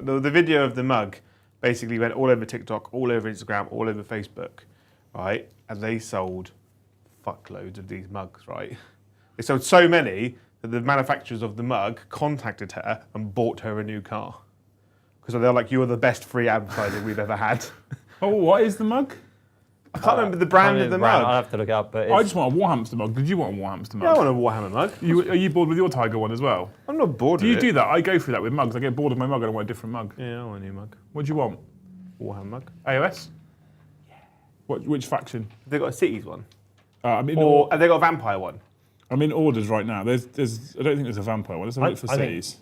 the video of the mug basically went all over TikTok, all over Instagram, all over Facebook, right? And they sold fuckloads of these mugs, right? They sold so many that the manufacturers of the mug contacted her and bought her a new car. Because they're like, you are the best free advertising we've ever had. Oh, what is the mug? I can't remember the brand of the mug. I'll have to look it up. But I just want a Warhammer mug. Did you want a Warhammer mug? Yeah, I want a Warhammer mug. Are you bored with your Tiger one as well? I'm not bored Do with you do that? I go through that with mugs. I get bored of my mug and I want a different mug. Yeah, I want a new mug. What do you want? Warhammer mug. AOS? Yeah. Which faction? Have they got a cities one? Have they got a vampire one? I'm in orders right now. There's. I don't think there's a vampire one. Let's have a look for cities.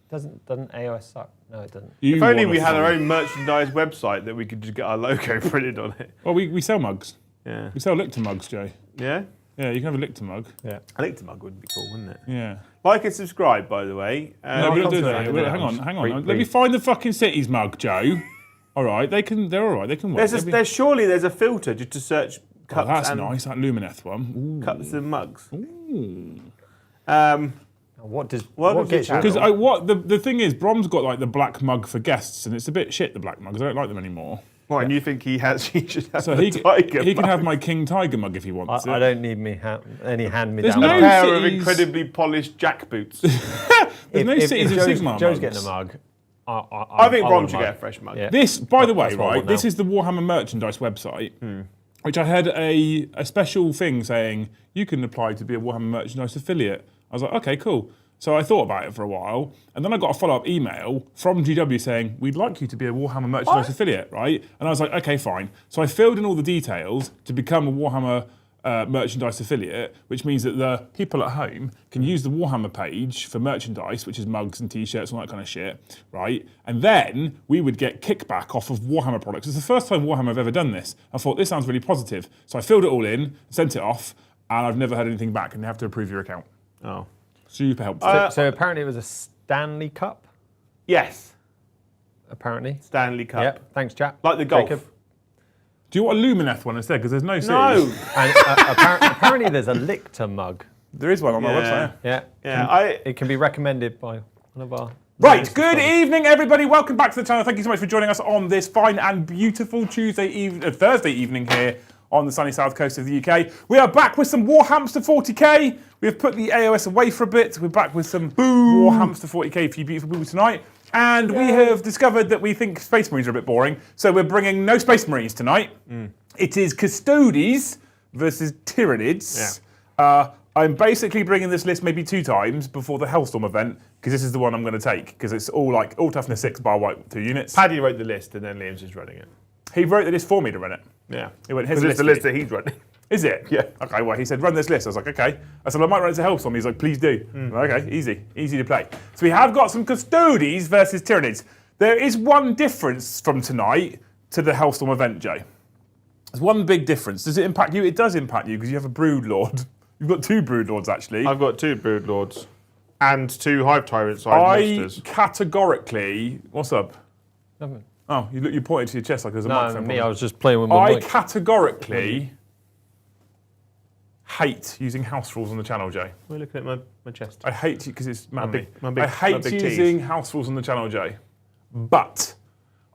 Doesn't AOS suck? No, it doesn't. If only we had our own merchandise website that we could just get our logo printed on it. Well, we sell mugs. Yeah. We sell Lictor mugs, Joe. Yeah? Yeah, you can have a Lictor mug. Yeah. A Lictor mug would be cool, wouldn't it? Yeah. Like and subscribe, by the way. No, we don't do that. Hang on. Let me find the fucking cities mug, Joe. All right, they're all right. They can work. Surely there's a filter just to search cups. Oh, that's nice. That Lumineth one. Ooh. Cups and mugs. Ooh. What gets you? Because the thing is, Brom's got like the black mug for guests, and it's a bit shit. The black mugs. I don't like them anymore. Well, and you think he should have so the tiger he can mug. have my King Tiger mug if he wants it. I don't need any hand-me-down. There's A no pair of cities. incredibly polished jack boots. There's no cities of Sigmar Joe's mugs. getting a mug. I think Brom should get a fresh mug. Yeah. This, by the way, That's what I right, want this now. is the Warhammer merchandise website, which I had a special thing saying, you can apply to be a Warhammer merchandise affiliate. I was like, okay, cool. So I thought about it for a while, and then I got a follow-up email from GW saying, we'd like you to be a Warhammer merchandise affiliate, right? And I was like, okay, fine. So I filled in all the details to become a Warhammer merchandise affiliate, which means that the people at home can use the Warhammer page for merchandise, which is mugs and t-shirts and all that kind of shit, right? And then we would get kickback off of Warhammer products. It's the first time Warhammer have ever done this. I thought, this sounds really positive. So I filled it all in, sent it off, and I've never had anything back, and they have to approve your account. Oh. Super helpful. So apparently it was a Stanley Cup. Yes. Apparently. Stanley Cup. Yep. Thanks, chap. Like the golf. Jacob. Do you want a Lumineth one instead? Because there's no cities. No. And apparently there's a Lictor mug. There is one on my website. Yeah. Yeah. It can be recommended by one of our... Right, good evening, everybody. Welcome back to the channel. Thank you so much for joining us on this fine and beautiful Thursday evening here on the sunny south coast of the UK. We are back with some Warhammer 40k. We have put the AOS away for a bit. We're back with some Warhammer 40k for you beautiful people tonight. And we have discovered that we think Space Marines are a bit boring, so we're bringing no Space Marines tonight. It is Custodes versus Tyranids. Yeah. I'm basically bringing this list maybe 2 times before the Hellstorm event, because this is the one I'm going to take, because it's all toughness 6 bar white 2 units. Paddy wrote the list and then Liam's just running it. He wrote the list for me to run it. Yeah. He went, Because it's the list that he's running. Is it? Yeah. Okay, well, he said, run this list. I was like, okay. I said, I might run it to Hellstorm. He's like, please do. Okay, easy to play. So we have got some Custodes versus Tyranids. There is one difference from tonight to the Hellstorm event, Jay. There's one big difference. Does it impact you? It does impact you, because you have a Broodlord. You've got 2 Broodlords, actually. I've got 2 Broodlords and 2 Hive Tyrant-sized monsters. Categorically... What's up? Nothing. Oh, you pointed to your chest like there's a No, microphone me, problem. I was just playing with my mic. Categorically hate using house rules on the channel, Jay. We're looking at my chest. I hate you because it's manly. my big I hate tees. using house rules on the channel, Jay. But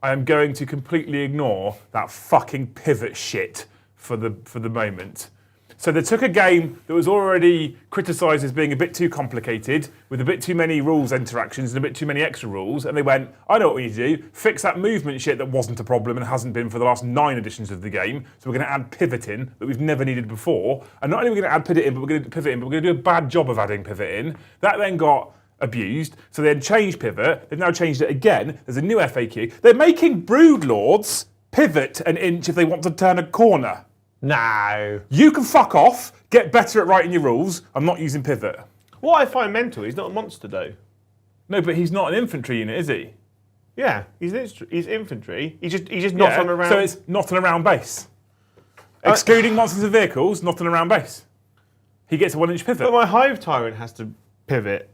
I am going to completely ignore that fucking pivot shit for the moment. So they took a game that was already criticised as being a bit too complicated, with a bit too many rules interactions and a bit too many extra rules, and they went, I know what we need to do, fix that movement shit that wasn't a problem and hasn't been for the last 9 editions of the game, so we're going to add pivot in that we've never needed before, and not only are we going to add pivot in, but we're going to do a bad job of adding pivot in. That then got abused, so they then changed pivot, they've now changed it again, there's a new FAQ. They're making Broodlords pivot an inch if they want to turn a corner. No. You can fuck off, get better at writing your rules. I'm not using pivot. What I find mental, he's not a monster though. No, but he's not an infantry unit, is he? Yeah, he's infantry. He's just not on a round. So it's not an around base. Excluding monsters and vehicles, not an around base. He gets a 1-inch pivot. But my Hive Tyrant has to pivot.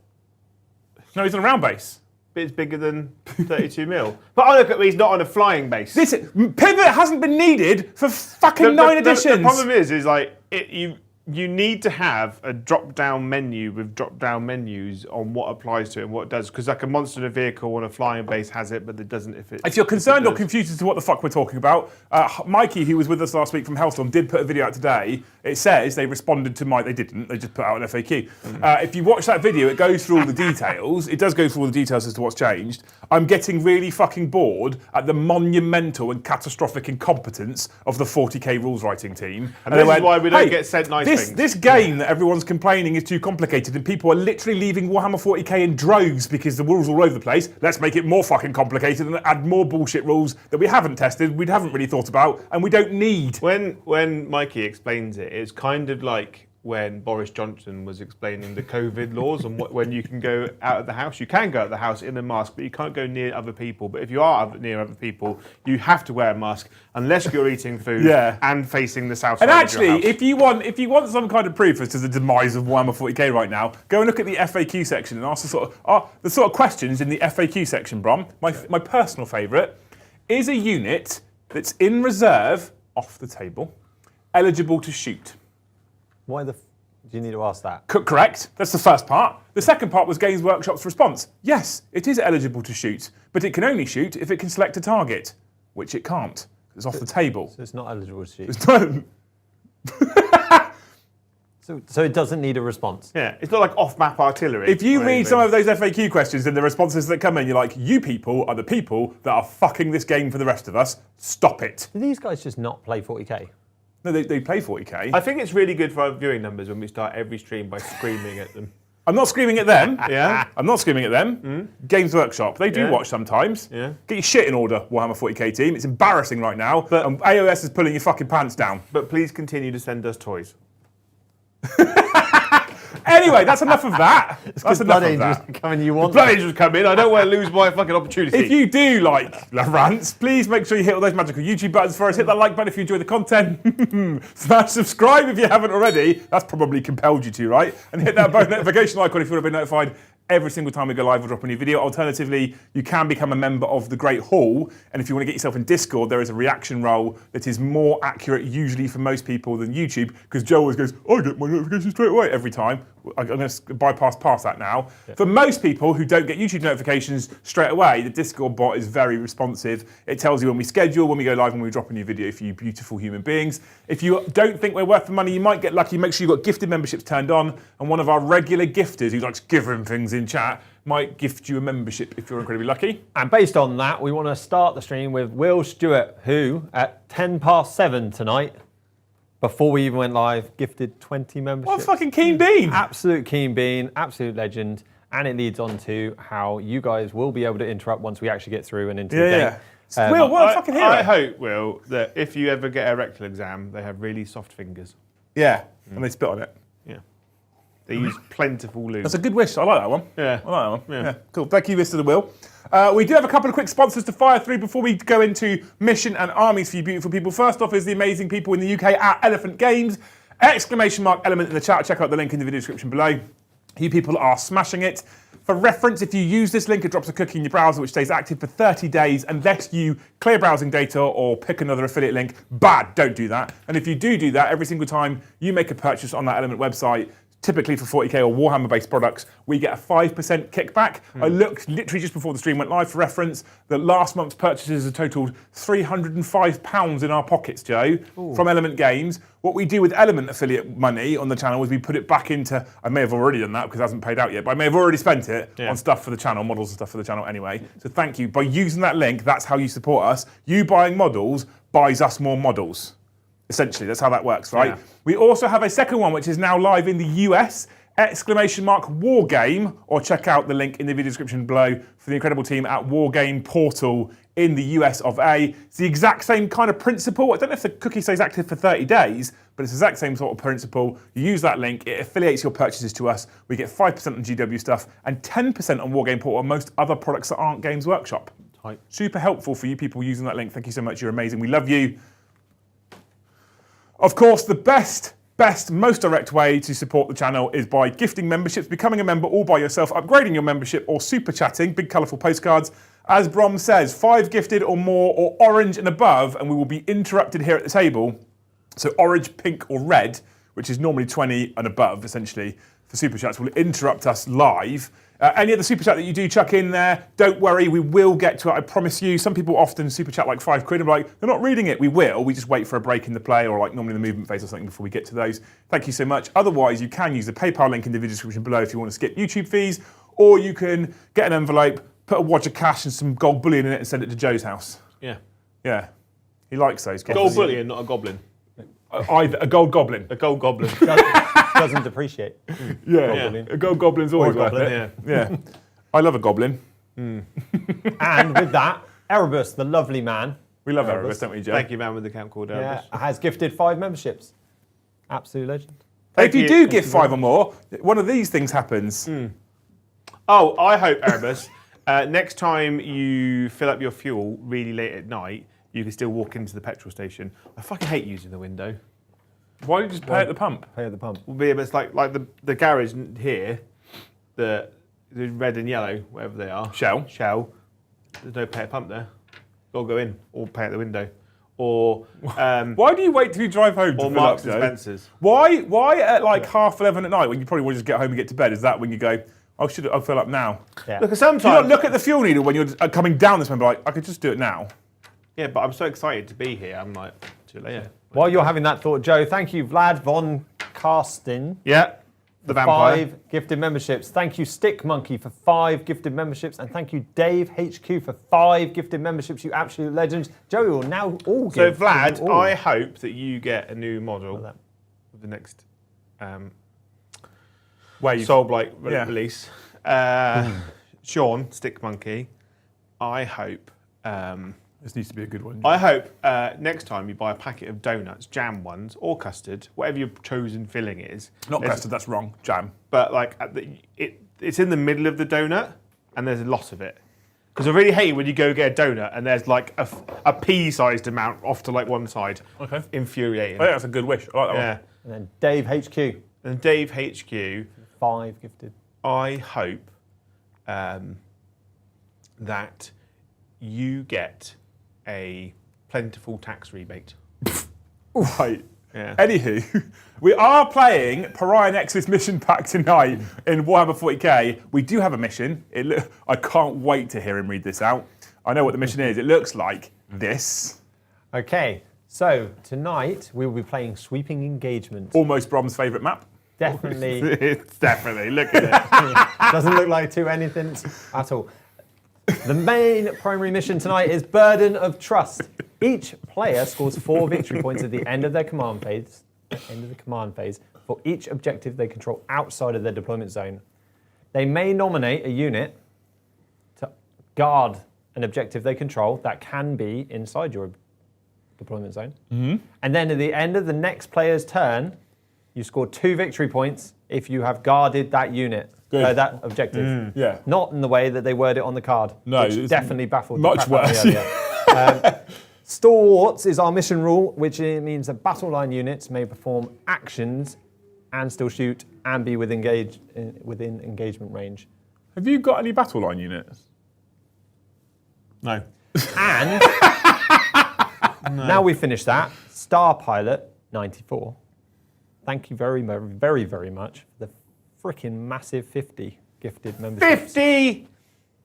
No, he's on a round base. Bits bigger than 32 mil. But I look at he's not on a flying base. Pivot hasn't been needed for fucking 9 editions. The problem is like you need to have a drop-down menu with drop-down menus on what applies to it and what it does. Because like a monster in a vehicle on a flying base has it, but it doesn't if it. If you're concerned or confused as to what the fuck we're talking about, Mikey, who was with us last week from Hellstorm, did put a video out today. It says they responded to they didn't, they just put out an FAQ. If you watch that video, it goes through all the details. It does go through all the details as to what's changed. I'm getting really fucking bored at the monumental and catastrophic incompetence of the 40k rules writing team. And this is why we don't get sent nice things. This game that everyone's complaining is too complicated and people are literally leaving Warhammer 40k in droves because the rules are all over the place. Let's make it more fucking complicated and add more bullshit rules that we haven't tested, we haven't really thought about, and we don't need. When Mikey explains it, it's kind of like when Boris Johnson was explaining the COVID laws and when you can go out of the house. You can go out of the house in a mask, but you can't go near other people. But if you are near other people, you have to wear a mask unless you're eating food and facing the south side And of your house. actually, if you want some kind of proof as to the demise of Warhammer 40k right now, go and look at the FAQ section and ask the sort of questions in the FAQ section, Brom. My personal favourite is a unit that's in reserve off the table, eligible to shoot. Why do you need to ask that? Correct. That's the first part. The second part was Games Workshop's response. Yes, it is eligible to shoot, but it can only shoot if it can select a target, which it can't. It's off the table. So it's not eligible to shoot. So it doesn't need a response. Yeah, it's not like off-map artillery. If you read some of those FAQ questions and the responses that come in, you're like, you people are the people that are fucking this game for the rest of us. Stop it. Do these guys just not play 40k? No, they play 40k. I think it's really good for our viewing numbers when we start every stream by screaming at them. I'm not screaming at them. Yeah? I'm not screaming at them. Games Workshop, they do watch sometimes. Yeah. Get your shit in order, Warhammer 40k team. It's embarrassing right now. And AOS is pulling your fucking pants down. But please continue to send us toys. Anyway, that's enough of that. That's enough Blood of Angels that. come in, you want Blood Angels come in. I don't want to lose my fucking opportunity. If you do like the rants, please make sure you hit all those magical YouTube buttons for us. Hit that like button if you enjoy the content. Smash subscribe if you haven't already. That's probably compelled you to, right? And hit that notification icon if you want to be notified every single time we go live or drop a new video. Alternatively, you can become a member of the Great Hall. And if you want to get yourself in Discord, there is a reaction role that is more accurate usually for most people than YouTube, because Joe always goes, I get my notifications straight away every time. I'm going to bypass past that now. Yeah. For most people who don't get YouTube notifications straight away, the Discord bot is very responsive. It tells you when we schedule, when we go live, when we drop a new video for you beautiful human beings. If you don't think we're worth the money, you might get lucky. Make sure you've got gifted memberships turned on, and one of our regular gifters who likes giving things in chat might gift you a membership if you're incredibly lucky. And based on that, we want to start the stream with Will Stewart, who at 7:10 tonight, before we even went live, gifted 20 memberships. What a fucking keen bean. Absolute keen bean, absolute legend. And it leads on to how you guys will be able to interrupt once we actually get through and into the game. Will, what a fucking hero. I hope, Will, that if you ever get a rectal exam, they have really soft fingers. Yeah, and they spit on it. Yeah. They use plentiful lube. That's a good wish. I like that one. Yeah. I like that one. Yeah. Cool. Thank you, Mr. Will. We do have a couple of quick sponsors to fire through before we go into mission and armies for you beautiful people. First off is the amazing people in the UK at Elephant Games. ! Element in the chat. Check out the link in the video description below. You people are smashing it. For reference, if you use this link, it drops a cookie in your browser which stays active for 30 days unless you clear browsing data or pick another affiliate link. Bad, don't do that. And if you do that, every single time you make a purchase on that Element website, typically for 40k or Warhammer-based products, we get a 5% kickback. I looked literally just before the stream went live for reference that last month's purchases have totaled £305 in our pockets, Joe, from Element Games. What we do with Element affiliate money on the channel is we put it back into, I may have already done that because it hasn't paid out yet, but I may have already spent it on stuff for the channel, models and stuff for the channel anyway. So thank you. By using that link, that's how you support us. You buying models buys us more models. Essentially, that's how that works, right? Yeah. We also have a second one, which is now live in the US, ! War Game, or check out the link in the video description below for the incredible team at War Game Portal in the US of A. It's the exact same kind of principle. I don't know if the cookie stays active for 30 days, but it's the exact same sort of principle. You use that link, it affiliates your purchases to us. We get 5% on GW stuff and 10% on War Game Portal and most other products that aren't Games Workshop. Right. Super helpful for you people using that link. Thank you so much. You're amazing. We love you. Of course, the best, most direct way to support the channel is by gifting memberships, becoming a member all by yourself, upgrading your membership, or super chatting, big colourful postcards. As Brom says, 5 gifted or more, or orange and above, and we will be interrupted here at the table. So orange, pink, or red which is normally 20 and above, essentially, for Super Chats, will interrupt us live. Any other Super Chat that you do chuck in there, don't worry, we will get to it, I promise you. Some people often Super Chat like £5 and be like, they're not reading it. We will, we just wait for a break in the play or like normally the movement phase or something before we get to those. Thank you so much. Otherwise, you can use the PayPal link in the video description below if you want to skip YouTube fees, or you can get an envelope, put a wad of cash and some gold bullion in it and send it to Joe's house. Yeah. Yeah, he likes those. Gold bullion, not a goblin. Either a gold goblin. A gold goblin. Doesn't depreciate. Yeah, a gold goblin's always worth goblin, it. Yeah. I love a goblin. And with that, Erebus, the lovely man, We love Erebus, don't we, Joe? Thank you, man, with the account called Erebus. has gifted 5 memberships. Absolute legend. If you do give 5 or more, one of these things happens. Oh, I hope, Erebus, next time you fill up your fuel really late at night, you can still walk into the petrol station. I fucking hate using the window. Why don't you just pay at the pump? Pay at the pump. It's like the garage here, the red and yellow, whatever they are. Shell. There's no pay at pump there. Or go in, or pay at the window. Or Why do you wait till you drive home to or fill up, Marks and Joe? Spencer's. Why at like 11:30 at night when you probably want to just get home and get to bed? Is that when you go, I'll fill up now? Yeah. Look, Do you not sometimes. look at the fuel needle when you're coming down this one and be like, I could just do it now? Yeah, but I'm so excited to be here. I'm like, too late. Yeah. While you're having that thought, Joe, thank you, Vlad von Karsten. Yeah. The vampire. 5 gifted memberships. Thank you, Stick Monkey, for 5 gifted memberships. And thank you, Dave HQ, for 5 gifted memberships. You absolute legends. Joey will now all So, give. Vlad, all. I hope that you get a new model that. with the next Wave. Soulblight Yeah. release. Sean, Stick Monkey, I hope. This needs to be a good one. I hope next time you buy a packet of donuts, jam ones, or custard, whatever your chosen filling is. Not there's- custard, that's wrong. Jam. But like it's in the middle of the donut, and there's a lot of it. Because I really hate when you go get a donut and there's like a pea-sized amount off to like one side. Okay. Infuriating. I think that's a good wish. I like that Yeah. one. And then Dave HQ, And Dave HQ, 5 gifted. I hope that you get a plentiful tax rebate. Right. Yeah. Anywho, we are playing Pariah Nexus mission pack tonight in Warhammer 40k. We do have a mission. I can't wait to hear him read this out. I know what the mission is. It looks like this. Okay, so tonight we will be playing Sweeping Engagement. Almost Brom's favourite map. Definitely It's definitely, look at it. doesn't look like anything at all. The main primary mission tonight is Burden of Trust. Each player scores 4 victory points at the end of their command phase. For each objective they control outside of their deployment zone. They may nominate a unit to guard an objective they control that can be inside your deployment zone. Mm-hmm. And then at the end of the next player's turn, you score 2 victory points if you have guarded that unit. That objective. Yeah. Not in the way that they word it on the card. No, which it's definitely baffled much the crap out of me earlier. Stalwarts is our mission rule, which means that battle line units may perform actions and still shoot and be within engagement range. Have you got any battle line units? No. And now we finished that. Star Pilot 94. Thank you very, very, very much for the freaking massive 50 gifted memberships. 50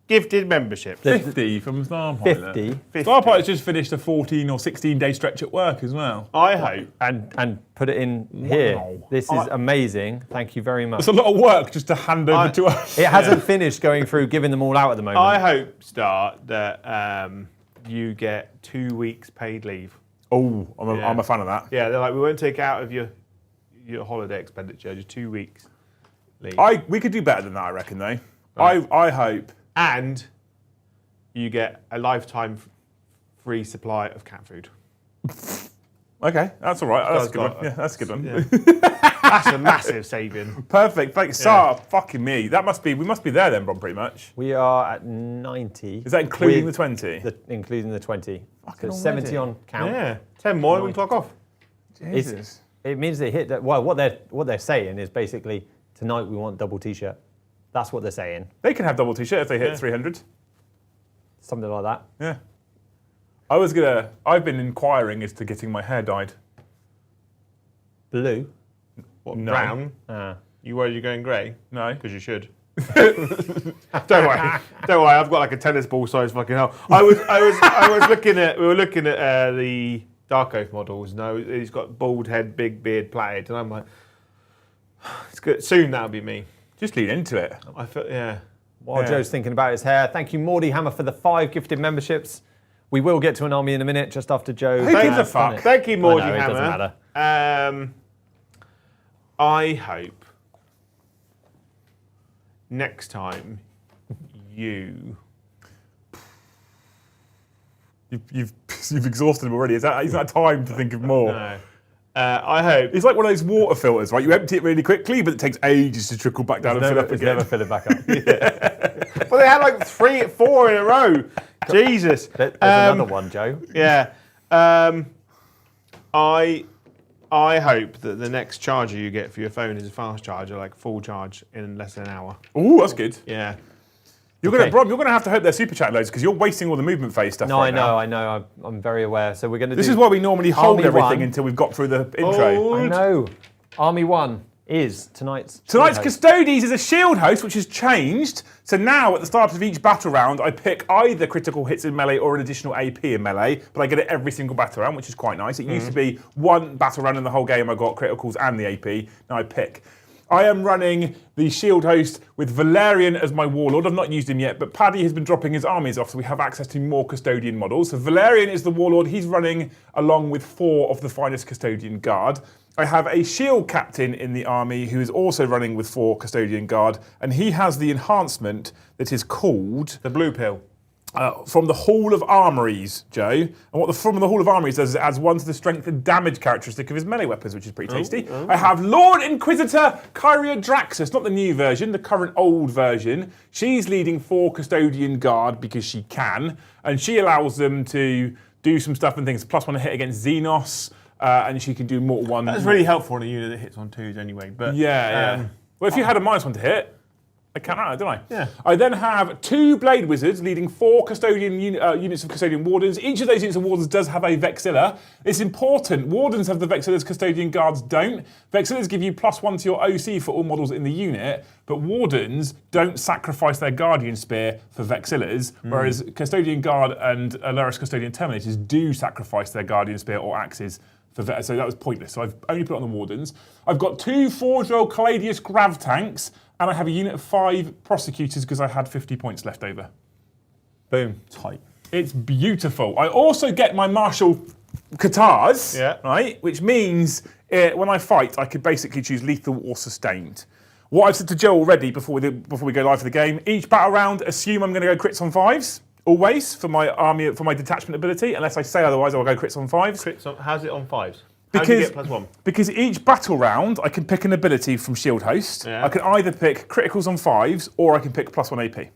gifted memberships. 50 from Star Pilot. 50. Star Pilot's just finished a 14 or 16 day stretch at work as well. I hope. And put it in here. Wow. This is amazing. Thank you very much. It's a lot of work just to hand over to us. It hasn't finished going through giving them all out at the moment. I hope, Star, that you get 2 weeks paid leave. Oh, I'm a fan of that. Yeah, they're like, we won't take it out of your holiday expenditure, just 2 weeks leave. We could do better than that, I reckon, though. Right. I hope. And you get a lifetime free supply of cat food. Okay, that's all right. That's a good got- one. Yeah, that's a good one. Yeah. That's a massive saving. Perfect. Thanks, Sar. Fucking me. We must be there then, Bron, pretty much. We are at 90. Is that including the with 20? including the 20. Fucking So 70 already. on count. Yeah. 10 more and we clock off. Jesus. It means they hit that. Well, what they're saying is basically tonight we want double t-shirt. That's what they're saying. They can have double t-shirt if they hit 300. Something like that. Yeah. I've been inquiring as to getting my hair dyed. Blue. What, No. brown? You worried you're going grey? No. Because you should. Don't worry. I've got like a tennis ball size fucking hell. I was looking at. We were looking at the Dark Oath models. No, he's got bald head, big beard, plaited, and I'm like, it's good. Soon that'll be me. Just lean into it. I feel, yeah. While Joe's thinking about his hair, thank you, Mordy Hammer, for the 5 gifted memberships. We will get to an army in a minute, just after Joe. Who gives a fuck? Thank you, Mordy I know, Hammer. it doesn't matter. I hope next time you've exhausted him already. Is that time to think of more? No. I hope. It's like one of those water filters, right? You empty it really quickly, but it takes ages to trickle back down and fill up It's again. never fill it back up. Well, they had like 4 in a row. Jesus. There's another one, Joe. Yeah. I hope that the next charger you get for your phone is a fast charger, like full charge in less than an hour. Ooh, that's good. Yeah. You're gonna have to hope they're super chat loads because you're wasting all the movement phase stuff. No, right now. I know. I'm very aware. So we're going to do. This is why we normally hold Army everything 1. until we've got through the intro. I know. Army 1 is tonight's Tonight's host. Custodes is a shield host, which has changed. So now, at the start of each battle round, I pick either critical hits in melee or an additional AP in melee, but I get it every single battle round, which is quite nice. It used to be one battle round in the whole game I got criticals and the AP. Now I pick. I am running the shield host with Valerian as my warlord. I've not used him yet, but Paddy has been dropping his armies off, so we have access to more custodian models. So Valerian is the warlord. He's running along with 4 of the finest custodian guard. I have a shield captain in the army who is also running with 4 custodian guard, and he has the enhancement that is called The blue pill. from the Hall of Armories, Joe. And what the from the Hall of Armories does is it adds 1 to the strength and damage characteristic of his melee weapons, which is pretty tasty. I have Lord Inquisitor Kyria Draxus, not the new version, the current old version. She's leading 4 custodian guard because she can, and she allows them to do some stuff and things. +1 hit against Xenos, and she can do Mortal 1. That's really helpful on a unit that hits on 2s anyway. But Yeah. Well, if you had a -1 to hit, I count out, don't I? Yeah. I then have 2 Blade Wizards leading 4 custodian units of Custodian Wardens. Each of those units of Wardens does have a Vexilla. It's important. Wardens have the Vexillas, Custodian Guards don't. Vexillas give you +1 to your OC for all models in the unit, but Wardens don't sacrifice their Guardian Spear for Vexillas, whereas Custodian Guard and Alaris Custodian Terminators do sacrifice their Guardian Spear or axes. So that was pointless. So I've only put it on the Wardens. I've got 2 Forge Roll Caladius Grav Tanks, and I have a unit of 5 Prosecutors because I had 50 points left over. boom. Tight. It's beautiful. I also get my Martial Katars, right? Which means when I fight, I could basically choose lethal or sustained. What I've said to Joe already before we go live for the game, each battle round, assume I'm going to go crits on 5s. Always for my army, for my detachment ability. Unless I say otherwise, I'll go crits on 5s. Crits on, how's it on 5s? How do you get +1? Because each battle round, I can pick an ability from Shield Host. Yeah. I can either pick criticals on 5s, or I can pick +1 AP.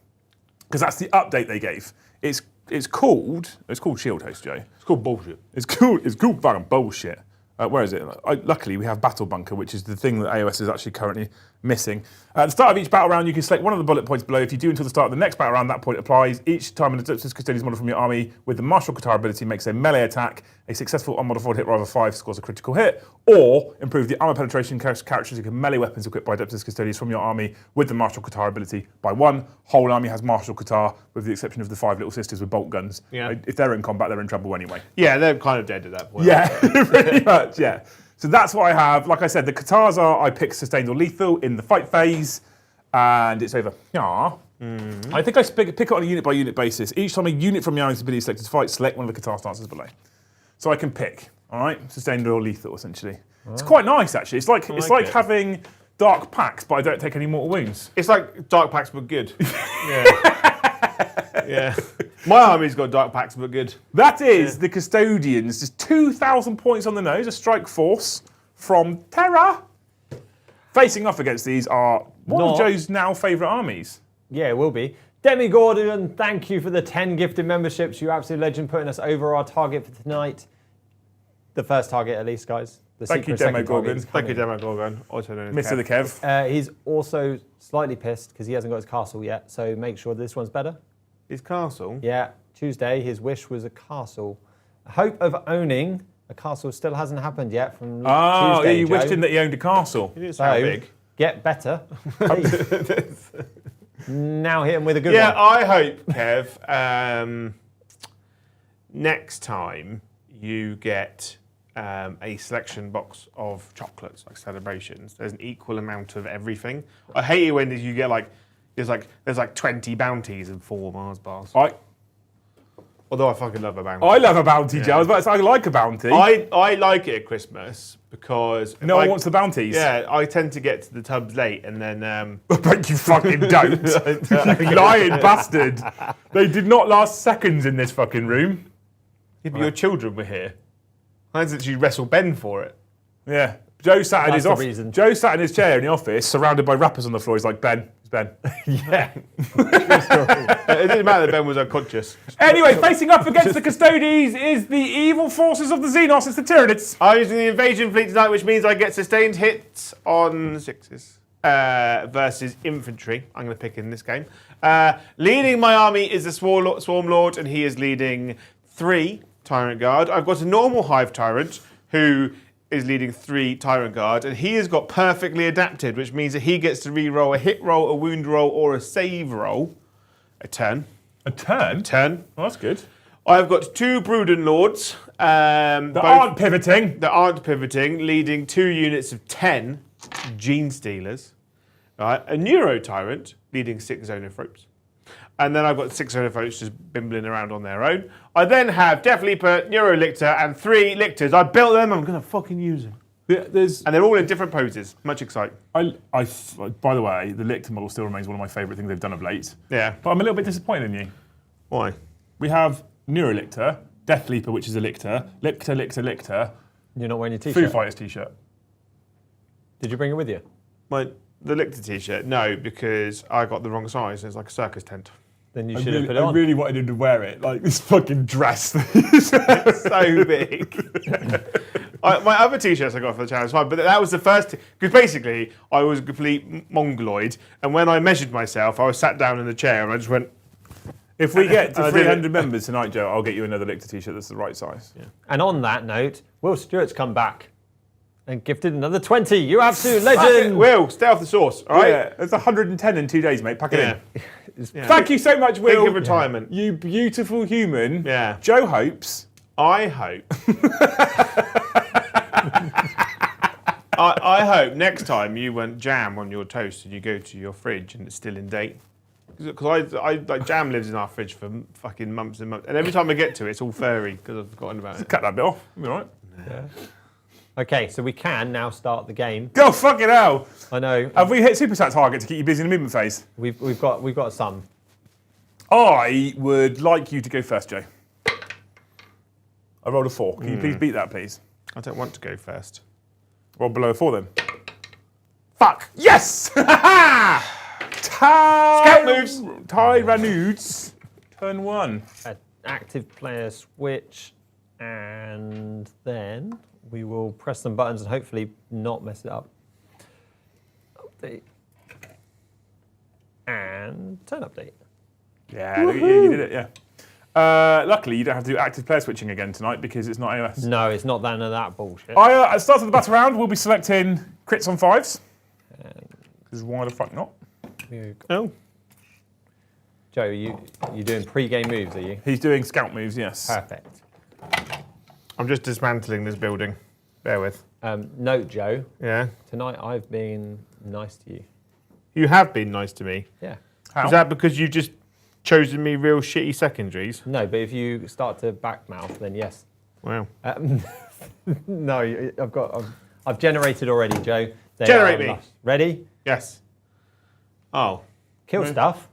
Because that's the update they gave. It's called Shield Host, Joe. It's called bullshit. It's called fucking bullshit. Where is it? Luckily, we have Battle Bunker, which is the thing that AOS is actually currently missing. At the start of each battle round, you can select one of the bullet points below. If you do until the start of the next battle round, that point applies. Each time an Adeptus Custodians model from your army with the Martial Qatar ability makes a melee attack, a successful unmodified hit roll of 5 scores a critical hit, or improve the armor penetration characteristic of melee weapons equipped by Adeptus Custodians from your army with the Martial Qatar ability by 1. Whole army has Martial Qatar, with the exception of the 5 little sisters with bolt guns. Yeah. If they're in combat, they're in trouble anyway. Yeah, they're kind of dead at that point. Yeah, pretty much, yeah. So that's what I have. Like I said, the Qatars are I pick sustained or lethal in the fight phase, and it's over. Yeah. I think I pick it on a unit by unit basis. Each time a unit from your army's ability is selected to fight, select one of the Qatar stances below. So I can pick, all right, sustained or lethal essentially. It's quite nice actually. It's like it. having dark packs, but I don't take any mortal wounds. It's like Dark Packs but good. Yeah. My army's got Dark Packs but good. That is the Custodians. Just 2,000 points on the nose, a strike force from Terra. Facing off against these are one of Joe's now favourite armies. Yeah, it will be. Demi Gordon, thank you for the 10 gifted memberships. You absolute legend, putting us over our target for tonight. The first target, at least, guys. The Thank you, second Demo target Gorgon. is Thank you, coming. Demo Gorgon. Also known as Mr. the Kev. Kev. He's also slightly pissed because he hasn't got his castle yet, so make sure this one's better. His castle? Yeah, Tuesday, his wish was a castle. Hope of owning A castle still hasn't happened yet from Oh, Tuesday, you Joe. wished him that he owned a castle. He didn't sound So, big. get better. Please. Now hit him with a good Yeah, one. I hope, Kev, next time you get a selection box of chocolates, like celebrations. There's an equal amount of everything. I hate it when you get there's like 20 bounties and 4 Mars bars. Although I fucking love a bounty. I love a bounty, Joe. I was about to say I like a bounty. I like it at Christmas because no one wants the bounties. Yeah, I tend to get to the tubs late and then. I bet you fucking don't. You lying bastard. They did not last seconds in this fucking room. Yeah, but your children were here. I had to wrestle Ben for it. Yeah. Joe sat in That's his the office. reason. Joe sat in his chair in the office, surrounded by rappers on the floor. He's like, Ben, it's Ben. Yeah. It didn't matter that Ben was unconscious. Anyway, facing up against the Custodes is the evil forces of the Xenos. It's the Tyranids. I'm using the invasion fleet tonight, which means I get sustained hits on 6s versus infantry. I'm going to pick in this game. Leading my army is the Swarm Lord, and he is leading 3 Tyrant Guard. I've got a normal Hive Tyrant who is leading 3 Tyrant Guard, and he has got perfectly adapted, which means that he gets to re-roll a hit roll, a wound roll, or a save roll. A turn. A turn? Turn. Oh, that's good. I've got 2 Bruden Lords. That aren't pivoting. That aren't pivoting, leading 2 units of 10 Gene Stealers. Right? A Neuro Tyrant, leading 6 Xenophobes. And then I've got 6 Xenophobes just bimbling around on their own. I then have Death Leaper, Neuro Lictor, and 3 Lictors. I built them, I'm going to fucking use them. Yeah, And they're all in different poses. Much exciting. By the way, the Lictor model still remains one of my favourite things they've done of late. Yeah. But I'm a little bit disappointed in you. Why? We have Neurolictor, Death Leaper, which is a Lictor, Lictor, You're not wearing your Foo t-shirt. Fighters t-shirt. Did you bring it with you? The Lictor t-shirt? No, because I got the wrong size. It's like a circus tent. Then you should have put it I on. really wanted him to wear it, like this fucking dress. So big. My other t-shirts I got for the challenge, fine, but that was the first. Because basically, I was a complete mongoloid, and when I measured myself, I was sat down in the chair, and I just went. If we get And to I did it. 300 members tonight, Joe, I'll get you another Lictor t-shirt that's the right size. Yeah. And on that note, Will Stewart's come back and gifted another 20. You absolute legend. Will, stay off the sauce, all right? Yeah, it's 100 in 2 days, mate. Pack it Yeah. in. Thank you so much, Will. Think of retirement. You beautiful human. Yeah. Joe hopes. I hope. I hope next time you want jam on your toast and you go to your fridge and it's still in date. Because I like jam lives in our fridge for fucking months and months, and every time I get to it, it's all furry because I've forgotten about it. Cut that bit off. You'll be all right. Yeah. Okay, so we can now start the game. Go fucking hell. I know Have we hit super stat target to keep you busy in the movement phase? we've got some. I would like you to go first, Joe. I rolled a 4. Can you please beat that, please? I don't want to go first. Roll below a 4 then. Fuck! Yes! Scout moves. Tyranids. Turn 1. An active player switch, and then we will press some buttons and hopefully not mess it up. Update. And turn update. Yeah, you did it, yeah. Luckily, you don't have to do active player switching again tonight because it's not iOS. No, it's not none of that bullshit. At the start of the battle round, we'll be selecting crits on 5s. Because why the fuck not? Oh. Joe, you're doing pre-game moves, are you? He's doing scout moves, yes. Perfect. I'm just dismantling this building. Bear with. Note, Joe, Yeah. tonight I've been nice to you. You have been nice to me. Yeah. How? Is that because you've just chosen me real shitty secondaries? No, but if you start to backmouth, then yes. Wow. No, I've generated already, Joe. They Generate are me. lush. Ready? Yes. Oh. Kill stuff.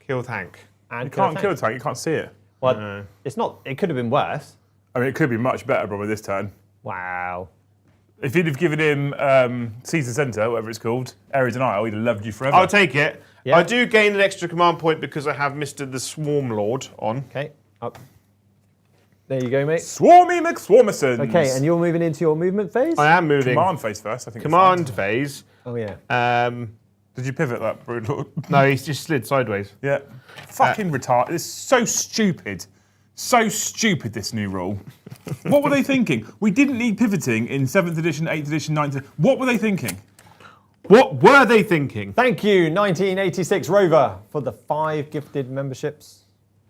Kill tank. And You can't tank. kill the tank, you can't see it. Well, No. it's not. It could have been worse. I mean, it could be much better probably this turn. Wow. If you'd have given him Season Centre, whatever it's called, Ares and Isle, he'd have loved you forever. I'll take it. Yeah. I do gain an extra command point because I have Mr. the Swarm Lord on. Okay. Up. There you go, mate. Swarmy McSwarmisons. Okay, and you're moving into your movement phase. I am moving. Command phase first, I think. Command phase. Oh yeah. Did you pivot that, Brood Lord? No, he's just slid sideways. Yeah. Fucking retarded. It's so stupid. So stupid, this new rule. What were they thinking? We didn't need pivoting in 7th edition, 8th edition, 9th edition. What were they thinking? What were they thinking? Thank you, 1986 Rover, for the 5 gifted memberships.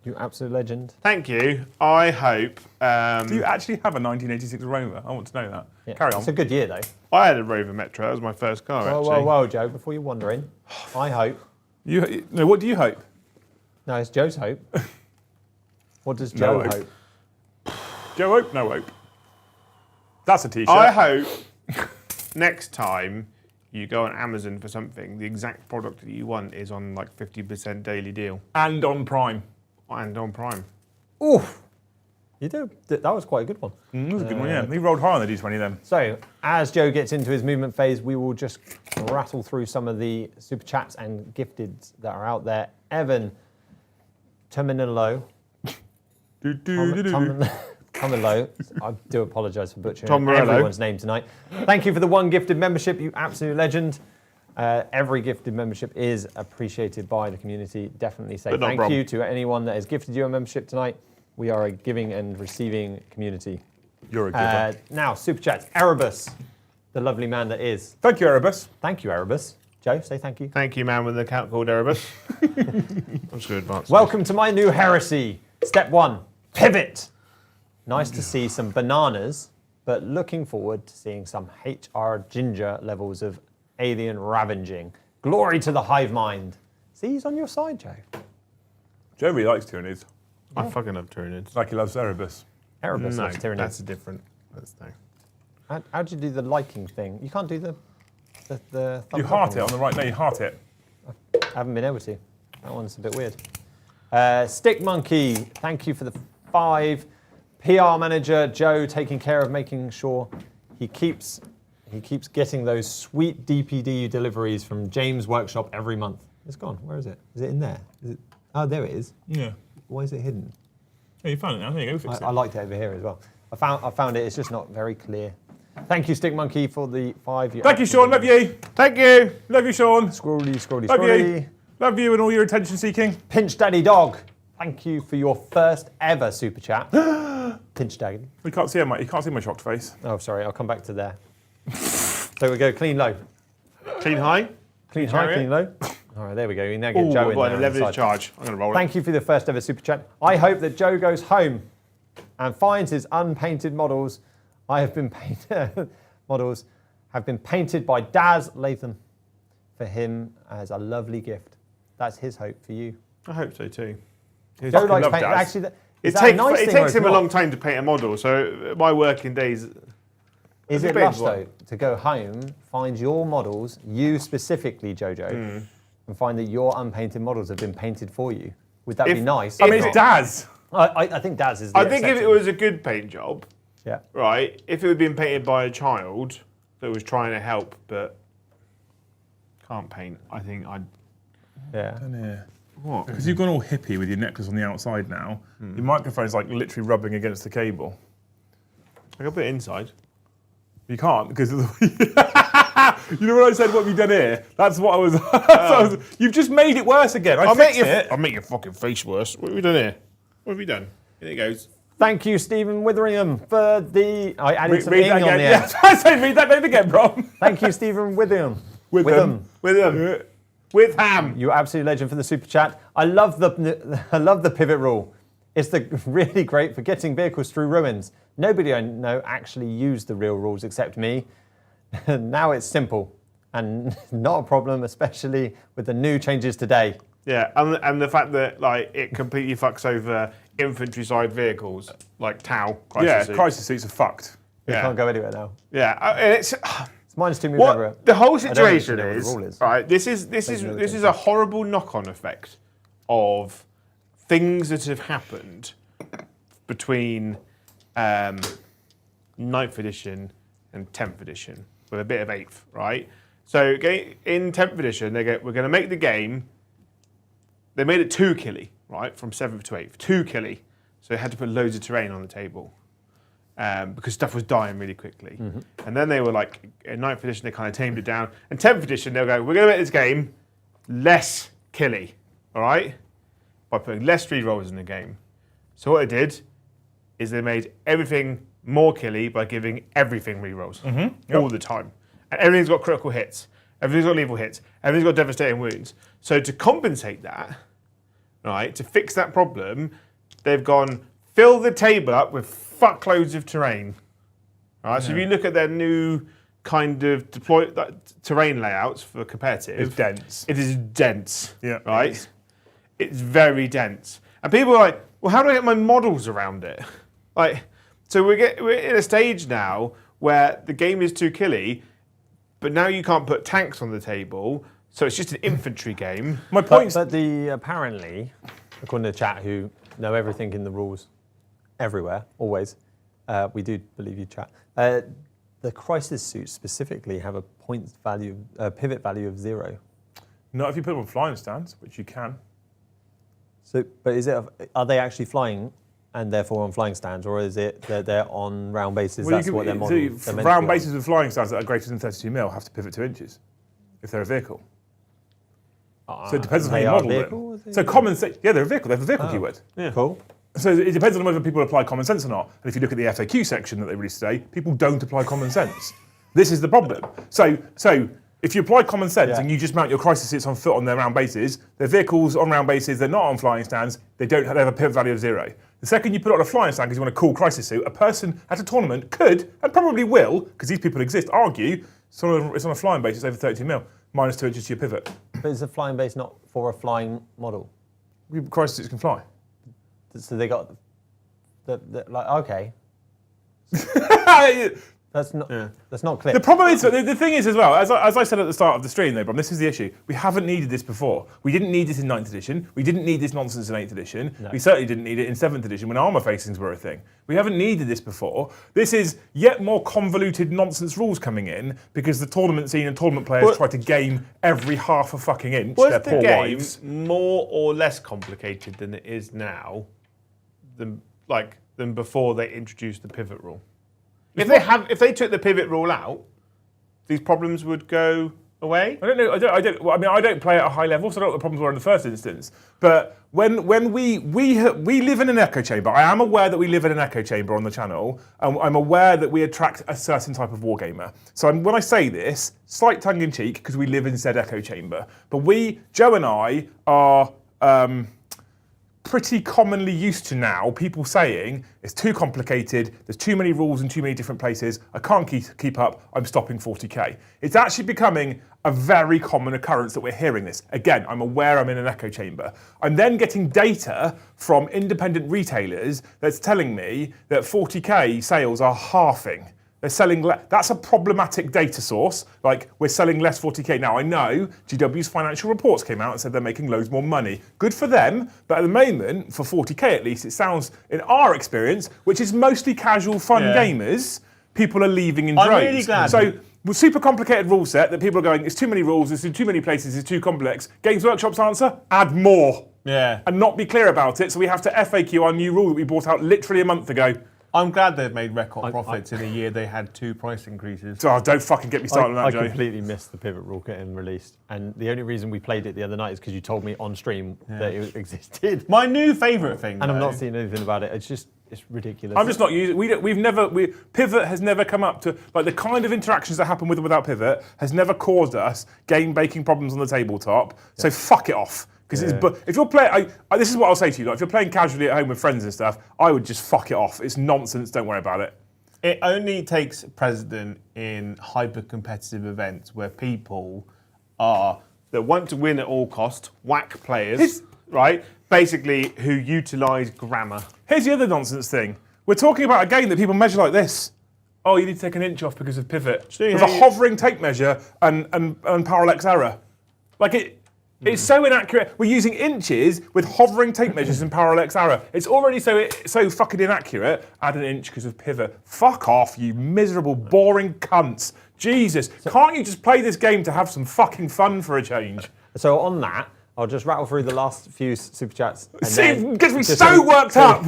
You absolute legend. Thank you. I hope. Do you actually have a 1986 Rover? I want to know that. Yeah. Carry on. It's a good year, though. I had a Rover Metro. That was my first car, actually. Whoa, Joe, before you're wondering, I hope. No, what do you hope? No, it's Joe's hope. What does Joe No hope? Joe hope, no hope. That's a t-shirt. I hope next time you go on Amazon for something, the exact product that you want is on like 50% daily deal. And on Prime. And on Prime. Oof. You do. That was quite a good one. That was a good one, yeah. He rolled high on the D20 then. So, as Joe gets into his movement phase, we will just rattle through some of the super chats and gifteds that are out there. Evan Terminalo. Tomilo. I do apologise for butchering Tom Morello. everyone's name tonight. Thank you for the 1 gifted membership, you absolute legend. Every gifted membership is appreciated by the community. Definitely say But not thank Rob. you to anyone that has gifted you a membership tonight. We are a giving and receiving community. You're a giver. Now, super chats. Erebus, the lovely man that is. Thank you, Erebus. Thank you, Erebus. Joe, say thank you. Thank you, man, with an account called Erebus. I'm just going to advance. Welcome to my new heresy. Step 1, pivot. Nice to see some bananas, but looking forward to seeing some HR Ginger levels of alien ravaging. Glory to the hive mind. See, he's on your side, Joe. Joe really likes Tyranids. I fucking love Tyranids. Like he loves Erebus. Erebus No, loves Tyranid. that's a different. That's no. How do you do the liking thing? You can't do the thumbs You up heart it one. on the right. No, you heart it. I haven't been able to. That one's a bit weird. Stick Monkey, thank you for the 5. PR manager Joe taking care of making sure he keeps getting those sweet DPD deliveries from James' workshop every month. It's gone. Where is it? Is it in there? Is it? Oh, there it is. Yeah. Why is it hidden? Yeah, you found it now. There you go. Fix it. I liked it over here as well. I found it. It's just not very clear. Thank you, Stick Monkey, for the 5. Thank you, Sean. Love you. Thank you. Love you, Sean. Scrolly, scrolly, Love scrolly. you. Love you and all your attention seeking. Pinch Daddy Dog, thank you for your first ever super chat. Pinch Daddy. You can't see my shocked face. Oh, sorry, I'll come back to there. So we go clean low. Clean high. Clean high, Chariot. clean low. All right, there we go. We now get Oh, Joe I've in got there. an on the 11 side. charge. I'm going to roll it. Thank you for the first ever super chat. I hope that Joe goes home and finds his unpainted models. Models have been painted by Daz Latham for him as a lovely gift. That's his hope for you. I hope so too. Joe likes love paint. Daz. Actually, It is that a nice takes thing or it's him a not? long time to paint a model, so my working days. Is it depends lush though to go home, find your models, you specifically, Jojo, and find that your unpainted models have been painted for you? Would that be If- nice? I mean, If it's Daz. I think Daz is. The I think if it exception. was a good paint job, Yeah. right, if it had been painted by a child that was trying to help but can't paint, I think I'd. Yeah. What? Because you've gone all hippie with your necklace on the outside now. Your microphone's like literally rubbing against the cable. I can put it inside. You can't because of the. You know what I said? What have you done here? That's what I was. You've just made it worse again. I'll make fixed it. I'll make your fucking face worse. What have we done here? What have you done? Here it goes. Thank you, Stephen Witheringham, for the. I added some Read ing that on again. the Yeah, end. I say read that name again, bro. Thank you, Stephen Witheringham. With them. With them. With ham. You absolute legend for the super chat. I love the pivot rule. It's really great for getting vehicles through ruins. Nobody I know actually used the real rules except me. Now it's simple and not a problem, especially with the new changes today. Yeah, and the fact that like it completely fucks over infantry side vehicles like Tau. Yeah, Suits. crisis seats are fucked. We Yeah. can't go anywhere now. Yeah, and it's It's minus 2 moves over. what the whole I don't situation actually know what the is. rule is. Right, this is know the a horrible knock-on effect of things that have happened between 9th edition and 10th edition, with a bit of 8th, right? So in 10th edition, we're going to make the game. They made it 2 killy, right, from 7th to 8th, 2 killy. So they had to put loads of terrain on the table because stuff was dying really quickly. And then they were like, in 9th edition, they kind of tamed it down. And 10th edition, they'll go, we're going to make this game less killy, all right, by putting less rerolls in the game. So what they did is they made everything more killy by giving everything rerolls all the time. And everything's got critical hits. Everything's got lethal hits. Everything's got devastating wounds. So to compensate that, right, to fix that problem, they've gone fill the table up with fuckloads of terrain. Right, so if you look at their new kind of terrain layouts for competitive, It's dense. It is dense. Yeah. Right? It's very dense. And people are like, well, how do I get my models around it? Like, so we're in a stage now where the game is too killy, but now you can't put tanks on the table, so it's just an infantry game. My point. But apparently, according to the chat, who know everything in the rules, everywhere, always, we do believe you, chat. The crisis suits specifically have a pivot value of 0. Not if you put them on flying stands, which you can. So, but are they actually flying and therefore on flying stands, or is it that they're on round bases? Well, That's what they're modeled. Round bases with flying stands that are greater than 32 mil have to pivot 2 inches if they're a vehicle. So it depends on how you model them. So common sense, yeah, they're a vehicle. They have a vehicle keyword. Yeah. Cool. So it depends on whether people apply common sense or not. And if you look at the FAQ section that they released today, people don't apply common sense. This is the problem. So if you apply common sense and you just mount your crisis hits on foot on their round bases, they're vehicles on round bases, they're not on flying stands, they have a pivot value of 0. The second you put it on a flying stand because you want a cool crisis suit, a person at a tournament could, and probably will, because these people exist, argue, it's on a flying base, it's over 32 mil, minus 2 inches to your pivot. But is a flying base not for a flying model? Crisis suits can fly. So they got okay. That's not clear. The problem is, the thing is as well, as I said at the start of the stream though, Brom, this is the issue. We haven't needed this before. We didn't need this in 9th edition. We didn't need this nonsense in 8th edition. No. We certainly didn't need it in 7th edition when armour facings were a thing. We haven't needed this before. This is yet more convoluted nonsense rules coming in because the tournament scene and tournament players try to game every half a fucking inch. Was their the poor game wives. more or less complicated than it is now than before they introduced the pivot rule? If they took the pivot rule out, these problems would go away. I don't know. I don't play at a high level, so I don't know what the problems were in the first instance. But when we live in an echo chamber, I am aware that we live in an echo chamber on the channel, and I'm aware that we attract a certain type of wargamer. So when I say this, slight tongue in cheek because we live in said echo chamber. But Joe and I are pretty commonly used to now people saying it's too complicated, there's too many rules in too many different places, I can't keep up, I'm stopping 40k. It's actually becoming a very common occurrence that we're hearing this. Again, I'm aware I'm in an echo chamber. I'm then getting data from independent retailers that's telling me that 40k sales are halving. They're selling less. That's a problematic data source. Like, we're selling less 40k. Now, I know GW's financial reports came out and said they're making loads more money. Good for them, but at the moment, for 40k at least, it sounds, in our experience, which is mostly casual fun gamers, people are leaving in droves. I'm really glad. So, with super complicated rule set that people are going, it's too many rules, it's in too many places, it's too complex. Games Workshop's answer, add more. Yeah. And not be clear about it, so we have to FAQ our new rule that we brought out literally a month ago. I'm glad they've made record profits in a year they had 2 price increases. Oh, don't fucking get me started on that, Joe. I completely missed the pivot rule getting released. And the only reason we played it the other night is because you told me on stream that it existed. My new favourite thing, and I'm not seeing anything about it. It's ridiculous. I'm just not using pivot has never come up to, like, the kind of interactions that happen with or without pivot has never caused us game baking problems on the tabletop. So fuck it off. Because if you're playing, this is what I'll say to you, like, if you're playing casually at home with friends and stuff, I would just fuck it off. It's nonsense, don't worry about it. It only takes precedent in hyper-competitive events where people that want to win at all cost, whack players, right? Basically, who utilise grammar. Here's the other nonsense thing. We're talking about a game that people measure like this. Oh, you need to take an inch off because of pivot. With a hovering tape measure and parallax error. Like, it's so inaccurate. We're using inches with hovering tape measures and parallax error. It's already so fucking inaccurate. Add an inch because of pivot. Fuck off, you miserable, boring cunts. Jesus, can't you just play this game to have some fucking fun for a change? So on that, I'll just rattle through the last few super chats. See, it gets me so worked up.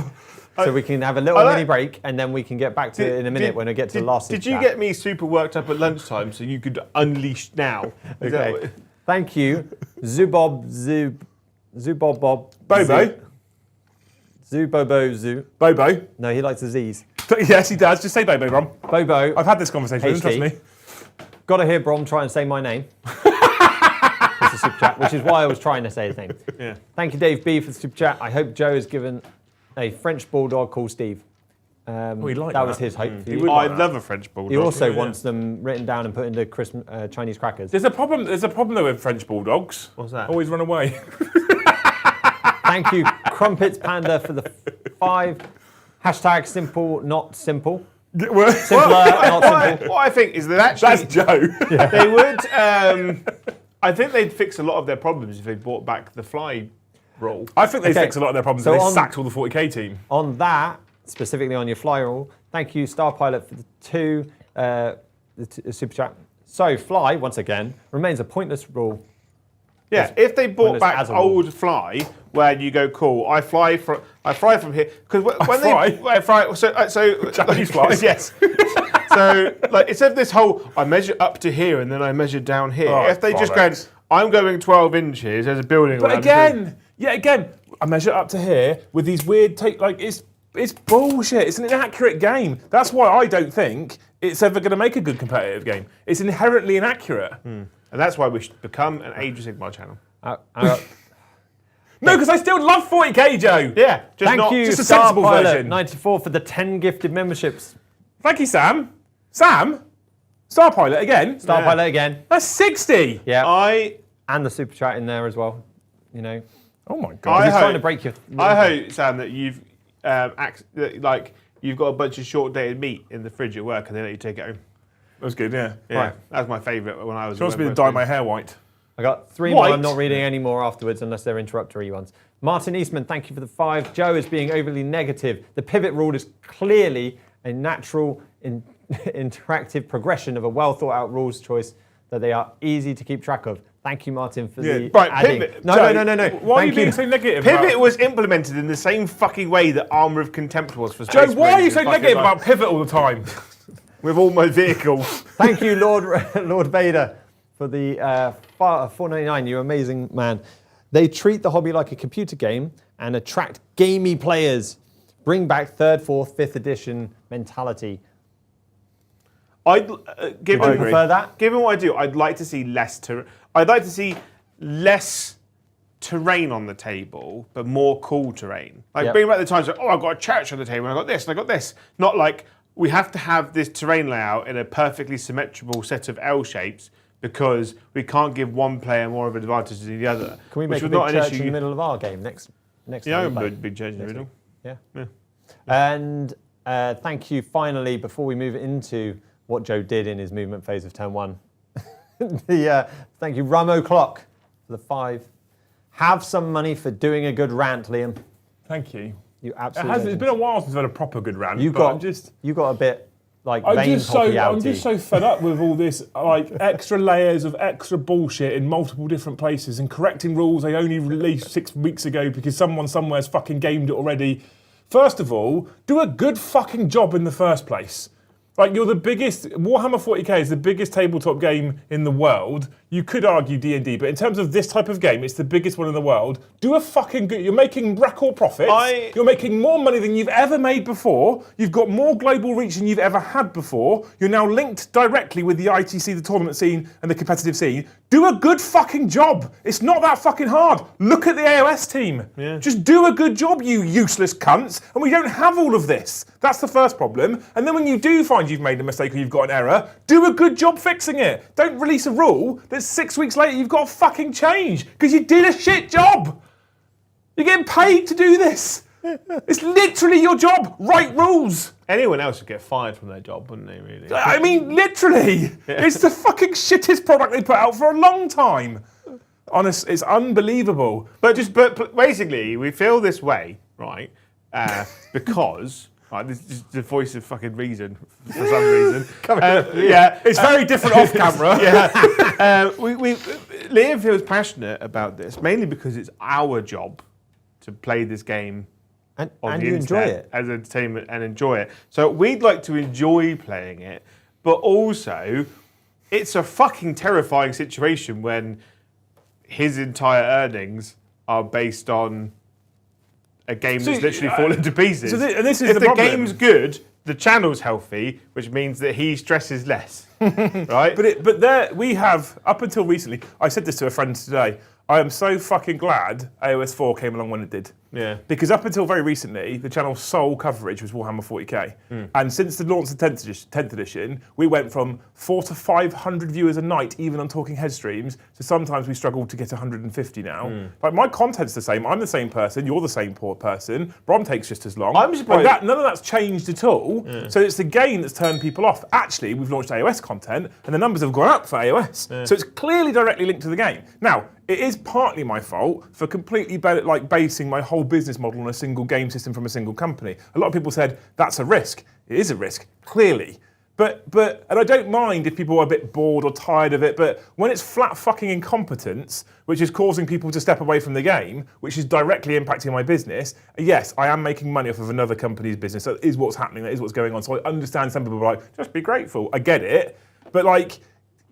So we can have a little mini break, and then we can get back to it in a minute when I get to the last. Did you get me super worked up at lunchtime so you could unleash now? Okay. Thank you, Zubob Bob. Bobo. Zoo, Bobo, Zoo. Bobo. No, he likes the Z's. Yes, he does. Just say Bobo, Brom. Bobo. I've had this conversation with him, trust HD. me. Gotta hear Brom try and say my name. That's a super chat, which is why I was trying to say his name. Yeah. Thank you, Dave B, for the super chat. I hope Joe has given a French bulldog called Steve. He'd like that was that. his hope for He you. would like I love a French bulldog. He also Yeah. wants them written down and put into Chinese crackers. There's a problem though with French bulldogs. What's that? Always run away. Thank you, Crumpets Panda, for the 5. Hashtag simple, not simple. Simpler, not simple. What I think is that actually That's Joe. they would. I think they'd fix a lot of their problems if they brought back the fly rule. I think they Okay. fix a lot of their problems So and they on- sacked all the 40k team. On that, specifically on your fly rule, thank you, Star Pilot, for the 2 super chat. So, fly, once again, remains a pointless rule. Yeah, if they brought it's back as a rule. old fly, where you go, cool, I fly from here, because when fly? I fly, so Japanese flies? yes. So, like, instead of this whole, I measure up to here and then I measure down here. Oh, if they just go, bollocks. I'm going 12 inches, there's a building. But around, again, I measure up to here with these weird it's bullshit. It's an inaccurate game. That's why I don't think it's ever going to make a good competitive game. It's inherently inaccurate. and that's why we should become an Age of Sigmar channel. No, because I still love 40k, Joe. Yeah, just Thank not you, just a Star sensible Pilot version. 94, for the 10 gifted memberships. Thank you, Sam. Sam? Star Pilot again? Star Yeah. Pilot again. That's 60. Yeah. And the super chat in there as well. You know, Oh my I god. he's hope- trying to break your. I hope, Sam, that you've you've got a bunch of short dated meat in the fridge at work and they let you take it home. That was good, yeah. Yeah, Right. that was my favourite when I was. She wants me to dye my hair white. I got 3 more. White. I'm not reading any more afterwards unless they're interruptory ones. Martin Eastman, thank you for the 5. Joe is being overly negative. The pivot rule is clearly a natural interactive progression of a well thought out rules choice that they are easy to keep track of. Thank you, Martin, for the right, adding. pivot. No. Why are you Thank being so negative? Pivot about- was implemented in the same fucking way that Armour of Contempt was for Joe, Space why are you Marines so in fucking negative life. about pivot all the time? With all my vehicles? Thank you, Lord Vader, for the 4.99. You amazing man. They treat the hobby like a computer game and attract gamey players. Bring back 3rd, 4th, 5th edition mentality. I'd given, Would you prefer that? Given what I do, I'd like to see I'd like to see less terrain on the table, but more cool terrain. Like Yep. bring back the times where, I've got a church on the table, and I got this, and I got this. Not like we have to have this terrain layout in a perfectly symmetrical set of L shapes because we can't give one player more of an advantage than the other. Can we which make a was big not an church issue. in the middle of our game next Yeah, time we play? big church in the middle. Yeah. Yeah. And thank you, finally, before we move into what Joe did in his movement phase of turn 1. Thank you, Ramo Clock, for the 5. Have some money for doing a good rant, Liam. Thank you. You It absolutely. has, it's been a while since I've had a proper good rant. You but got I'm just a bit like I'm vein just poppy-outy. so fed up with all this like extra layers of extra bullshit in multiple different places and correcting rules they only released 6 weeks ago because someone somewhere's fucking gamed it already. First of all, do a good fucking job in the first place. Like, you're the biggest, Warhammer 40k is the biggest tabletop game in the world. You could argue D&D, but in terms of this type of game, it's the biggest one in the world. Do a fucking good, you're making record profits. You're making more money than you've ever made before. You've got more global reach than you've ever had before. You're now linked directly with the ITC, the tournament scene, and the competitive scene. Do a good fucking job. It's not that fucking hard. Look at the AOS team. Yeah. Just do a good job, you useless cunts. And we don't have all of this. That's the first problem. And then when you do find you've made a mistake or you've got an error, do a good job fixing it. Don't release a rule that 6 weeks later you've got to fucking change because you did a shit job. You're getting paid to do this. It's literally your job. Write rules. Anyone else would get fired from their job, wouldn't they, really? I mean, literally. It's the fucking shittest product they put out for a long time. Honest, it's unbelievable. But basically, we feel this way, right? Because this is the voice of fucking reason for some reason. It's very different off camera. Liam feels passionate about this mainly because it's our job to play this game and on the you enjoy internet it. as entertainment and enjoy it. So we'd like to enjoy playing it, but also it's a fucking terrifying situation when his entire earnings are based on a game So, that's literally fallen to pieces. and this is if the the problem. game's good, the channel's healthy, which means that he stresses less, right? But there we have, up until recently, I said this to a friend today, I am so fucking glad AOS 4 came along when it did. Yeah. Because up until very recently, the channel's sole coverage was Warhammer 40k. And since the launch of 10th edition, we went from 400 to 500 viewers a night, even on Talking Head streams, to sometimes we struggle to get 150 now. Like, my content's the same, I'm the same person, you're the same poor person, Brom takes just as long. I'm surprised- Like none of that's changed at all. So it's the game that's turned people off. Actually, we've launched AOS content, and the numbers have gone up for AOS. So it's clearly directly linked to the game. Now, it is partly my fault for completely basing my whole business model on a single game system from a single company. A lot of people said that's a risk. It is a risk, clearly. But and I don't mind if people are a bit bored or tired of it, but when it's flat fucking incompetence, which is causing people to step away from the game, which is directly impacting my business, yes, I am making money off of another company's business. That is what's happening, that is what's going on. So I understand some people are like, just be grateful. I get it. But like,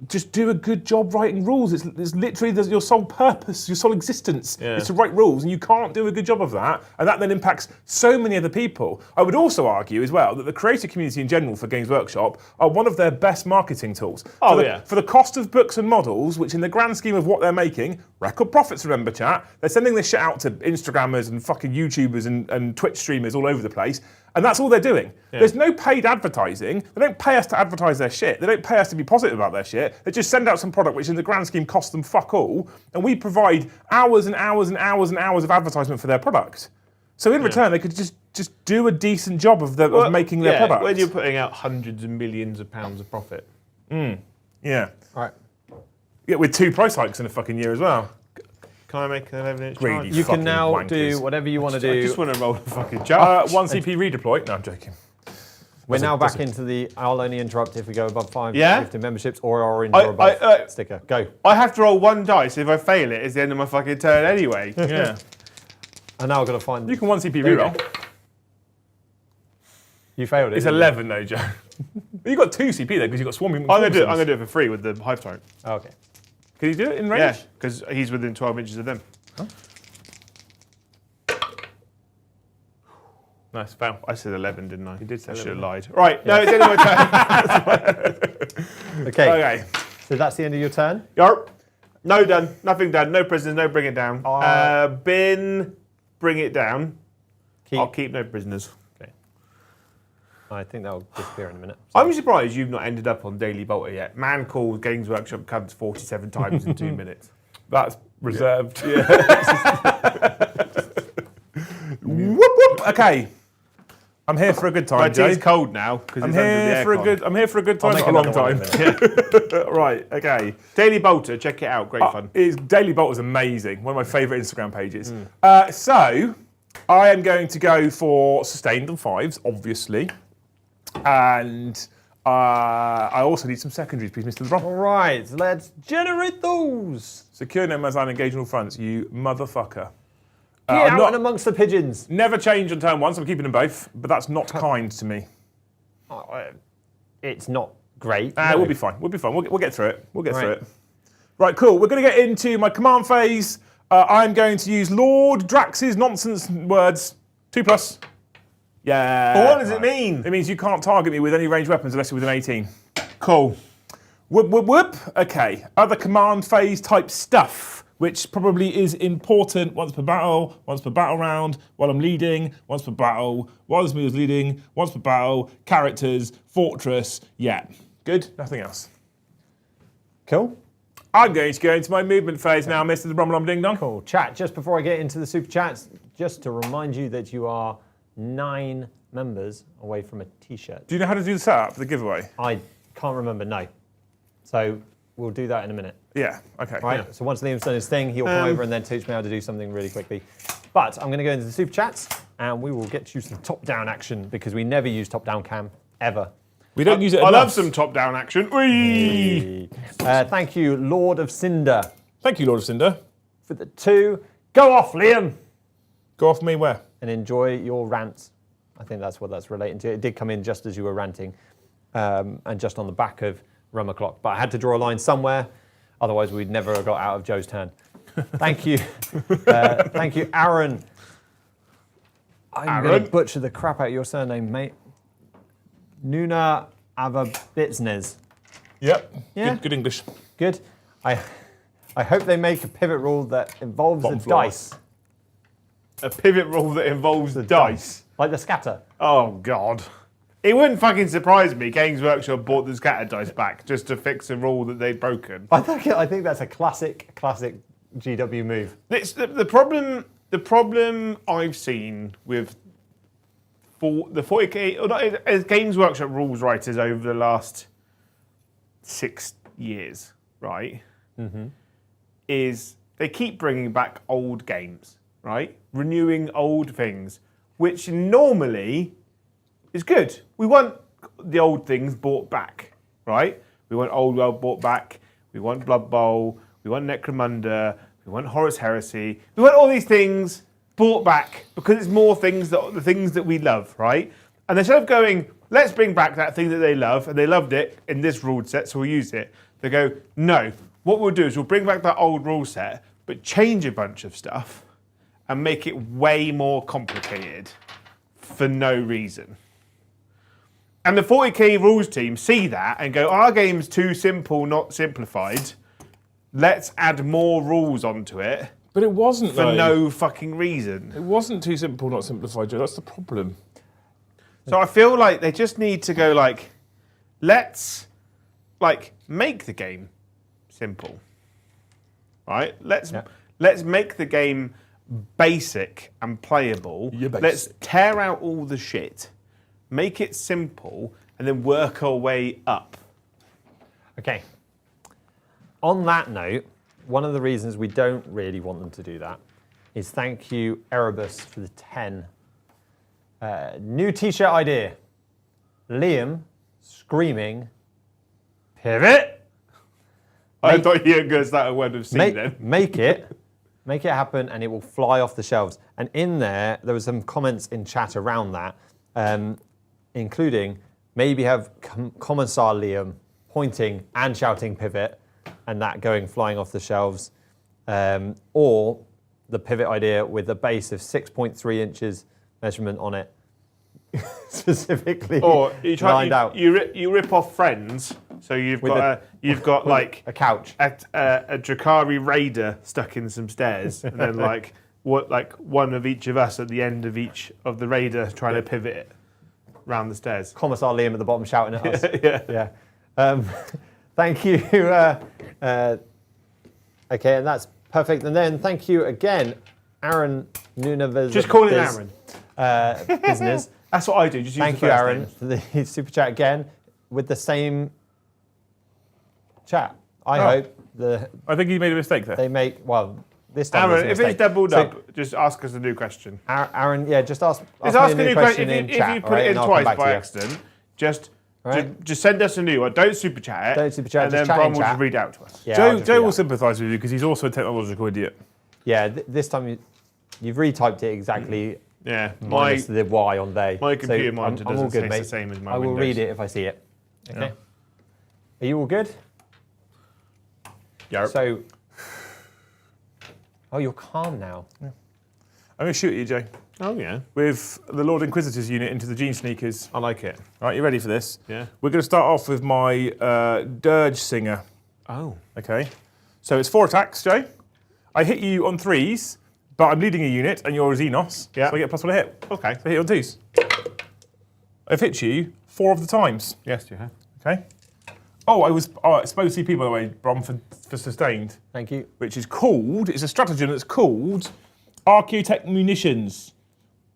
just do a good job writing rules. It's literally your sole purpose, your sole existence is to write rules, and you can't do a good job of that, and that then impacts so many other people. I would also argue as well that the creator community in general for Games Workshop are one of their best marketing tools. For the cost of books and models, which in the grand scheme of what they're making, record profits, remember chat, they're sending this shit out to Instagrammers and fucking YouTubers and Twitch streamers all over the place. And that's all they're doing. There's no paid advertising. They don't pay us to advertise their shit. They don't pay us to be positive about their shit. They just send out some product which in the grand scheme costs them fuck all. And we provide hours and hours and hours and hours of advertisement for their product. So in return, they could just do a decent job of making their product. When you're putting out hundreds of millions of pounds of profit. Yeah. All right. Yeah, with 2 price hikes in a fucking year as well. Can I make an 11-inch Greedy charge? You fucking can now wankers. do whatever you want to I do. just want to roll a fucking charge. 1 CP redeploy. No, I'm joking. We're now back into the I'll only interrupt if we go above 5 Yeah? gifted memberships or orange or above sticker. Go. I have to roll 1 dice. If I fail it, it's the end of my fucking turn anyway. Yeah. And now I've got to find. You can 1 CP There you reroll. go. You failed it. It's didn't you? 11 though, Joe. You got 2 CP there because you got swarming. I'm gonna do it for free with the hive tyrant. Oh, okay. Can you do it in range? Yeah, because he's within 12 inches of them. Nice, fail. I said 11, didn't I? You did say I should have 11. lied. Right, no, it's only my turn. Okay. Okay. So that's the end of your turn. Yarp. No done. Nothing done. No prisoners. No bring it down. Bin. Bring it down. Keep. I'll keep no prisoners. Okay. I think that'll disappear in a minute. I'm surprised you've not ended up on Daily Bolter yet. Man called Games Workshop Cubs 47 times in 2 minutes. That's reserved. Whoop whoop. Okay. I'm here for a good time, My Jay. tea's cold now because I'm it's under here the for a aircon. good. I'm here for a good time, I'll not a make long another time. one Right. Okay. Daily Bolter, check it out. Great fun. Daily Bolt is amazing. One of my favourite Instagram pages. So I am going to go for sustained and 5s, obviously, and I also need some secondaries, please, Mr. LeBron. All right, let's generate those. Secure no man's land, engage on all fronts, you motherfucker. Get I'm out not- and amongst the pigeons. Never change on turn 1, so I'm keeping them both, but that's not kind to me. It's not great. We'll be fine. We'll be fine. We'll get through it. We'll get through Right. it. Right, cool. We're going to get into my command phase. I'm going to use Lord Drax's nonsense words. 2+. Yeah. But what does it mean? It means you can't target me with any ranged weapons unless you're within 18. Cool. Whoop, whoop, whoop. Okay. Other command phase type stuff, which probably is important once per battle round, while I'm leading, once per battle, while this is leading, once per battle, characters, fortress, yeah. Good? Nothing else. Cool. I'm going to go into my movement phase now, Mr. Brumblum Ding Dong. Cool. Chat, just before I get into the super chats, just to remind you that you are 9 members away from a t-shirt. Do you know how to do the setup for the giveaway? I can't remember, no. So we'll do that in a minute. Yeah, okay. Right? Yeah. So once Liam's done his thing, he'll come over and then teach me how to do something really quickly. But I'm going to go into the super chats and we will get you some top-down action because we never use top-down cam, ever. We don't use it I enough. love some top-down action. Whee! Thank you, Lord of Cinder, Thank you, Lord of Cinder. for the 2. Go off, Liam! Go off me where? And enjoy your rants. I think that's what that's relating to. It did come in just as you were ranting and just on the back of Rum O'Clock. But I had to draw a line somewhere, otherwise we'd never have got out of Joe's turn. Thank you. Thank you, Aaron. I'm going to butcher the crap out of your surname, mate. Nuna Avabitsnes. Yep. Yeah. Good English. Good. I hope they make a pivot rule that involves Bottom the floor. dice. A pivot rule that involves the dice. Like the scatter. Oh, God. It wouldn't fucking surprise me. Games Workshop bought the scatter dice back just to fix a rule that they'd broken. I think that's a classic GW move. It's the problem I've seen with the 40k, or not, as Games Workshop rules writers over the last 6 years, right, is they keep bringing back old games, right? Renewing old things, which normally is good. We want the old things brought back, right? We want Old World brought back. We want Blood Bowl. We want Necromunda. We want Horus Heresy. We want all these things brought back because it's more things the things that we love, right? And instead of going, let's bring back that thing that they love, and they loved it in this rule set, so we'll use it. They go, no. What we'll do is we'll bring back that old rule set, but change a bunch of stuff and make it way more complicated for no reason. And the 40k rules team see that and go, our game's too simple, not simplified. Let's add more rules onto it. But it wasn't, for though. no fucking reason. It wasn't too simple, not simplified, Joe. That's the problem. So I feel like they just need to go like, let's like make the game simple. Right? Let's make the game basic and playable. Yeah, basic. Let's tear out all the shit, make it simple, and then work our way up. Okay. On that note, one of the reasons we don't really want them to do that is thank you, Erebus, for the 10. New t-shirt idea. Liam screaming, pivot. I thought you were going to start a word of C then. Make it happen, and it will fly off the shelves. And in there were some comments in chat around that, including maybe have Commissar Liam pointing and shouting pivot, and that going flying off the shelves, or the pivot idea with a base of 6.3 inches measurement on it, specifically Or you lined out. You rip off Friends, so you've got like a couch, a Drakari Raider stuck in some stairs, and then like one of each of us at the end of each of the Raider trying to pivot it round the stairs. Commissar Liam at the bottom shouting at us. Yeah. Thank you. Okay, and that's perfect. And then thank you again, Aaron Nunavez. Just call it Aaron. Business. That's what I do. Just use Thank the you, first Aaron, names. for the super chat again with the same chat. I hope I think you made a mistake there. they make this time. Aaron, there's if a it's mistake. doubled So, up, just ask us a new question. Aaron, yeah, just ask Just me a new question in if chat. you put right, it in and I'll twice come back by to you. accident, just Right. just send us a new one. Don't super chat it. Don't super chat, and just then chat Bron in will chat. just read it out to us. Yeah, I'll Joe just Joe read will out. sympathise with you because he's also a technological idiot. Yeah, this time you've retyped it exactly. Yeah, Minus the Y on they. my computer So monitor I'm all doesn't good, taste mate. the same as my I will Windows. read it if I see it. Okay. Yeah. Are you all good? Yarp. So. Oh, you're calm now. I'm going to shoot at you, Joe, Oh yeah, with the Lord Inquisitor's unit into the Gene Sneakers. I like it. Right, you ready for this? Yeah. We're going to start off with my Dirge Singer. Oh. Okay. So it's 4 attacks, Joe. I hit you on 3s, but I'm leading a unit and you're a Xenos. Yeah. So I get +1 a hit. Okay. So I hit you on 2s. I've hit you 4 of the times. Yes, you have. Okay. Oh, I was supposed to CP, by the way, Brom, for sustained, Thank you. which is called, it's a stratagem that's called Archaeotech Munitions.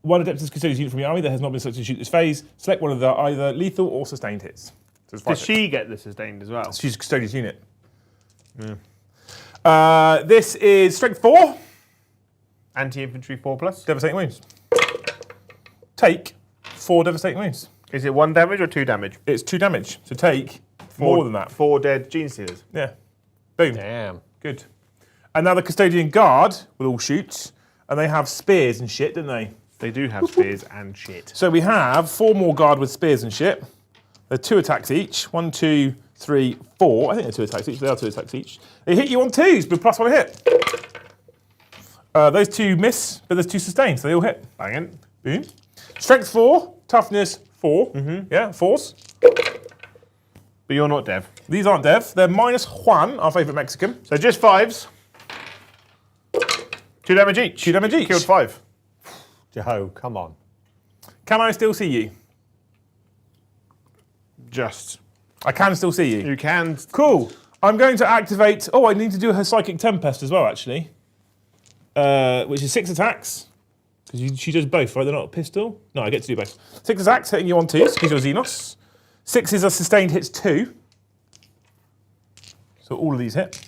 One Adeptus Custodes unit from your army that has not been selected to shoot this phase. Select one of the either lethal or sustained hits. So it's 5 Does hits. she get the sustained as well? She's a Custodes unit. This is Strength 4, Anti-infantry 4+. Devastating Wounds. Take 4 Devastating Wounds. Is it 1 damage or 2 damage? It's 2 damage, so take more than that. 4 dead Gene Stealers. Yeah. Boom. Damn. Good. And now the Custodian Guard will all shoot, and they have spears and shit, don't they? They do have spears and shit. So we have 4 more Guard with spears and shit. They're 2 attacks each. 1, 2, 3, 4. I think they're 2 attacks each. They are 2 attacks each. They hit you on 2s with +1 hit. Those 2 miss, but there's 2 sustained, so they all hit. Banging. Boom. Strength 4, toughness 4. Yeah, 4s. But you're not Dev. These aren't Dev. They're minus Juan, our favourite Mexican. So just 5s. 2 damage each. 2 damage each. Killed 5. Joe, come on. Can I still see you? Just. I can still see you. You can. Cool. I'm going to activate... Oh, I need to do her Psychic Tempest as well, actually. Which is 6 attacks. Because she does both, right? They're not a pistol? No, I get to do both. 6 attacks, hitting you on 2s, because you're Xenos. 6 is a sustained hits 2. So all of these hit.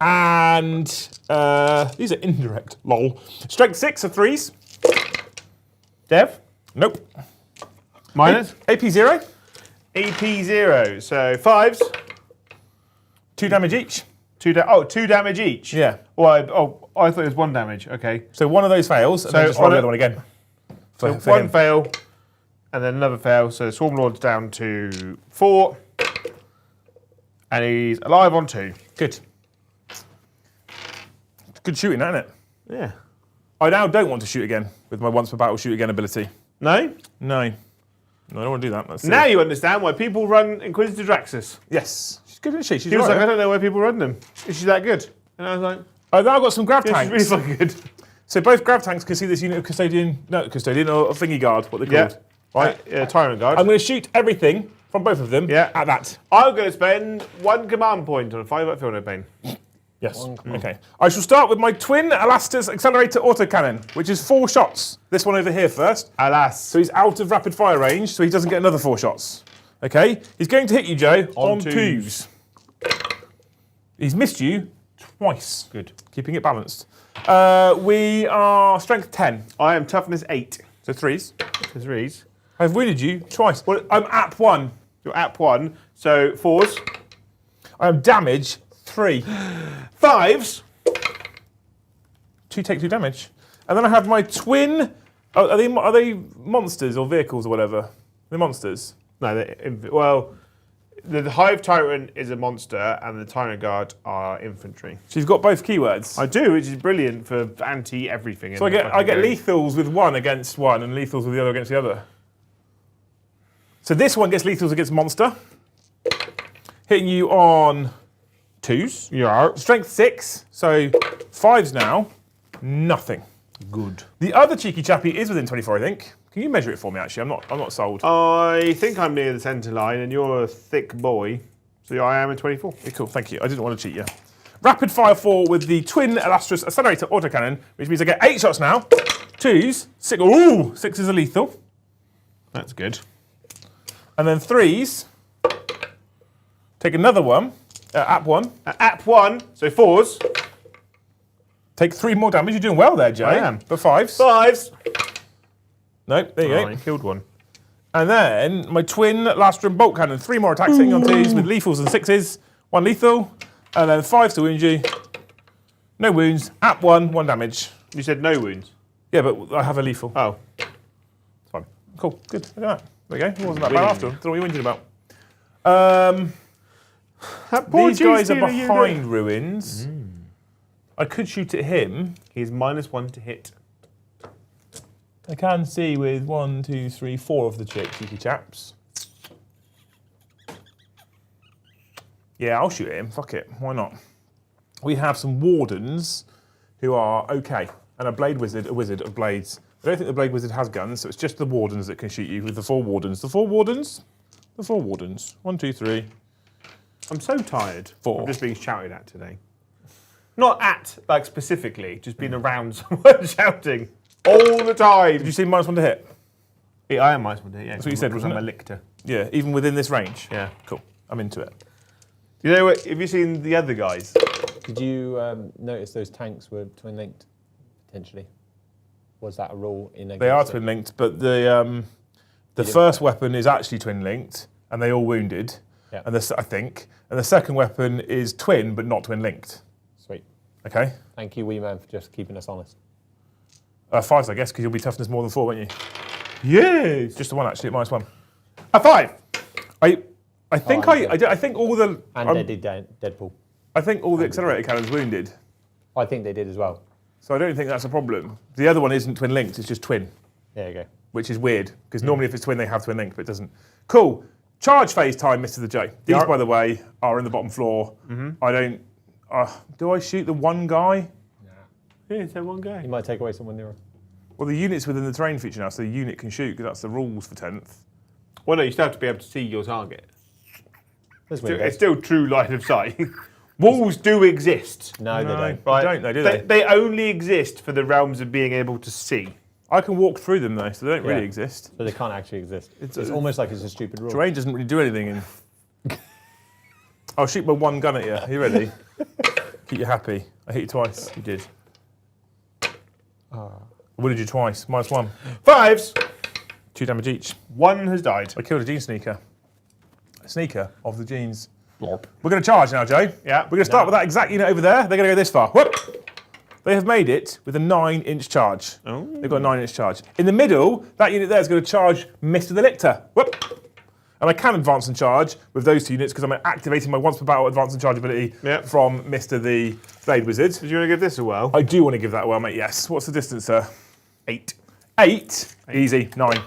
And these are indirect, lol. Strength 6 are 3s. Dev? Nope. Minus? AP 0. AP 0. So 5s. 2 damage each. 2 damage each? Yeah. Well, I thought it was 1 damage. Okay. So one of those fails, and then just roll the other one again. So For one him. fail, and then another fail. So Swarm Lord's down to 4. And he's alive on 2. Good. Good shooting, isn't it? Yeah. I now don't want to shoot again with my once per battle shoot again ability. No? No. No, I don't want to do that. That's Now silly. you understand why people run Inquisitor Draxus. Yes. She's good, isn't she? She's He was right, like, I don't know why people run them. Is she that good? And I was like, I've now got some grav yeah, tanks. she's really fucking good. So both grav tanks can see this unit of custodian or thingy guard, what they're Yeah. called. Right? Yeah, Tyrant Guard. I'm going to shoot everything from both of them Yeah. at that. I'm going to spend 1 command point on a 5-up field no pain. Yes. Okay. I shall start with my twin Elastus Accelerator Autocannon, which is 4 shots. This one over here first. Alas. So he's out of rapid fire range, so he doesn't get another 4 shots. Okay? He's going to hit you, Joe, on 2s. He's missed you twice. Good. Keeping it balanced. We are strength 10, I am toughness 8. so 3s. So 3s. I've wounded you twice. Well, I'm app 1. You're at 1. So 4s. I am damage 3. 5s. 2 take 2 damage. And then I have my twin. Oh, are they monsters or vehicles or whatever? They're monsters. No, well, the Hive Tyrant is a monster and the Tyrant Guard are infantry. She's got both keywords. I do, which is brilliant for anti-everything. So I get lethals with one against one and lethals with the other against the other. So this one gets lethals against monster. Hitting you on 2s. Yeah. Strength 6, so 5s now. Nothing. Good. The other cheeky chappy is within 24, I think. Can you measure it for me, actually? I'm not sold. I think I'm near the centre line and you're a thick boy. So I am in 24. Okay, cool, thank you. I didn't want to cheat you. Rapid fire 4 with the twin Elastus Accelerator Autocannon, which means I get 8 shots now. 2s, 6. Ooh, 6 is a lethal. That's good. And then 3s. Take another one. App 1. App 1, so 4s. Take 3 more damage. You're doing well there, Jay. I am. But 5s. 5s. No, there you Oh, go. I killed one. And then my twin Lastrum Bolt Cannon. 3 more attacks hitting on 2s with lethals and 6s. 1 lethal. And then 5 to wound you. No wounds. App 1, 1 damage. You said no wounds. Yeah, but I have a lethal. Oh. Fine. Cool. Good. Look at that. There you go. It wasn't that bad after. Don't know what you're whinging about. That poor These guys are cheese stealer behind ruins. I could shoot at him. He's -1 to hit. I can see with 1, 2, 3, 4 of the cheeky chaps. Yeah, I'll shoot at him. Fuck it. Why not? We have some wardens who are okay, and a blade wizard, a wizard of blades. I don't think the blade wizard has guns, so it's just the wardens that can shoot you with the 4 wardens. The 4 wardens. 1, 2, 3. I'm so tired 4. of just being shouted at today. Not at, like, specifically, just being around someone shouting all the time. Did you see -1 to hit? Yeah, I am -1 to hit, yeah. That's what you said, wasn't I'm it? a lictor. Yeah, even within this range. Yeah. Cool. I'm into it. You know what, have you seen the other guys? Did you notice those tanks were twin linked potentially? Was that a rule in a They are twin linked, but the first weapon is actually twin linked, and they all wounded. Yeah. And I think, and the second weapon is twin but not twin linked. Sweet. Okay. Thank you, wee man, for just keeping us honest. 5s, I guess, because you'll be toughness more than 4, won't you? Yes. Just the 1 actually, at -1. A 5. I think I think all the And they did Deadpool. I think all the accelerator cannons wounded. I think they did as well. So I don't think that's a problem. The other one isn't twin linked; it's just twin. There you go. which is weird, because normally if it's twin, they have twin link, but it doesn't. Cool. Charge phase time, Mr. the J. These, by the way, are in the bottom floor. I don't... do I shoot the one guy? Yeah, it's that one guy. You might take away someone nearer. Well, the unit's within the terrain feature now, so the unit can shoot, because that's the rules for 10th. Well, no, you still have to be able to see your target. There's It's still true line of sight. Walls do exist. No, they don't. Right? They don't, do they? They only exist for the realms of being able to see. I can walk through them, though, so they don't really Yeah. exist. So they can't actually exist. It's almost like it's a stupid rule. Terrain doesn't really do anything. I'll shoot my one gun at you. Are you ready? Keep you happy. I hit you twice. You did. I wounded you twice. -1. 5s. 2 damage each. 1 has died. I killed a gene sneaker. A sneaker of the genes. We're going to charge now, Joe. Yeah. We're going to start with that exact unit over there. They're going to go this far. Whoop! They have made it with a 9-inch charge. Oh. They've got a 9-inch charge. In the middle, that unit there is going to charge Mr. the Lictor. Whoop! And I can advance and charge with those 2 units because I'm activating my once per battle advance and charge ability from Mr. the Blade Wizard. Did you want to give this a whirl? I do want to give that a whirl, mate, yes. What's the distance, sir? 8. 8? Easy. 9.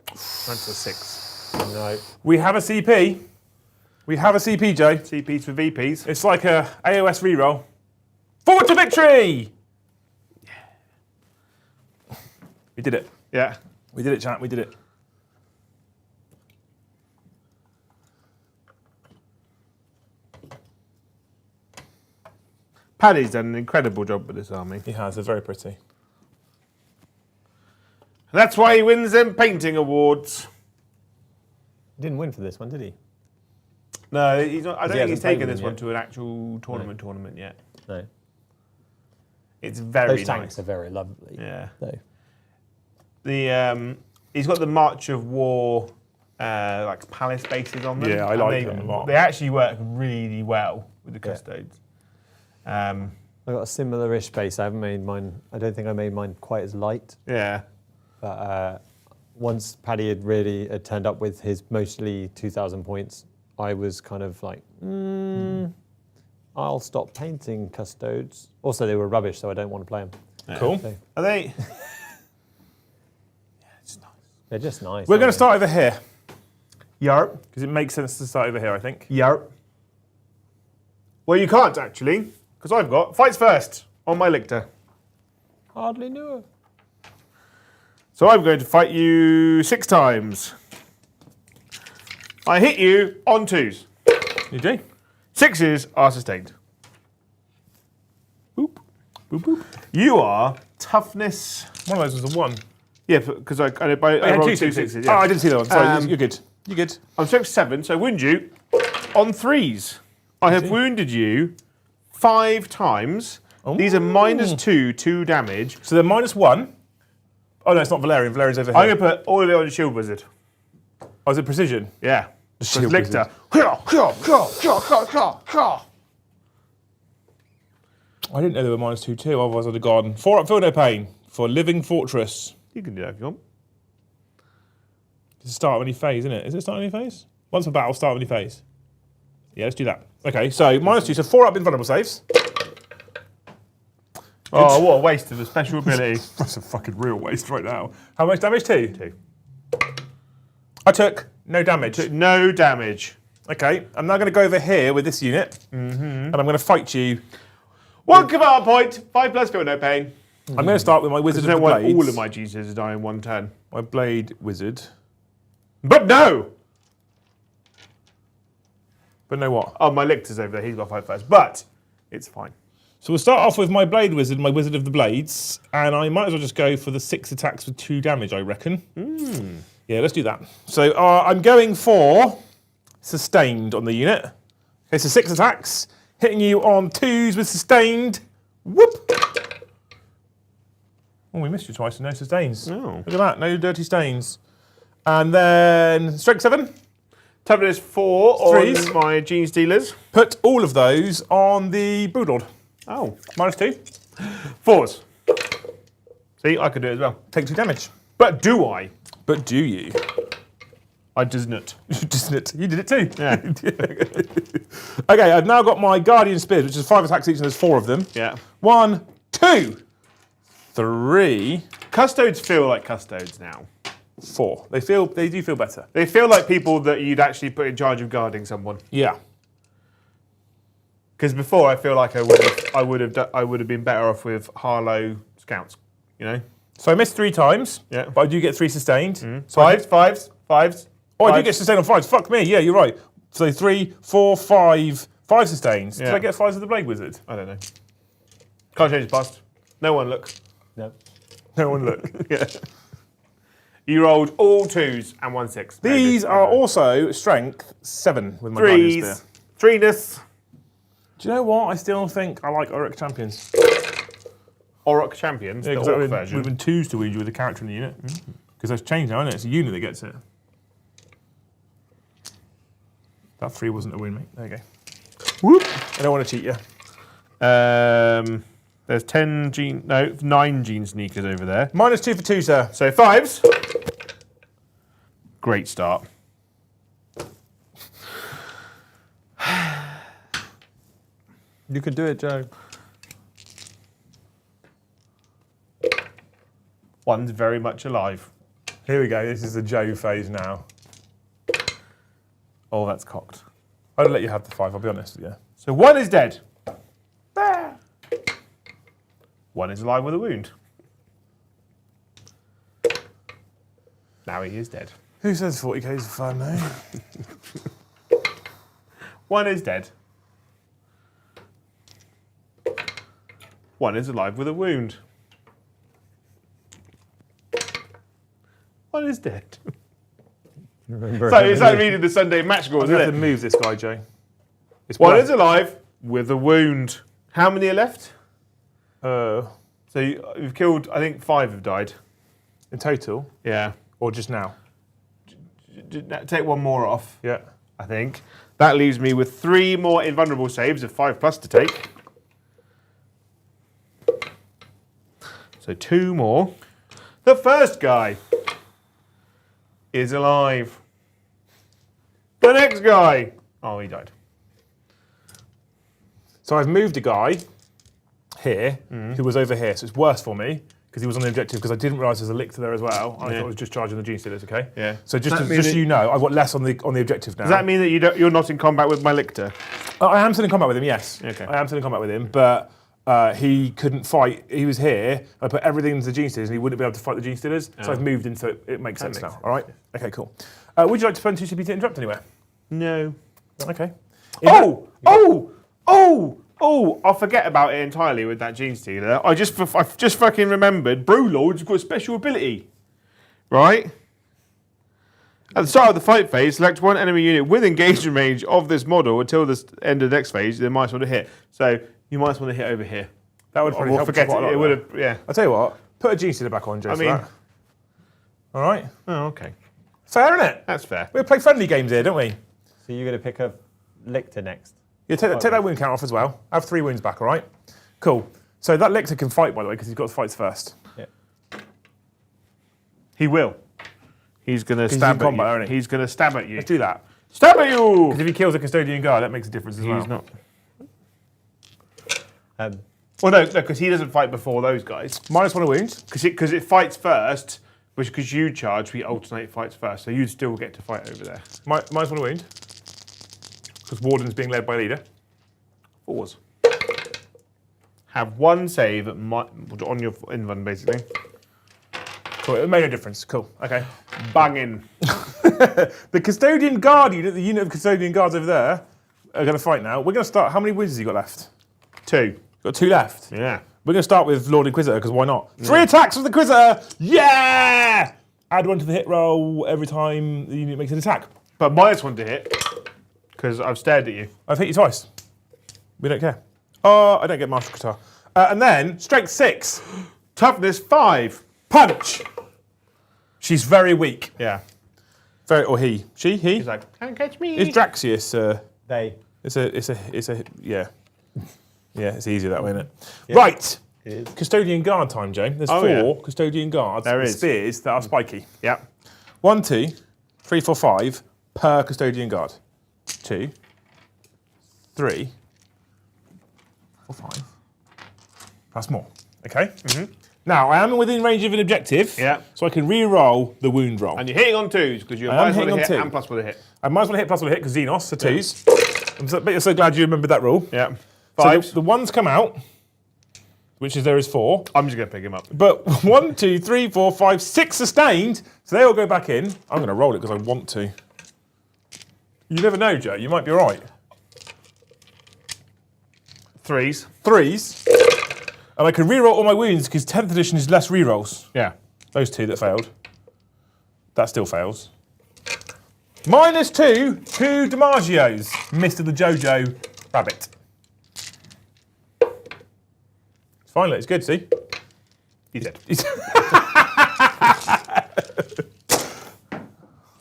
That's a 6. No. We have a CP. We have a CP, Joe. CPs for VPs. It's like a AOS reroll. Forward to victory! We did it. Yeah. We did it, chat. We did it. Paddy's done an incredible job with this army. He has. They're very pretty. That's why he wins them painting awards. He didn't win for this one, did he? No, he's not. I don't think he's hasn't played taken with this them one yet. to an actual tournament yet. No. It's very Those tanks nice. are very lovely. Yeah. Though. The he's got the March of War like palace bases on them. Yeah, I and like them a lot. They actually work really well with the Custodes. I've got a similar-ish base. I haven't made mine. I don't think I made mine quite as light. Yeah. But once Paddy had turned up with his mostly 2,000 points, I was kind of like, I'll stop painting Custodes. Also, they were rubbish, so I don't want to play them. Cool. So Are they? Yeah, it's nice. they're just nice. We're going to aren't start over here Yarp. because it makes sense to start over here, I think. Yarp. Well, you can't actually, because I've got fights first on my lictor. they? Hardly knew her. So I'm going to fight you 6 times. I hit you on 2s. You do? 6s are sustained. Boop. Boop, boop. You are toughness. One of those was a 1. Yeah, because I rolled had 2 2 6s. Oh, Yeah. I didn't see that one. Sorry, Um, you're good. You're good. I'm strength 7, so I wound you on 3s. I have wounded you 5 times. These are -2, 2 damage. So they're -1. Oh, no, it's not Valerian. Valerian's over here. I'm going to put all of it on the shield wizard. Oh, is it precision? Yeah. shield Lictor. I didn't know they were -2 too, otherwise I'd have gone. 4 up, feel no pain for Living Fortress. You can do that if you want. It's the start of any phase, isn't it? Is it start of any phase? Once per battle, start of any phase. Yeah, let's do that. Okay, so -2, so 4 up invulnerable saves. Oh, what a waste of a special ability. That's a fucking real waste right now. How much damage? 2? 2. I took no damage. No damage. Okay, I'm now going to go over here with this unit, and I'm going to fight you. 1 command point. 5+, feel no pain. I'm going to start with my Wizard I of don't the want Blades. all of my Jesus to die in 1 turn. My Blade Wizard. But no! But no what? Oh, my lictor's over there. He's got 5 first. But it's fine. So we'll start off with my Blade Wizard, my Wizard of the Blades, and I might as well just go for the 6 attacks with 2 damage, I reckon. Yeah, let's do that. So I'm going for sustained on the unit. Okay, so 6 attacks, hitting you on 2s with sustained. Whoop! Oh, we missed you twice, no sustains. Oh. Look at that, no dirty stains. And then strength 7. Toughness 4 Threes. on my Gene Stealers. Put all of those on the Broodlord. Oh. -2. 4s. See, I could do it as well. Take 2 damage. But do I? But do you? I does not. You did it too. Yeah. Okay, I've now got my Guardian Spears, which is 5 attacks each, and there's 4 of them. Yeah. 1, 2, 3, Custodes feel like Custodes now. 4. They do feel better. They feel like people that you'd actually put in charge of guarding someone. Yeah. Because before, I feel like I would have been better off with Harlow scouts. You know. So I missed 3 times. Yeah. But I do get 3 sustained. So Fives. Oh, I do get sustained on 5s. Fuck me. Yeah, you're right. So 3, 4, 5. 5 sustains. Yeah. Did I get 5s with the Blade Wizard? I don't know. Can't change the past. No one look. No. No one look. Yeah. You rolled all 2s and 1 6. These are also strength 7 with my Guardian Spear. 3s. 3ness. Do you know what? I still think I like Auric Champions. Auric Champions, Yeah, the because Orc version. would have been 2s to wound you with a character in the unit. Because that's changed now, isn't it? It's a unit that gets it. That 3 wasn't a wound, mate. There you go. Whoop! I don't want to cheat you. There's 9 gene sneakers over there. -2 for 2, sir. So 5s. Great start. You could do it, Joe. 1's very much alive. Here we go. This is the Joe phase now. Oh, that's cocked. I'd let you have the 5, I'll be honest with you. So 1 is dead. 1 is alive with a wound. Now he is dead. Who says 40k is fun, eh? 1 is dead. 1 is alive with a wound. 1 is dead. Remember So it's like reading the Sunday match scores, I'm going to isn't have it? to move this guy, Joe. It's 1 worth- is alive with a wound. How many are left? So you've killed, I think 5 have died. in total, Yeah. or just now? Take 1 more off, Yeah. I think. That leaves me with 3 more invulnerable saves of 5+ to take. So 2 more. The first guy is alive. The next guy. Oh, he died. So I've moved a guy here who was over here, so it's worse for me because he was on the objective because I didn't realise there's a lictor there as well. I thought it was just charging the Gene Stealers, okay? Yeah. So Does that mean just that- so you know, I've got less on the objective now. Does that mean that you're not in combat with my lictor? I am still in combat with him, yes. Okay. I am still in combat with him, but he couldn't fight. He was here. I put everything into the Gene Stealers and he wouldn't be able to fight the Gene Stealers. So I've moved into it. It makes sense makes now. sense, All right? Okay, cool. Would you like to spend 2 CP to interrupt anywhere? No. Okay. Oh! I'll forget about it entirely with that Gene Stealer. I've just fucking remembered. Brewlord's got a special ability, right? At the start of the fight phase, select 1 enemy unit with engagement range of this model until the end of the next phase. They might want to hit. So you might want to hit over here. That would probably We'll help. forget quite a lot it. It there. would have. Yeah. I'll tell you what. Put a Gene Stealer back on, Joe. I for mean- that. All right. Oh, okay. Fair, innit? That's fair. We play friendly games here, don't we? So you're going to pick a lictor next. Yeah, take that wound count off as well. I have 3 wounds back, all right? Cool. So that lictor can fight, by the way, because he's got the fights first. Yeah. He will. He's going to he's stab in at combat, you. isn't he? He's going to stab at you. Let's do that. Stab at you! Because if he kills a custodian guard, that makes a difference as well. He's not. Um, Well, no, because he doesn't fight before those guys. -1 of wounds. Because it fights first, which because you charge, we alternate fights first, so you'd still get to fight over there. -1 of wound. Because Warden's being led by leader. 4s. Have 1 save on your invuln, basically. Cool. It made no difference. Cool. Okay. Banging. The custodian guard unit, the unit of custodian guards over there, are going to fight now. We're going to start. How many wounds has he got left? 2. Got 2 left. Yeah. We're going to start with Lord Inquisitor, because why not? 3 attacks with the Inquisitor! Yeah! Add 1 to the hit roll every time the unit makes an attack. But -1 to hit, because I've stared at you. I've hit you twice. We don't care. Oh, I don't get Martial Guitar. And then, Strength 6. Toughness 5. Punch! She's very weak. Yeah. Very, or he. She? He? He's like, can't catch me. Is Draxius, they. it's a, yeah. Yeah, it's easier that way, isn't it? Yeah. Right. It is. Custodian guard time, Jane. There's 4 custodian guards There with is. spears that are spiky. Yeah. 1, 2, 3, 4, 5 per custodian guard. 2, 3, 4, 5. That's more. Okay. Now, I am within range of an objective, Yeah. so I can re-roll the wound roll. And you're hitting on 2s because you're I am minus 1 hitting to on hit 2. and plus 1 to hit. I might as well hit plus 1 to hit because Xenos, so 2s. I'm so glad you remembered that rule. Yeah. So 5s. the 1s come out, which is there is 4. I'm just going to pick him up. But 1, 2, 3, 4, 5, 6 sustained, so they all go back in. I'm going to roll it because I want to. You never know, Joe. You might be all right. 3s. 3s. And I can re-roll all my wounds because 10th edition is less re-rolls. Yeah. Those 2 that failed. That still fails. -2, 2 DiMaggios. Mr. the Jojo Rabbit. It's fine, it's good, see? He's dead.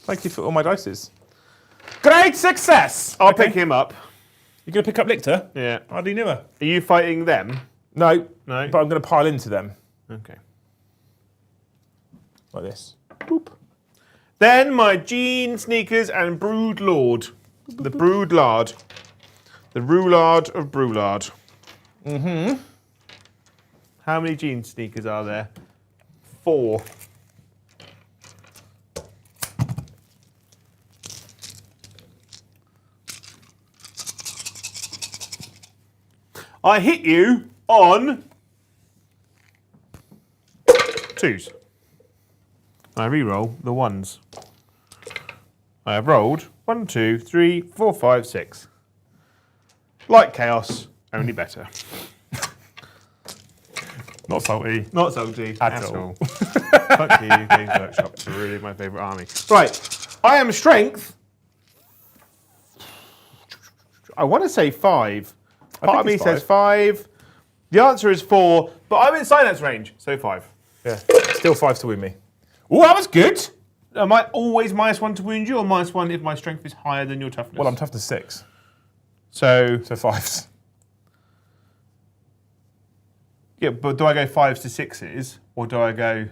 Thank you for all my dices. Great success! I'll pick him up. You're going to pick up Lictor? Yeah. Hardly knew her. Are you fighting them? No. No. But I'm going to pile into them. Okay. Like this. Boop. Then my Jean Sneakers and Brood Lord. The Brood Lard. The Roulard of Broulard. Mm-hmm. How many Jean Sneakers are there? 4. I hit you on 2s. I re-roll the 1s. I have rolled 1, 2, 3, 4, 5, 6. Like chaos, only better. Not salty. Not salty At all. Fuck you, Games Workshop. It's really my favourite army. Right, I am strength. I want to say 5. Part of me it's says 5. The answer is 4, but I'm in silence range, so 5. Yeah. Still 5 to win me. Oh, that was good! Am I always -1 to wound you, or -1 if my strength is higher than your toughness? Well, I'm toughness 6. So 5s. yeah, but do I go 5s to 6s, or do I go?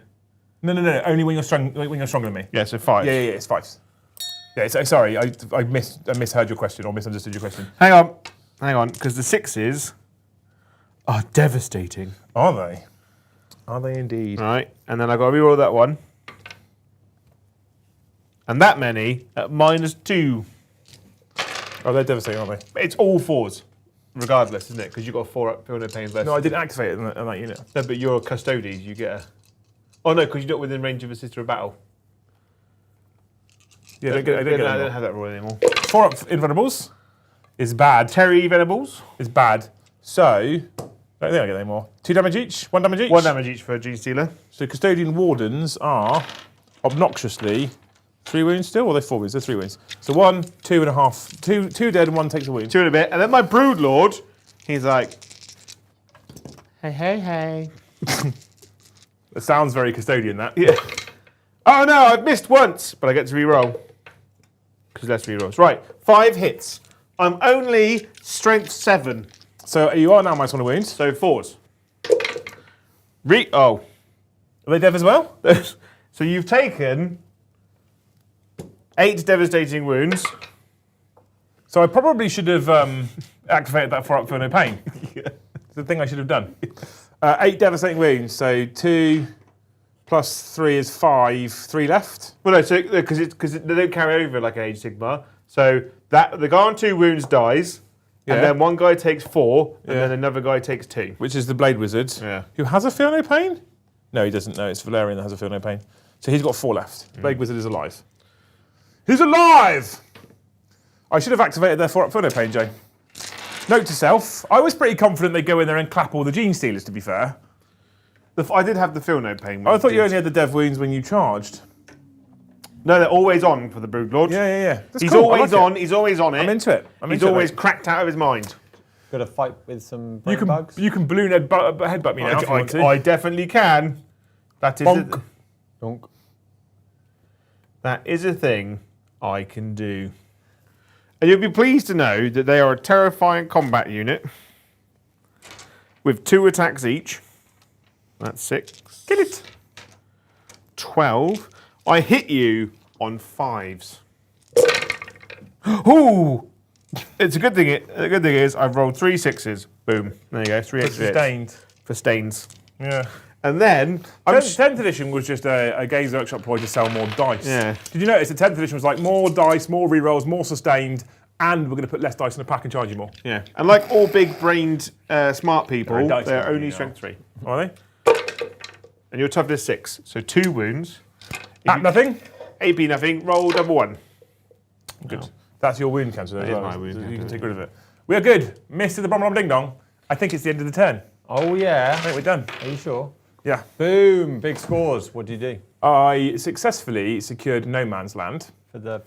No. Only when you're strong. When you're stronger than me. Yeah, so 5. Yeah. It's 5s. Yeah. Sorry, I misheard your question or misunderstood your question. Hang on, because the 6s are devastating. Are they? Are they indeed? Right, and then I got to reroll that one, and that many at -2. Oh, they're devastating, aren't they? It's all 4s, regardless, isn't it? Because you've got a 4 up, feel no pain less. No, I didn't activate it on that unit. No, but you're a Custodes, you get a. Oh no, because you're not within range of a sister of battle. Yeah, I don't get I it don't anymore. have that rule anymore. 4 up Invulnerables is bad. Terry Venables. Is bad. So, I don't think I get any more. 2 damage each? 1 damage each? 1 damage each for a Gene Stealer. So Custodian Wardens are obnoxiously 3 wounds still, or are they 4 wounds? They're 3 wounds. So 1, 2.5, 2 dead and 1 takes a wound. 2 in a bit. And then my Brood Lord, he's like, hey. It sounds very Custodian, that. Yeah. Oh no, I've missed once, but I get to re-roll. Because less re-rolls. Right, 5 hits. I'm only strength 7, So you are now -1 wounds. so 4s. Oh. Are they dev as well? So you've taken 8 devastating wounds. So I probably should have activated that 4 up for no pain. It's the thing I should have done. 8 devastating wounds, so 2 plus 3 is 5, 3 left. Well, no, so because they don't carry over like Age Sigmar. So that the guy on 2 wounds dies, Yeah. and then one guy takes 4, and Yeah. then another guy takes 2. Which is the Blade Wizard, Yeah. who has a feel no pain? No, he doesn't. No, it's Valerian that has a feel no pain. So he's got 4 left. Blade Wizard is alive. He's alive! I should have activated their 4 up feel no pain, Jay. Note to self, I was pretty confident they'd go in there and clap all the Gene Stealers, to be fair. I did have the feel no pain. I thought you only had the dev wounds when you charged. No, they're always on for the Brood Lord. Yeah. That's He's cool, I always like on. it. He's always on it. I'm into it. He's always cracked out of his mind. Got to fight with some You brain bugs. can balloon headbutt me now if you want to. I definitely can. That is Bonk. Donk. that is a thing I can do. And you'll be pleased to know that they are a terrifying combat unit with 2 attacks each. That's 6. Kill it. 12. I hit you on 5s. Ooh. It's a good thing. The good thing is I've rolled 3 6s. Boom. There you go. 3 extra hits Sustained. for stains. Yeah. And then 10th edition was just a Games Workshop ploy to sell more dice. Yeah. Did you notice the 10th edition was like more dice, more rerolls, more sustained, and we're going to put less dice in the pack and charge you more. Yeah, and like all big-brained, smart people, They're a dice they're company only now. strength 3. Are they? And your toughness 6, so 2 wounds. Nothing? AP nothing, roll double 1. Good. That's your wound counter as That is well. my wound so you counter, can take rid of it. We are good. Mr. the Brom Ding Dong. I think it's the end of the turn. Oh, yeah. I think we're done. Are you sure? Yeah. Boom. Big scores. What do you do? I successfully secured No Man's Land For the...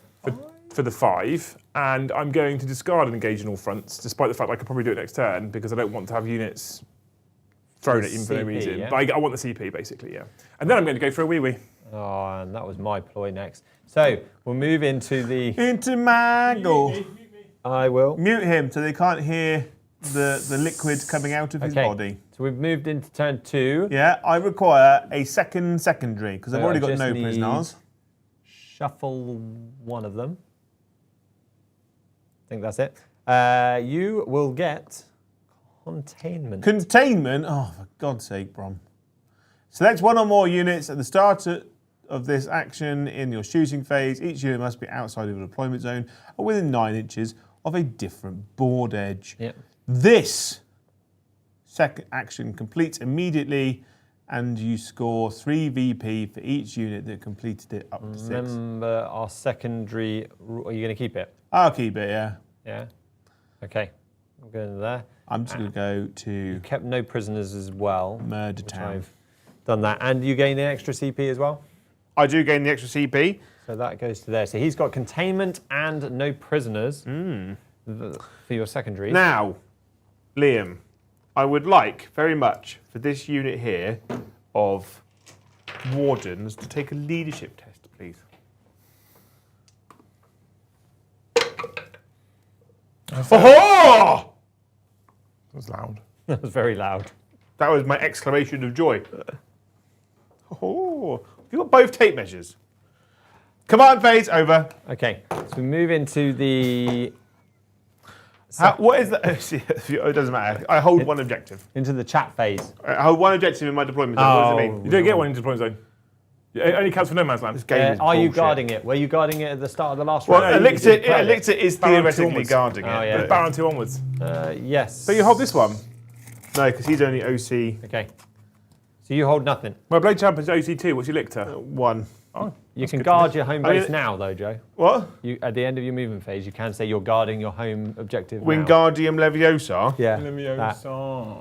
for the 5, and I'm going to discard and engage in all fronts, despite the fact I could probably do it next turn, because I don't want to have units thrown at you for no CP, reason. yeah? But I want the CP, basically, yeah. And then I'm going to go for a wee-wee. Oh, and that was my ploy next. So, we'll move into the... Into my goal. I will. Mute him so they can't hear the liquid coming out of his body. So we've moved into turn 2. Yeah, I require a secondary, because I've So already I got just no need- prisoners. Shuffle one of them. I think that's it. You will get containment. Containment? Oh, for God's sake, Brom. Select one or more units at the start of this action in your shooting phase. Each unit must be outside of your deployment zone or within 9 inches of a different board edge. Yep. This second action completes immediately, and you score 3 VP for each unit that completed it up to 6. Remember our secondary... Are you going to keep it? I'll keep it, yeah. Yeah? Okay. I'm going to there. I'm just going to go to Kept no prisoners as well. Murder which Town. I've done that. And you gain the extra CP as well? I do gain the extra CP. So that goes to there. So he's got containment and no prisoners for your secondary. Now, Liam, I would like very much for this unit here of wardens to take a leadership test, please. Oh! That was loud. That was very loud. That was my exclamation of joy. Oh, you got both tape measures. Command phase over. Okay, so we move into the What is that? It doesn't matter. I hold one objective. into the chat phase. I hold one objective in my deployment zone. What does it mean? You don't get one in deployment zone. It only counts for No Man's Land. Game is Are you bullshit. guarding it? Were you guarding it at the start of the last Well, round? Elixir is Baron theoretically onwards. guarding it. Oh, yeah. but- Baron 2 onwards. Yes. So you hold this one. No, because he's only OC Okay. So you hold nothing. My Blade Champ is OC2. What's your lictor? 1. Oh, You can guard your home I mean- base now, though, Joe. What? You, at the end of your movement phase, you can say you're guarding your home objective now. Wingardium Leviosa. Yeah. that.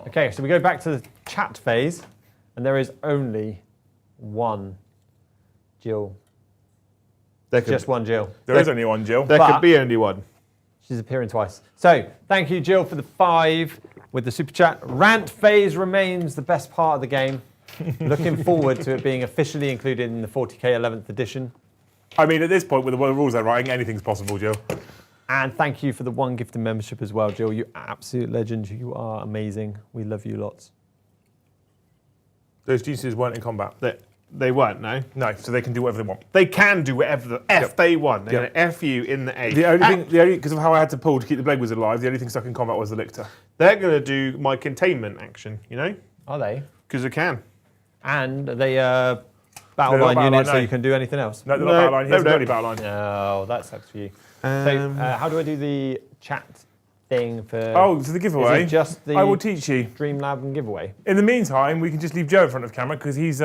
Okay, so we go back to the chat phase, and there is only one Jill. There could, Just one Jill. There is only one, Jill. there But- could be only one. She's appearing twice. So, thank you, Jill, for the 5 with the super chat. Rant phase remains the best part of the game. Looking forward to it being officially included in the 40k 11th edition. I mean, at this point, with the rules they're writing, anything's possible, Jill. And thank you for the 1 gift of membership as well, Jill. You absolute legend. You are amazing. We love you lots. Those geniuses weren't in combat. They weren't, no. No, so they can do whatever they want. They can do whatever the F Yep. they want. They're Yep. going to F you in the A. The only thing, because of how I had to pull to keep the Blade Wizard alive, the only thing stuck in combat was the lictor. They're going to do my containment action, you know? Are they? Because they can. And they They're battle not line battle units, line, so no. you can do anything else. No, they're No, not battle line. He no, hasn't no. got any battle line. Oh, that sucks for you. So, Um, how do I do the chat thing for? Oh, so the giveaway. Is it just the I will teach you. Dream Lab and giveaway? In the meantime, we can just leave Joe in front of camera because he's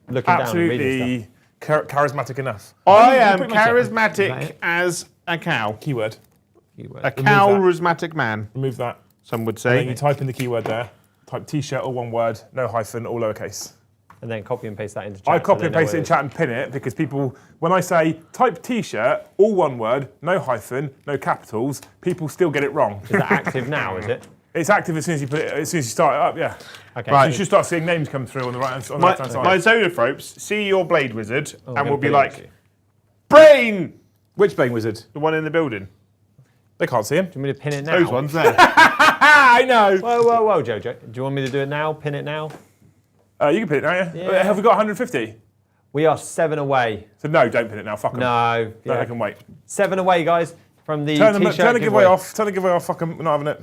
Looking down and reading absolutely charismatic enough. I am pretty much it. Is that charismatic it? as a cow. Keyword. Keyword. A charismatic man, Remove that. some would And then say. you type in the keyword there. Type t-shirt, all one word, no hyphen, all lowercase. And then copy and paste that into chat. I so copy they and know paste what it in chat and pin it because people, when I say type t-shirt, all one word, no hyphen, no capitals, people still get it wrong. Is that active now, is it? It's active as soon as you put it, as soon as you start it up, yeah. Okay. Right. You should start seeing names come through on the right hand, My, side. my Zonophropes see your Blade Wizard Oh, and will be I'm like, gonna brain! Which Bane Wizard? The one in the building. They can't see him. Do you want me to pin it now? Those ones there. I know. Whoa, whoa, whoa, Jojo. Do you want me to do it now? Pin it now? You can pin it now, yeah? Yeah. Have we got 150? We are 7 away. So no, don't pin it now, fuck them. No. No, Yeah. they can wait. 7 away, guys, from the Turn t-shirt the giveaway off, turn the giveaway off, fuck them, we're not having it.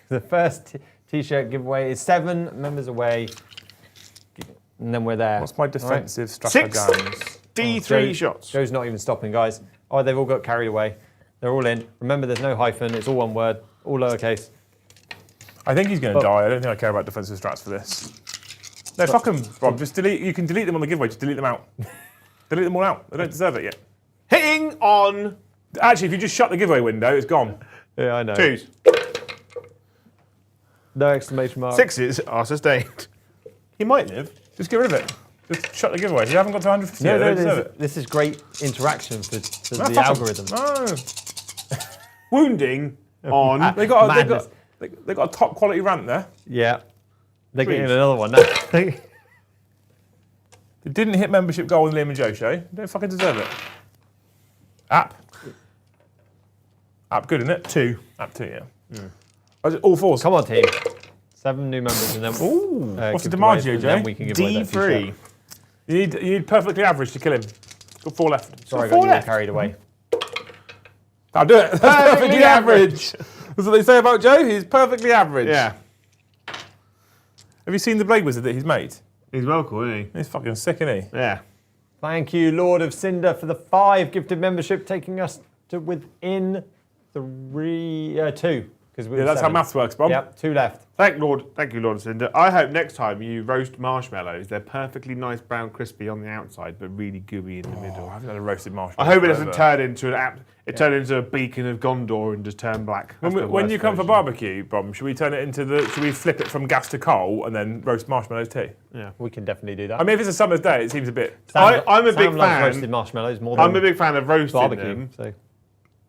The first t-shirt giveaway is 7 members away. and then we're there. What's my defensive Six stratagems? D3 shots. Joe's not even stopping, guys. Oh, they've all got carried away. They're all in. Remember, there's no hyphen. It's all one word, all lowercase. I think he's going to die. I don't think I care about defensive strats for this. No, fuck them, Rob. Just delete. You can delete them on the giveaway. Just delete them out. Delete them all out. They don't deserve it yet. Hitting on Actually, if you just shut the giveaway window, it's gone. Yeah, I know. 2s. No exclamation mark. 6s are sustained. He might live. Just get rid of it. Just shut the giveaway. You haven't got to 150 yet. They don't deserve it. this is great interaction for No, the fuck 'em. algorithm. No. Wounding on. They got Madness. a top quality rant there. Yeah. They're getting Please. another one now. They didn't hit membership goal in Liam and Joe show. They don't fucking deserve it. App. App good, isn't it? 2. App 2, yeah. Oh, is it all 4s? Come on, team. 7 new members, and then Ooh. What's the give demand away- here, and Joe? then we can give away that D3. t-shirt. You need perfectly average to kill him. Got 4 left. Sorry, I Four got you all left. carried away. I'll do it. That's perfectly average. That's what they say about Joe. He's perfectly average. Yeah. Have you seen the Blade Wizard that he's made? He's well cool, isn't He's fucking sick, isn't he? he? Yeah. Thank you, Lord of Cinder, for the 5 gifted membership, taking us to within 2. Yeah, that's how maths works, Bob. Yep, 2 left. Thank you, Lord Cinder. I hope next time you roast marshmallows, they're perfectly nice, brown, crispy on the outside, but really gooey in the Oh, middle. I haven't had a roasted marshmallow. I hope it doesn't forever. turn into turn into a beacon of Gondor and just turn black. That's the When worst you come for version. barbecue, Bob, should we turn it into should we flip it from gas to coal and then roast marshmallows too? Yeah. We can definitely do that. I mean, if it's a summer's day, it seems a bit. Sam I'm a big loves fan. roasted marshmallows more than I'm a big fan of roasting barbecue. them, So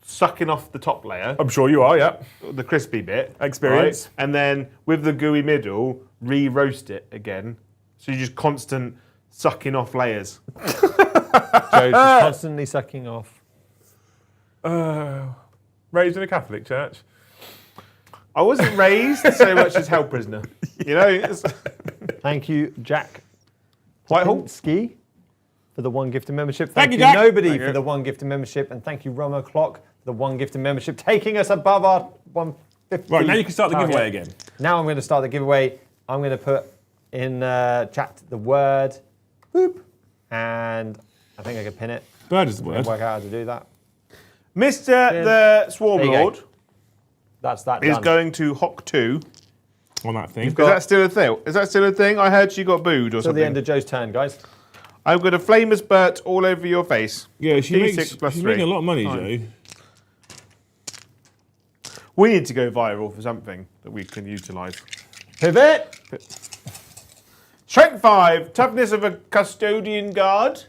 sucking off the top layer, I'm sure you are, yeah. the crispy bit. Experience. Right? And then with the gooey middle, re-roast it again. So you just constant sucking off layers. Joe's just constantly sucking off. Raised in a Catholic church. I wasn't raised so much as hell prisoner. You know, it's Thank you, Jack Whitehall. Ski, for the 1 gifted membership. Thank Thank you, you, Jack. Nobody, Thank for you. the 1 gifted membership. And thank you, Romo Clock, for the 1 gifted membership, taking us above our 150. Right, now you can start the target. giveaway again. Now I'm going to start the giveaway. I'm going to put in chat the word boop, and I think I can pin it. Bird is the And word. work out how to do that. Mr. the Swarm There you go. Lord That's that is done. going to Hock 2. On that thing. Is that still a thing? Is that still a thing? I heard she got booed or Till something. the end of Joe's turn, guys. I'm going to flame a spurt all over your face. Yeah, she D6 makes, plus she's 3. making a lot of money, Fine. Joe. We need to go viral for something that we can utilise. Pivot. Strength 5, toughness of a custodian guard.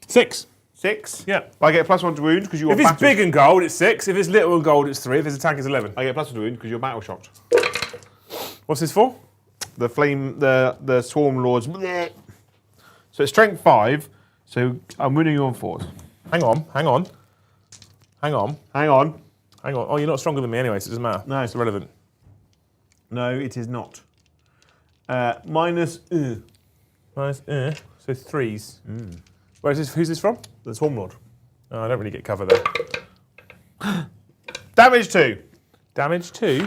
6. 6. Yeah. I get +1 to wound because you're If it's battle. big and gold, it's 6. If it's little and gold, it's 3. If it's attack, it's 11. I get +1 to wound because you're battle shocked. What's this for? The flame, the swarm lords. Bleh. So it's strength 5. So I'm winning you on 4s. Hang on. Hang on. Hang on. Oh, you're not stronger than me anyway, so it doesn't matter. No. It's irrelevant. No, it is not. Minus Nice. So 3s. Where is this? Who's this from? the swarm lord. Oh, I don't really get cover there. Damage 2. Damage 2.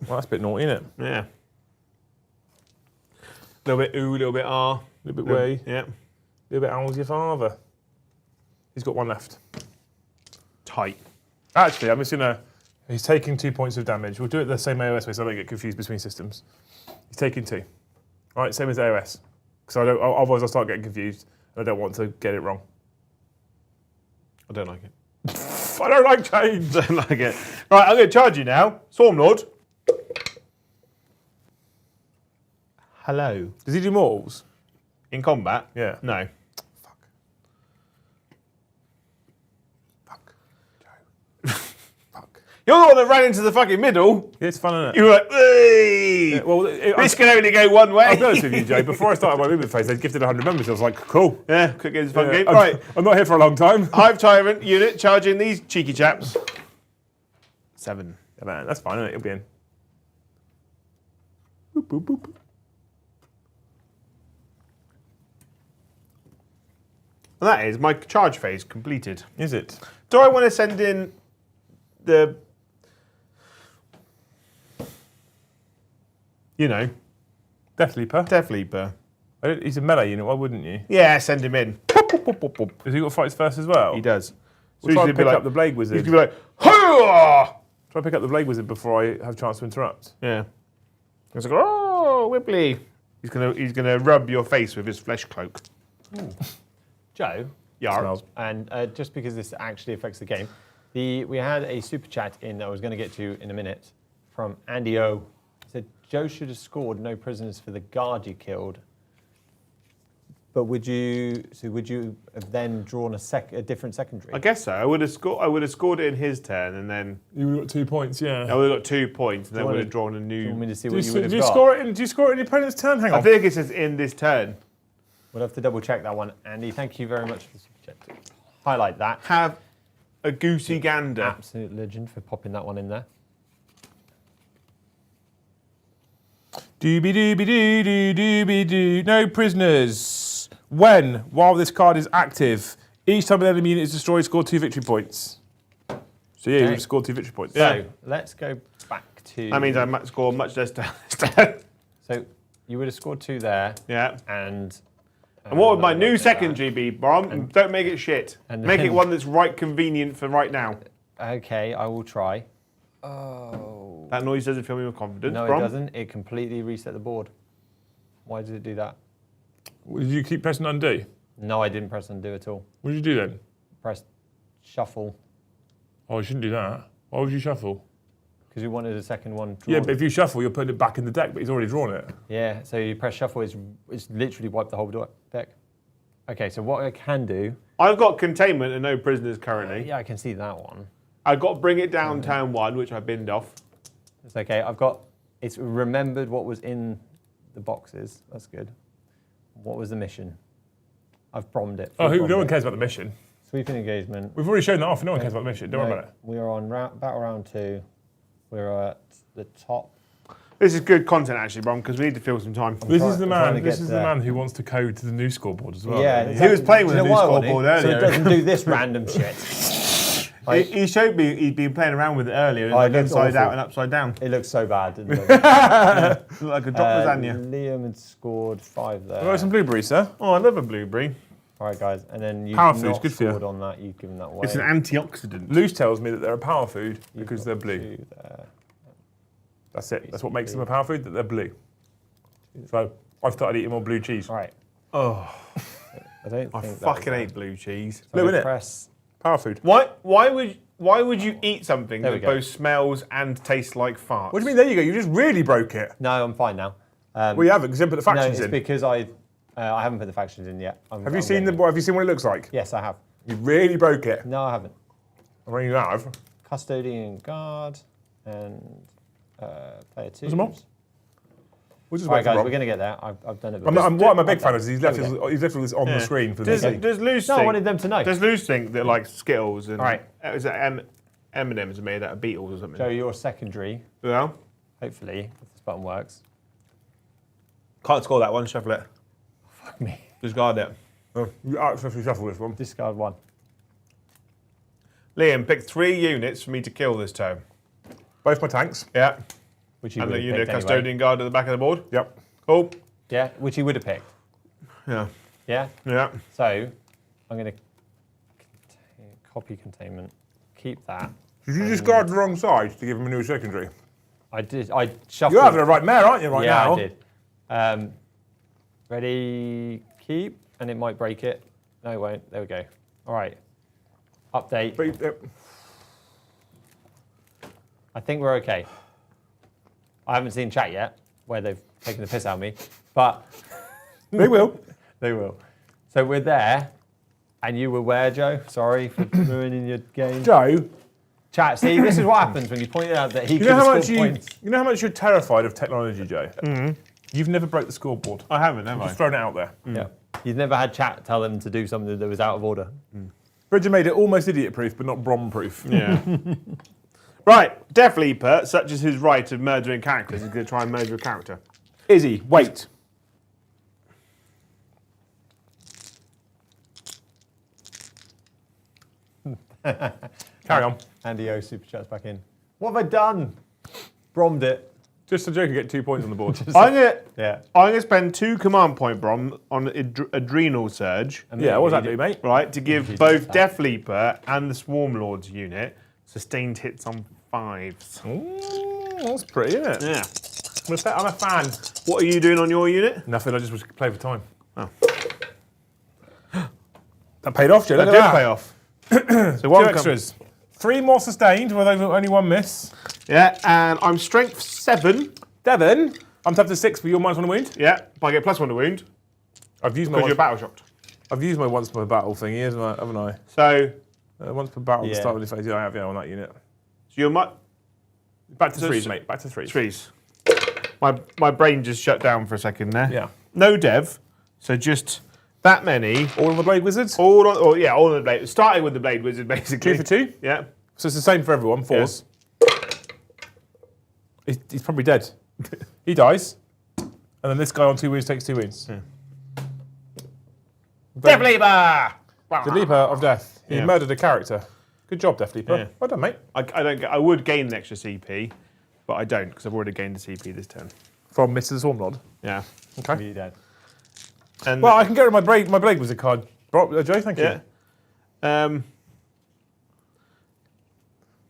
Well, that's a bit naughty, isn't it? Yeah. A little bit ooh, a little bit ah. A little bit way. Yeah. A little bit how's your father? He's got 1 left. Tight. Actually, I'm just gonna. He's taking 2 points of damage. We'll do it the same AOS way so I don't get confused between systems. He's taking 2. All right, same as AOS. Because otherwise I'll start getting confused. I don't want to get it wrong. I don't like it. I don't like change. Don't like it. Right, I'm going to charge you now. Swarm lord. Hello. Does he do mortals? In combat? Yeah. No. Fuck. Fuck. You're the one that ran into the fucking middle. Yeah, it's fun, isn't it? You were like, hey! Yeah, well, This can only go one way. I'll be honest with you, Joe. Before I started my movement phase, they gifted 100 members. I was like, cool. Yeah, quick game's a fun Yeah, game. I'm, Right, I'm not here for a long time. Hive Tyrant unit charging these cheeky chaps. 7. Yeah, man, that's fine, isn't it? It'll be in. Boop, boop, boop. And that is my charge phase completed. Is it? Do I want to send in the... You know, Death Leaper. Death Leaper. He's a melee unit, why wouldn't you? Yeah, send him in. Has he got fights first as well? He does. We'll try and pick up the Blade Wizard. He's going to be like, "Hurrah!" Try and pick up the Blade Wizard before I have a chance to interrupt. Yeah. He's like, oh, Wibbly. He's gonna rub your face with his flesh cloak. Joe, Yeah. Smells. and just because this actually affects the game, we had a super chat in that I was going to get to in a minute from Andy O. He said, Joe should have scored no prisoners for the guard you killed. But would you have then drawn a different secondary? I guess so. I would have scored it in his turn, and then You would have got 2 points, yeah. I would have got 2 points, and then wanna- would have drawn a Do you want new. me to see Do what you would you, have do you got? score it in? Do you score it in your opponent's turn? Hang I on. think it says in this turn. We'll have to double check that one. Andy, thank you very much for the super chat. Highlight that. Have a goosey gander. Absolute legend for popping that one in there. Dooby dooby doo doo dooby doo. No prisoners. When, while this card is active, each time an enemy unit is destroyed, score 2 victory points. So yeah, Okay. you've scored 2 victory points. So let's go back to. That means I might score much less turn this turn. So you would have scored 2 there, Yeah. and. And what would my I'll new look at secondary be, Brom? Don't make it shit. and Make it then- one that's right convenient for right now. that. Okay, I will try. Oh. That noise doesn't fill me with confidence, No, Brom. it doesn't. It completely reset the board. Why did it do that? Did you keep pressing undo? No, I didn't press undo at all. What did you do then? Press shuffle Oh, you shouldn't do that. Why would you shuffle? because we wanted a second one. Yeah, drawn. but if you shuffle, you're putting it back in the deck, but he's already drawn it. Yeah, so you press shuffle, it's literally wiped the whole deck. Okay, so what I can do. I've got containment and no prisoners currently. Yeah, I can see that one. I've got bring it down turn 1, which I binned off. It's okay. It's remembered what was in the boxes. That's good. What was the mission? I've bombed it. Oh, Full no one bombed cares about the mission. it. Sweeping engagement. We've already shown that off. No one cares about the mission. Don't worry about it. We are on battle round 2. We're at the top. This is good content actually, Brom, because we need to fill some time. This is the I'm trying to man. This get is the there. man who wants to code to the new scoreboard as well. Yeah, He was playing with Do the you new know why, scoreboard Ronnie? So earlier. it doesn't do this random shit. He showed me he'd been playing around with it earlier, Oh, it like looks inside awful. out and upside down. It looks so bad. Didn't it? Looked like a drop lasagna. Liam had scored 5 there. We've got some blueberries, sir. Oh, I love a blueberry. All right, guys, and then you've Power not food's good for you. scored on that. You've given that away. It's an antioxidant. Loose tells me that they're a power food You've because got they're blue. 2 there. That's it. That's what makes them a power food, that they're blue. So I've started eating more blue cheese. All right. Oh, I don't I think fucking that hate blue cheese. was Blue, bad. innit? Press. Power food. Why would you eat something There we that go. both smells and tastes like farts? What do you mean? There you go. You just really broke it. No, I'm fine now. Well, you haven't because you haven't put the No, factions it's in. because I haven't put the factions in yet. Have you seen the? Have you seen what it looks like? Yes, I have. You really broke it. No, I haven't. I mean, you have. Custodian guard and player 2. some more? We'll just All right, wait for guys, Rob. we're going to get there. I've done it. What I'm a big fan of is he's left There we us this on the screen for Does, me. does Luce No, I think? wanted them to know. Does Luce think that like Skittles and All right. is it M&M's are made out of beetles or something? Joe, your secondary, Well, hopefully, if this button works. can't score that one. Shuffle it. Fuck me. Discard it. Oh, you accidentally shuffle this one. Discard 1. Liam, pick 3 units for me to kill this turn. Both my tanks. Yeah. Which you And would the have unit picked anyway. custodian guard at the back of the board. Yep. Cool. Yeah, which he would have picked. Yeah. Yeah? Yeah. So, I'm going to copy containment. Keep that. Did you discard the wrong side to give him a new secondary? I did. I shuffled. You're having a right mare, aren't you, right yeah, now? I did. Ready, keep, and it might break it. No, it won't. There we go. All right. Update. But, I think we're okay. I haven't seen chat yet where they've taken the piss out of me, but they will. they will. So we're there, and you were where, Joe? Sorry for ruining your game. Joe, Chat. See, this is what happens when you pointed out that he you could know have how scored much points. you know how much you're terrified of technology, Joe. Mm-hmm. You've never broke the scoreboard. I haven't, have I? Just thrown it out there. Yeah. You've never had chat tell them to do something that was out of order. Bridger made it almost idiot-proof, but not Brom-proof. Yeah. Right. Def Leaper, such as his right of murdering characters, is going to try and murder a character. Izzy, wait. Carry on. Andy O super chats back in. What have I done? Brommed it. Just so Joe can get 2 points on the board. Yeah. I'm gonna spend 2 command point Brom on Adrenal Surge. Yeah, what does that do, mate? Right, to give both Death Leaper and the Swarm Lord's unit sustained hits on 5s. Ooh, that's pretty, isn't it? Yeah. I'm a fan. What are you doing on your unit? Nothing, I just was playing for time. Oh. That paid off, Joe. That Look did at that. pay off. So Two one extras. 3 more sustained with only 1 miss. Yeah, and I'm strength 7. Devon, I'm tough to 6 for your -1 wound. Yeah, but I get +1 to wound I've used my because you're battle shocked. once per battle thingy, haven't I? So Once per battle at the Yeah. start of the phase. Yeah, I have on that unit. you're Back to So 3s, s- mate. Back to 3s. 3s. My brain just shut down for a second there. Yeah. No dev, so just that many. All of the Blade Wizards. All on the blade. Starting with the blade wizard, basically. 2 for 2. Yeah. So it's the same for everyone. 4s. He's probably dead. He dies. And then this guy on 2 wounds takes 2 wounds. Death Leaper! The Leaper of Death. He Yeah. murdered a character. Good job, Death Leaper. Yeah. Well done, mate. I would gain an extra CP, but I don't because I've already gained a CP this turn. From Mr. Swarmlord. Yeah. Okay. You dead. And Well, I can get rid of my blade Wizard card. Joe, thank you. yeah.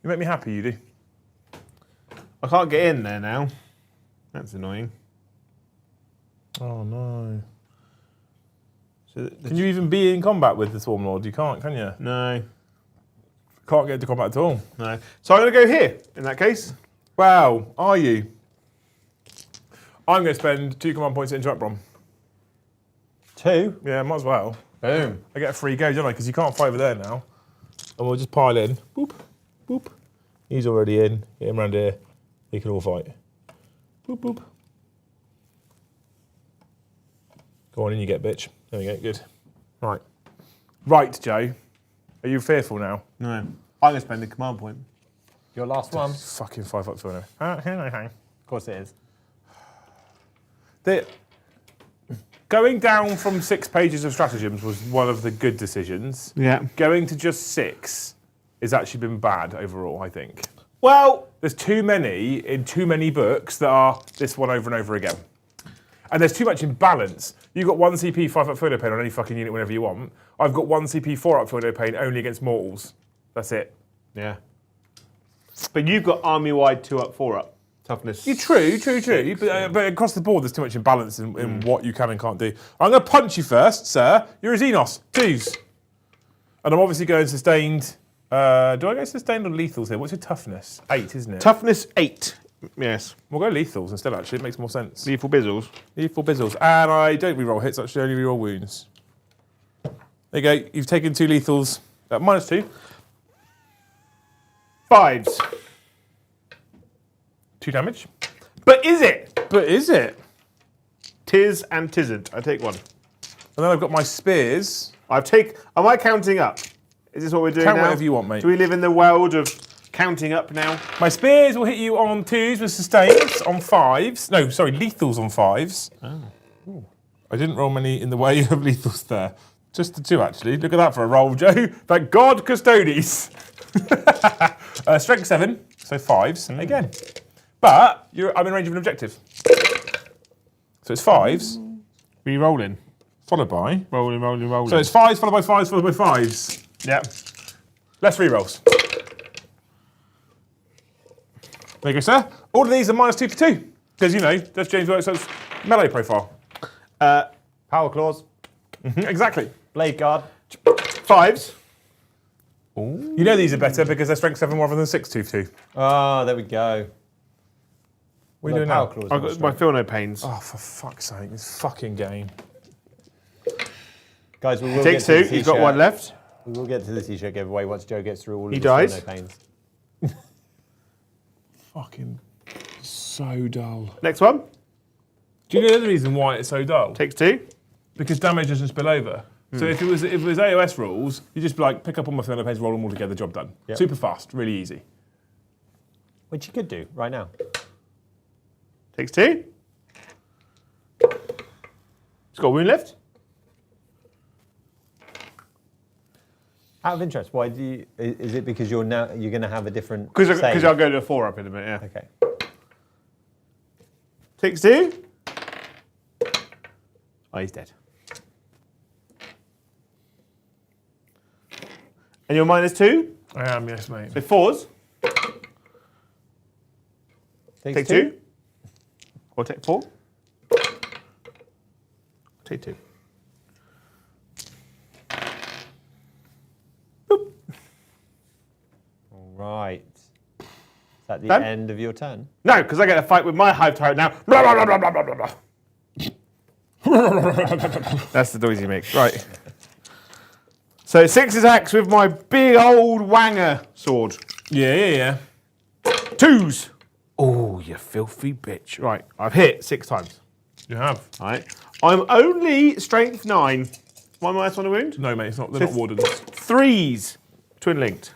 You make me happy, you do. I can't get in there now. That's annoying. Oh, no. So Can you even be in combat with the Swarmlord? You can't, can you? No. Can't get into combat at all. No. So I'm going to go here in that case. Wow, are you? I'm going to spend 2 command points to interrupt Brom. 2. Yeah, might as well. Boom. I get a free go, don't I? Because you can't fight over there now. And we'll just pile in. Boop, boop. He's already in. Get him around here. He can all fight. Boop, boop. Go on in, you get bitch. There we go, good. Right. Right, Joe. Are you fearful now? No. I'm going to spend a command point. Your last one. Fucking 5 up for Of course it is. Going down from 6 pages of stratagems was one of the good decisions. Yeah. Going to just 6 has actually been bad overall, I think. Well, There's too many in too many books that are this one over and over again. And there's too much imbalance. You've got 1 CP 5 up Photo Pain on any fucking unit whenever you want. I've got 1 CP 4 up Photo Pain only against mortals. That's it. yeah. But you've got army-wide 2 up, 4 up. Toughness. True. But across the board, there's too much imbalance in what you can and can't do. I'm going to punch you first, sir. You're a Xenos. 2s. And I'm obviously going sustained. Do I go sustained or lethals here? What's your toughness? 8, isn't it? Toughness 8. Yes. We'll go lethals instead, actually. It makes more sense. Lethal Bizzles. Lethal bizzles. And I don't reroll hits, actually, I only reroll wounds. There you go. You've taken 2 lethals. -2. 5s. 2 damage. But is it? But is it? Tis and tisn't. I take 1. And then I've got my spears. Am I counting up? Is this what we're doing Count now? whatever you want, mate. Do we live in the world of counting up now? My spears will hit you on 2s with sustains, on 5s. No, sorry, lethals on 5s. Oh. I didn't roll many in the way of lethals there. Just the 2, actually. Look at that for a roll, Joe. Thank God, Custodes. Strength 7, so 5s again. But I'm in range of an objective. So it's 5s, Re-rolling. followed by... Rolling. So it's 5s, followed by 5s, followed by 5s. Yep. Less rerolls. There you go, sir. All of these are -2 for 2. Because, you know, that's James Workshop's melee profile. Power claws. Exactly. Blade guard. 5s. You know these are better because they're strength 7 rather than 6 2 for 2. Oh, there we go. What are you doing power now? claws. I got my feel no pains. Oh, for fuck's sake, this fucking game. Guys, we will Takes get to 2. the You've got t-shirt. 1 left. We will get to the t-shirt giveaway once Joe gets through all of He his dies. no pains. Fucking so dull. Next one. Do you know the reason why it's so dull? Takes 2. Because damage doesn't spill over. So if it was AOS rules, you just like pick up all my Fernando pages, roll them all together, job done. Yep. Super fast, really easy. Which you could do right now. Takes 2. It's got a wound left. Out of interest, why do you? Is it because you're going to have a different? Because save? I'll go to a 4 up in a minute, yeah. Okay. 6-2. Oh, he's dead. And you're -2? I am, yes, mate. So 4s. Take 2. Or take 4. Take 2. Boop. Right. Is that the Done? end of your turn? No, because I get a fight with my Hive Tyrant now. Blah, blah, blah, blah, blah, blah, blah. That's the noise you make. Right. So 6 attacks with my big old wanger sword. Yeah. 2s. Oh, you filthy bitch. Right, I've hit 6 times. You have. Right. I'm only strength 9. One minus on a wound. No, mate, they're not wardens. 3s. Twin linked.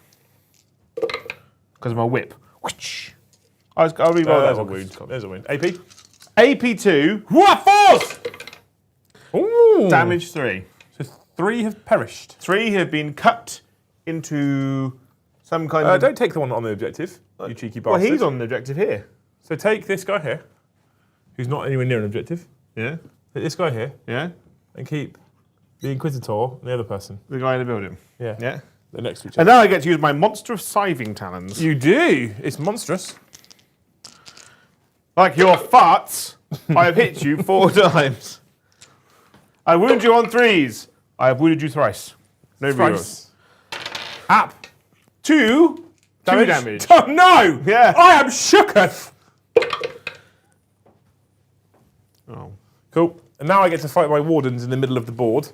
Because of my whip. Whoosh. I'll re-roll There's that a one. wound. There's a wound. AP? AP2. What? 4s! Ooh. Damage 3. So 3 have perished. 3 have been cut into some kind of... Don't take the one on the objective, you cheeky bastard. Well, he's on the objective here. So take this guy here, who's not anywhere near an objective. Yeah. Take this guy here, Yeah. and keep the Inquisitor and the other person. The guy in the building. Yeah. Yeah. They're next to each And other. now I get to use my monstrous scything talons. You do. It's monstrous. Like your farts, I have hit you 4 times. I wound you on 3s. I have wounded you thrice. No rerolls. App. 2 damage. Oh no! Yeah. I am shooketh. Oh. Cool. And now I get to fight my wardens in the middle of the board.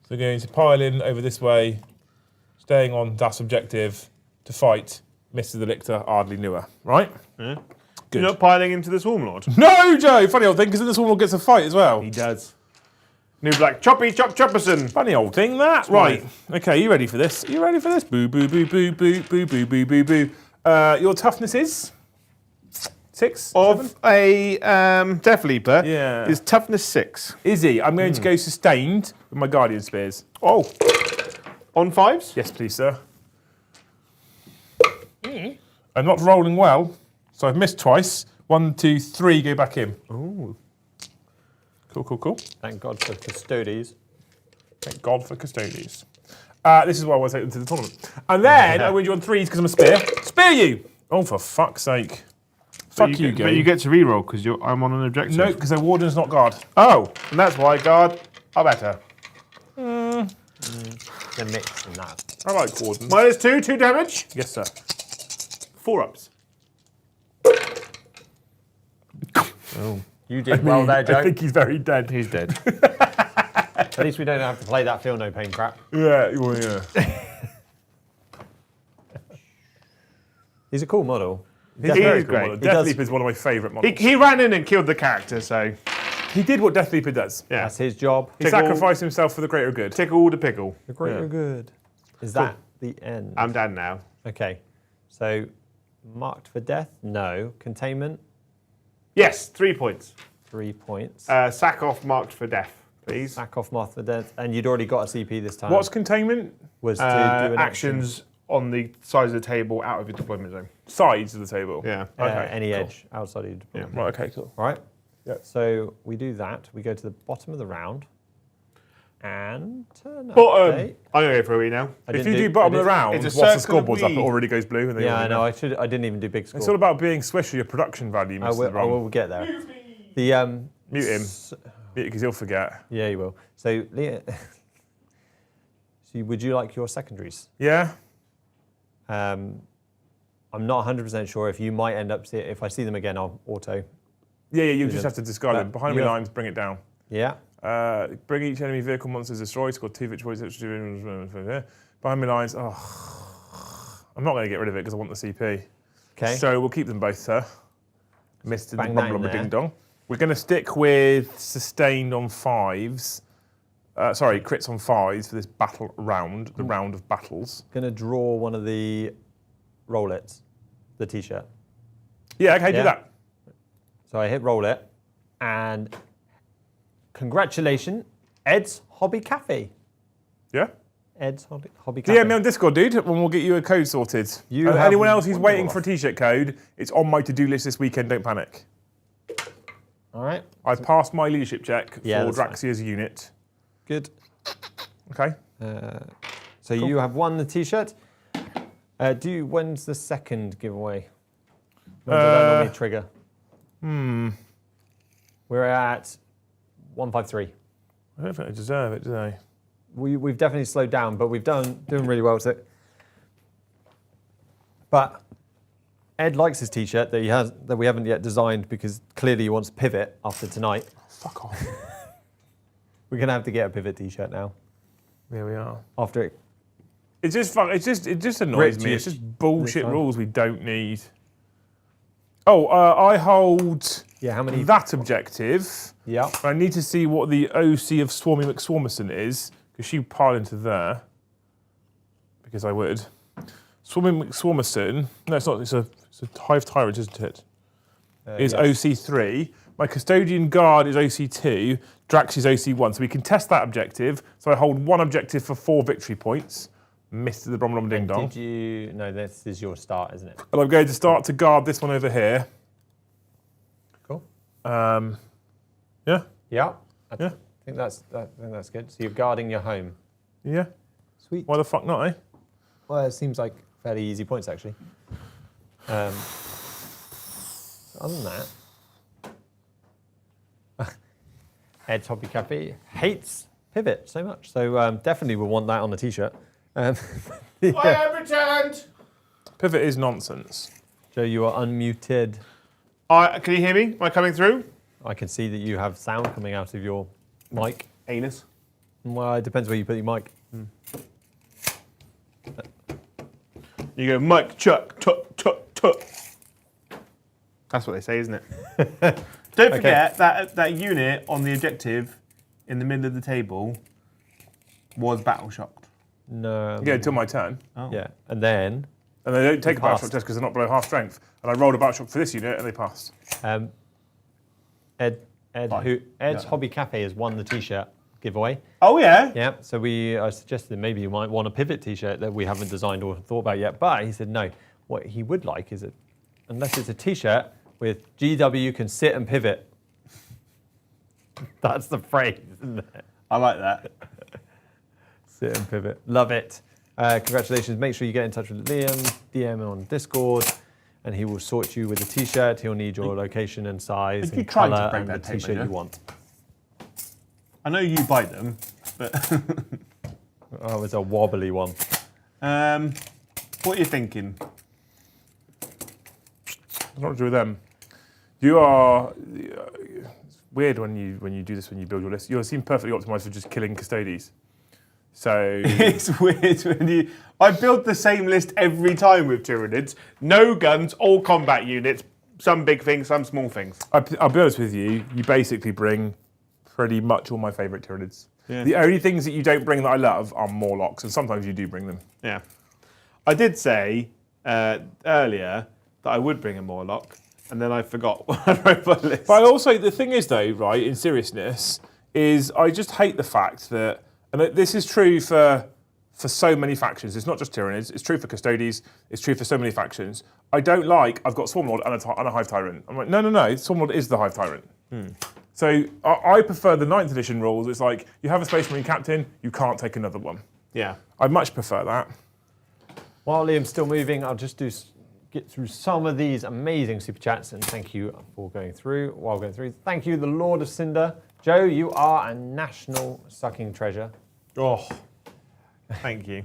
So going to pile in over this way, staying on das objective to fight Mr. the Lictor Ardley Newer. Right? Yeah. Good. You're not piling into the Swarm Lord. No, Joe! Funny old thing, because then this one gets a fight as well. He does. New black choppy chop chopperson. Funny old thing, that. Right. Okay, you ready for this? You ready for this? Boo, boo, boo, boo, boo, boo, boo, boo, boo, boo. Your toughness is? 6? Of 7? a Death Leaper Yeah. is toughness 6. Is he? I'm going to go sustained with my Guardian Spears. Oh. On 5s? Yes, please, sir. I'm not rolling well, so I've missed twice. 1, 2, 3, go back in. Ooh. Cool. Thank God for Custodes. Thank God for Custodes. This is why I want to take them to the tournament. And then I win you on 3s because I'm a spear. Spear you! Oh, for fuck's sake. Fuck you, But game. you get to reroll because I'm on an objective. No, because they're Warden's not Guard. Oh, and that's why guard are better. The mix in that. I like Wardens. -2, 2 damage. Yes, sir. 4 ups. Oh. You did well there, Joe. I think he's very dead. He's dead. At least we don't have to play that feel no pain crap. Yeah, well, yeah. He's a cool model. He's He very is cool great. model. He Death does- Leap is one of my favourite models. he ran in and killed the character, so He did what Death Leaper does. yeah. That's his job. He Tickle. sacrificed himself for the greater good. Tickle the pickle. The greater Yeah. good. Is that the end? I'm done now. Okay. So, marked for death? No. Containment? Yes, 3 points. 3 points. Sack off marked for death, please. Sack off marked for death. And you'd already got a CP this time. What's containment? was to do an action. Actions on the sides of the table out of your deployment zone. Sides of the table. Yeah. Okay, any cool. edge outside of your deployment. Right, okay, cool. Right? Yeah. So we do that. We go to the bottom of the round. And turn Bottom. update. I'm going to go for a wee now. I If didn't you do bottom of the I round, It's once a the circle scoreboard's up, it weed. already goes blue. And didn't- they Yeah, I already know. know. I didn't even do big score. It's all about being swish with your production value, I Mr. will, we'll get there. The Mute him. Because he'll forget. Yeah, you will. So, Leah, so would you like your secondaries? Yeah? I'm not 100% sure if you might end up if I see them again, I'll auto. Yeah, you just have to discard But them. Behind you me have- lines, bring it down. Yeah. Bring each enemy vehicle monsters destroyed. Score 2 victories. Behind me lines. Oh, I'm not going to get rid of it because I want the CP. Okay. So we'll keep them both, sir. Mr. Bang Rumble that of a in there. Ding Dong. We're going to stick with sustained on 5s. Sorry, crits on 5s for this battle round, the round of battles. Gonna draw one of the roll it, the t-shirt. Yeah, okay, do Yeah. that. So I hit roll it, and congratulations, Ed's Hobby Cafe. Yeah? Ed's Hobby Cafe. DM me on Discord, dude, and we'll get you a code sorted. You have anyone else who's wonderful waiting for a t-shirt code, it's on my to-do list this weekend, don't panic. All right. I passed my leadership check Yeah, for that's Draxia's unit. Good. Okay. So you have won the T-shirt. When's the second giveaway? When does that normally trigger? We're at 153. I don't think I deserve it, do I? We've definitely slowed down, but we've doing really well. But Ed likes his T-shirt that we haven't yet designed because clearly he wants pivot after tonight. Fuck off. We're gonna have to get a pivot T-shirt now. Here we are. After it. It just annoys me. Rich, It's just bullshit time. rules we don't need. Oh, I hold How many? that objective. Yeah. I need to see what the OC of Swarmy McSwarmerson is, because she piled into there. Because I would. Swarmy McSwarmerson, no, it's not, it's a Hive Tyrant, isn't it? Is yes. OC3. My Custodian Guard is OC2. Drax is OC1. So we can test that objective. So I hold one objective for 4 victory points. Missed the Bromlom Ding Dong. Did you? No, this is your start, isn't it? And I'm going to start to guard this one over here. Cool. Yeah. Yeah. I Yeah. think that's good. So you're guarding your home. Yeah. Sweet. Why the fuck not, eh? Well, it seems like fairly easy points actually. Other than that, Ed's Hobby Cafe hates pivot so much. So definitely we'll want that on the T-shirt. I have returned. Pivot is nonsense. Joe, you are unmuted. Can you hear me? Am I coming through? I can see that you have sound coming out of your mic. Anus. Well, it depends where you put your mic. You go, Mike, Chuck, tuck. That's what they say, isn't it? Don't forget that unit on the objective in the middle of the table was battle shocked. No. Yeah, until my turn. Oh. Yeah, and then And they don't take a battle passed. shock test because they're not below half strength. And I rolled a battle shock for this unit and they passed. Ed's Hobby Cafe has won the T-shirt giveaway. Oh, yeah? Yeah, so I suggested maybe you might want a pivot T-shirt that we haven't designed or thought about yet. But he said no. What he would like is unless it's a T-shirt with GW can sit and pivot. That's the phrase, isn't it? I like that. Sit and pivot. Love it. Congratulations. Make sure you get in touch with Liam, DM him on Discord, and he will sort you with a T-shirt. He'll need your location and size If you and tried to colour break and the that tape, T-shirt yeah? you want. I know you buy them, but Oh, it's a wobbly one. what are you thinking? What's wrong with them? You are... it's weird when you do this, when you build your list. You seem perfectly optimised for just killing Custodes. So... It's weird when I build the same list every time with Tyranids. No guns, all combat units. Some big things, some small things. I'll be honest with you, you basically bring pretty much all my favourite Tyranids. Yeah. The only things that you don't bring that I love are Morlocks, and sometimes you do bring them. Yeah. I did say earlier that I would bring a Morlock, and then I forgot what I wrote my list. But also, the thing is though, right, in seriousness, is I just hate the fact that, and this is true for so many factions, it's not just Tyranids, it's true for Custodes, it's true for so many factions. I've got Swarmlord and a Hive Tyrant. I'm like, no, Swarmlord is the Hive Tyrant. So I prefer the 9th edition rules. It's like, you have a Space Marine captain, you can't take another one. Yeah. I much prefer that. While Liam's still moving, I'll just get through some of these amazing super chats, and thank you for going through. While going through, thank you, the Lord of Cinder. Joe, you are a national sucking treasure. Oh, thank you.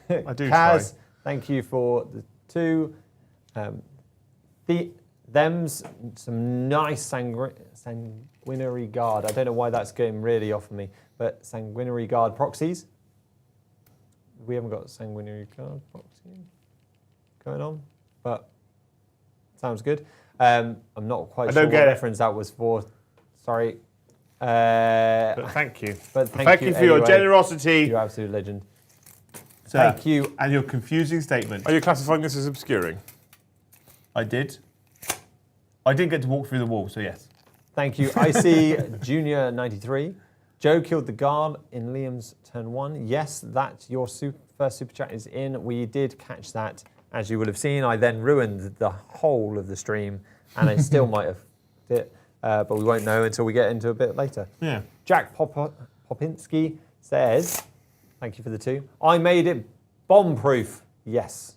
I do Kaz, try. thank you for the 2. Some nice Sanguinary Guard. I don't know why that's going really off of me, but Sanguinary Guard proxies. We haven't got Sanguinary Guard proxy going on, but sounds good. I'm not quite sure what reference that was for. Sorry. But thank you. But thank you for your anyway. generosity. You're absolute legend. Sir, Thank you. And your confusing statement. Are you classifying this as obscuring? I did. I didn't get to walk through the wall, so yes. Thank you. I see Junior 93. Joe killed the guard in Liam's turn 1. Yes, that your first super chat is in. We did catch that, as you will have seen. I then ruined the whole of the stream, and I still might have. but we won't know until we get into a bit later. Yeah. Jack Popinski says, thank you for the 2. I made it bomb-proof. Yes.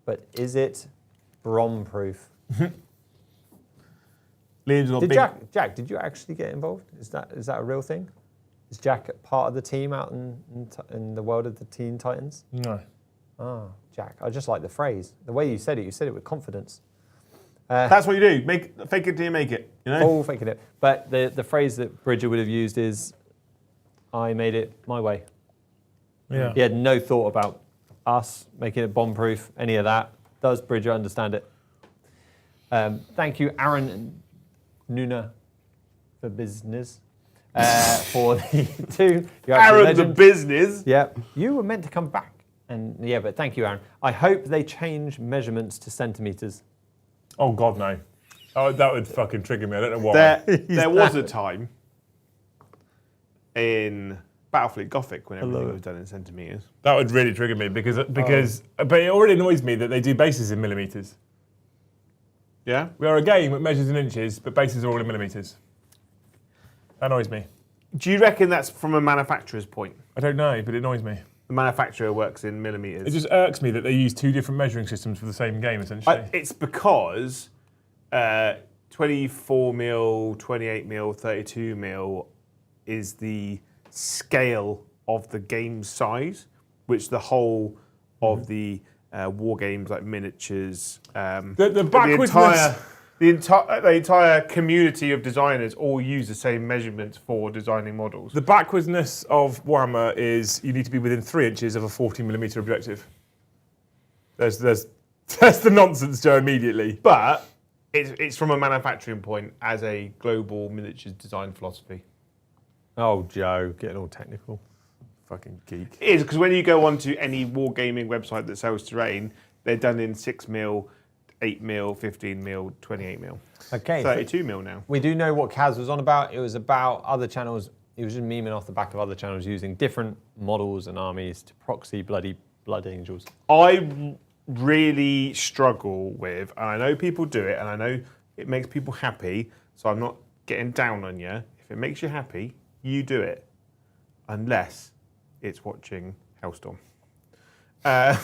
But is it brom-proof? Liam's got Did big... Jack, did you actually get involved? Is that a real thing? Is Jack part of the team out in the world of the Teen Titans? No. Ah, Jack. I just like the phrase. The way you said it with confidence. That's what you do. Fake it till you make it. You know? All faking it. But the phrase that Bridger would have used is, I made it my way. Yeah. He had no thought about us making it bomb-proof, any of that. Does Bridger understand it? Thank you, Aaron Nuna, for business. For the 2. You're Aaron the business. Yeah. You were meant to come back. And yeah, but thank you, Aaron. I hope they change measurements to centimetres. Oh, God, no. Oh, that would fucking trigger me. I don't know why. There was a time in Battlefleet Gothic when everything was done in centimetres. That would really trigger me because, but it already annoys me that they do bases in millimetres. Yeah? We are a game that measures in inches, but bases are all in millimetres. That annoys me. Do you reckon that's from a manufacturer's point? I don't know, but it annoys me. The manufacturer works in millimetres. It just irks me that they use 2 different measuring systems for the same game, essentially. It's because 24mm, 28mm, 32mm is the scale of the game size, which the whole of the war games like miniatures, the backwardness. The entire community of designers all use the same measurements for designing models. The backwardness of Warhammer is you need to be within 3 inches of a 40mm objective. There's the nonsense, Joe, immediately. But it's from a manufacturing point as a global miniatures design philosophy. Oh, Joe, getting all technical. Fucking geek. It is, because when you go onto any wargaming website that sells terrain, they're done in 6mm, 8mm, 15mm, 28mm. Okay. 32mm now. We do know what Kaz was on about. It was about other channels. He was just memeing off the back of other channels using different models and armies to proxy bloody blood angels. I really struggle with, and I know people do it, and I know it makes people happy, so I'm not getting down on you. If it makes you happy, you do it. Unless it's watching Hellstorm. No,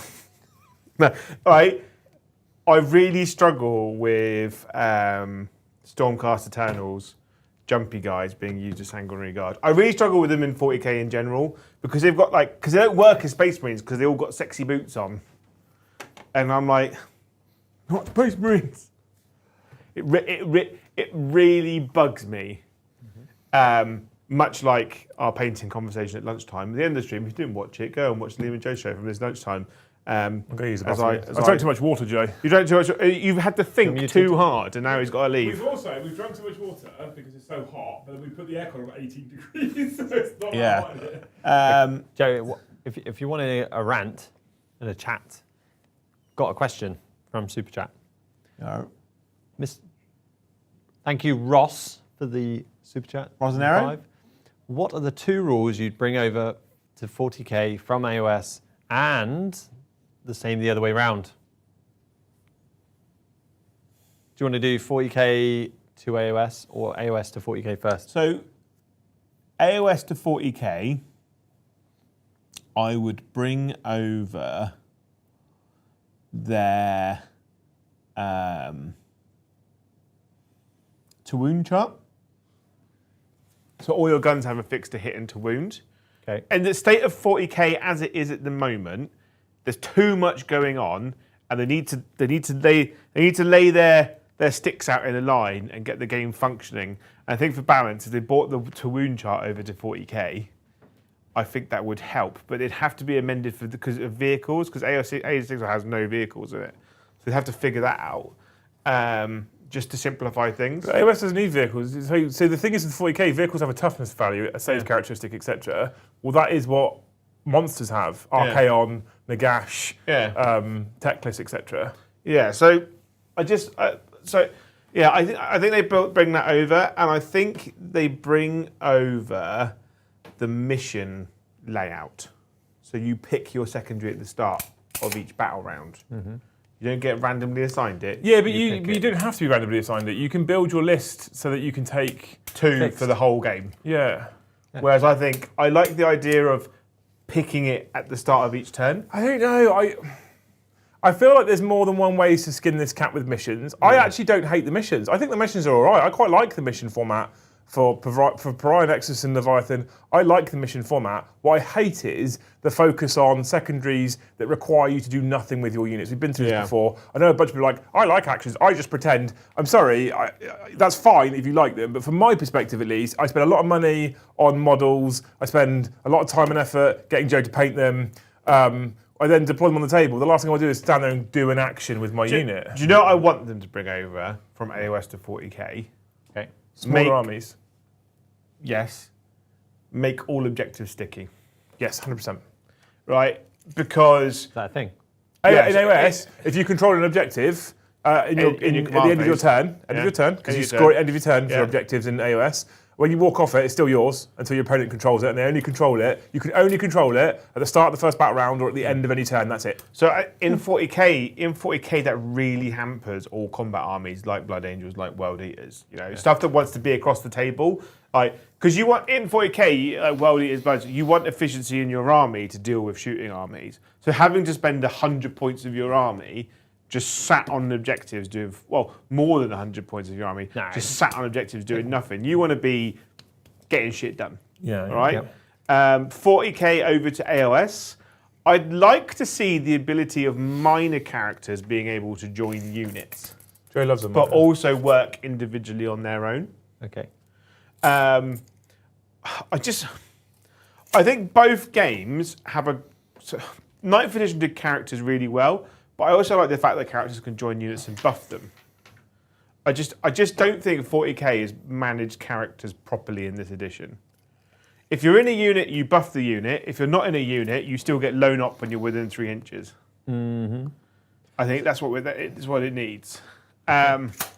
all right. I really struggle with Stormcast Eternals, jumpy guys being used as sanguinary guard. I really struggle with them in 40k in general because they've got because they don't work as Space Marines because they all got sexy boots on, and I'm like, not Space Marines. It really bugs me. Much like our painting conversation at lunchtime. At the end of the stream, if you didn't watch it, go and watch the Liam and Joe show from this lunchtime. I'm going to use the bathroom. I drank too much water, Joe. You drank too much. You've had to think too hard, and now he's got to leave. We've drunk too much water because it's so hot, but we put the aircon on at 18 degrees, so it's not Yeah. Joe, if you want a rant and a chat, got a question from Super Chat. No. Thank you, Ross, for the Super Chat. Rosanero? What are the 2 rules you'd bring over to 40k from AOS and the same the other way round? Do you want to do 40k to AOS or AOS to 40k first? So, AOS to 40k, I would bring over their to wound chart. So all your guns have a fixed to hit and to wound. Okay. And the state of 40k as it is at the moment, there's too much going on, and they need to lay their sticks out in a line and get the game functioning. And I think for balance, if they brought the to wound chart over to 40k, I think that would help. But it'd have to be amended because of vehicles, because AO6 has no vehicles in it. So they'd have to figure that out. Just to simplify things. But AOS doesn't need vehicles. So the thing is with 40k, vehicles have a toughness value, a save characteristic, etc. Well, that is what monsters have. Archaon, Nagash, Teclis, etc. Yeah, so I think they bring that over, and I think they bring over the mission layout. So you pick your secondary at the start of each battle round. Mm-hmm. You don't get randomly assigned it. Yeah, but you don't have to be randomly assigned it. You can build your list so that you can take 2 for the whole game. Yeah. Whereas I like the idea of picking it at the start of each turn. I don't know. I feel like there's more than one way to skin this cat with missions. I actually don't hate the missions. I think the missions are all right. I quite like the mission format for Pariah, Nexus and Leviathan. I like the mission format. What I hate is the focus on secondaries that require you to do nothing with your units. We've been through this before. I know a bunch of people are like, I like actions, I just pretend. I'm sorry, that's fine if you like them, but from my perspective at least, I spend a lot of money on models, I spend a lot of time and effort getting Joe to paint them. I then deploy them on the table. The last thing I do is stand there and do an action with my unit. Do you know what I want them to bring over from AOS to 40k? Okay. Smaller armies. Yes. Make all objectives sticky. Yes, 100%. Right? Because... Is that a thing? In AOS, if you control an objective at the end of your turn, because you score at the end of your turn for objectives in AOS, when you walk off it, it's still yours until your opponent controls it, and they only control it. You can only control it at the start of the first battle round or at the end of any turn. That's it. So in 40k, that really hampers all combat armies like Blood Angels, like World Eaters. You know, stuff that wants to be across the table. Because you want in 40k, World Eaters, Bloods, you want efficiency in your army to deal with shooting armies. So having to spend 100 points of your army just sat on objectives doing, well, more than 100 points of your army, just sat on objectives doing nothing. You want to be getting shit done. Yeah. Right? Yep. 40k over to AOS. I'd like to see the ability of minor characters being able to join units. Joe loves them. But also work individually on their own. Okay. I think both games have a... So, 9th edition did characters really well, but I also like the fact that characters can join units and buff them. I just don't think 40k has managed characters properly in this edition. If you're in a unit, you buff the unit. If you're not in a unit, you still get lone up when you're within 3 inches. Mm-hmm. I think that's what it needs.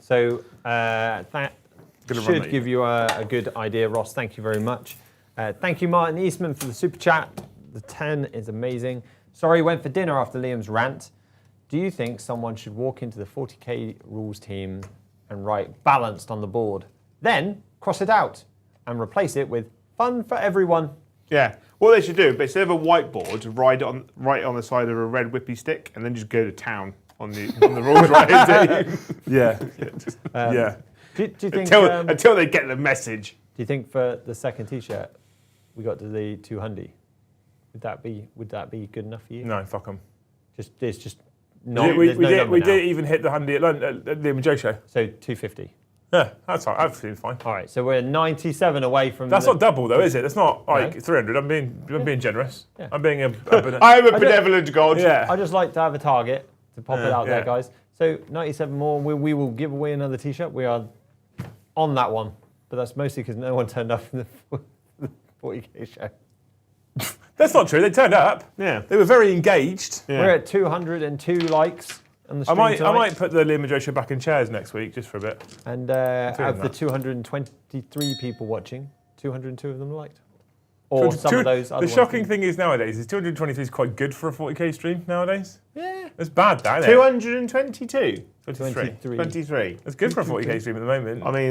So that should give you a good idea, Ross. Thank you very much. Thank you, Martin Eastman, for the super chat. The 10 is amazing. Sorry, went for dinner after Liam's rant. Do you think someone should walk into the 40k rules team and write balanced on the board, then cross it out and replace it with fun for everyone? Yeah, what they should do, but instead of a whiteboard, write it on the side of a red whippy stick, and then just go to town on the rules writing team. Yeah. Do you think until they get the message? Do you think for the second T-shirt we got to the 200? Would that be good enough for you? No, fuck them. There's just no. We didn't even hit the 100 at the Liam and Joe show. So 250. Yeah, that's all right. That seems fine. All right, so we're 97 away from. That's not double though, is it? That's not like 300. I'm being generous. Yeah. I'm being I'm a benevolent god. Yeah. I just like to have a target to pop it out there, guys. So 97 more. We will give away another T-shirt. We are on that one, but that's mostly because no one turned up in the 40k show. That's not true. They turned up. Yeah. They were very engaged. Yeah. We're at 202 likes on the stream I tonight. might put the Liam and Joe show back in chairs next week just for a bit. And out of the 223 people watching, 202 of them liked. Or some of those other The shocking thing is nowadays is 223 is quite good for a 40k stream nowadays. Yeah. It's bad, that, isn't it? 222? 23. It's good for a 40k stream at the moment. I mean,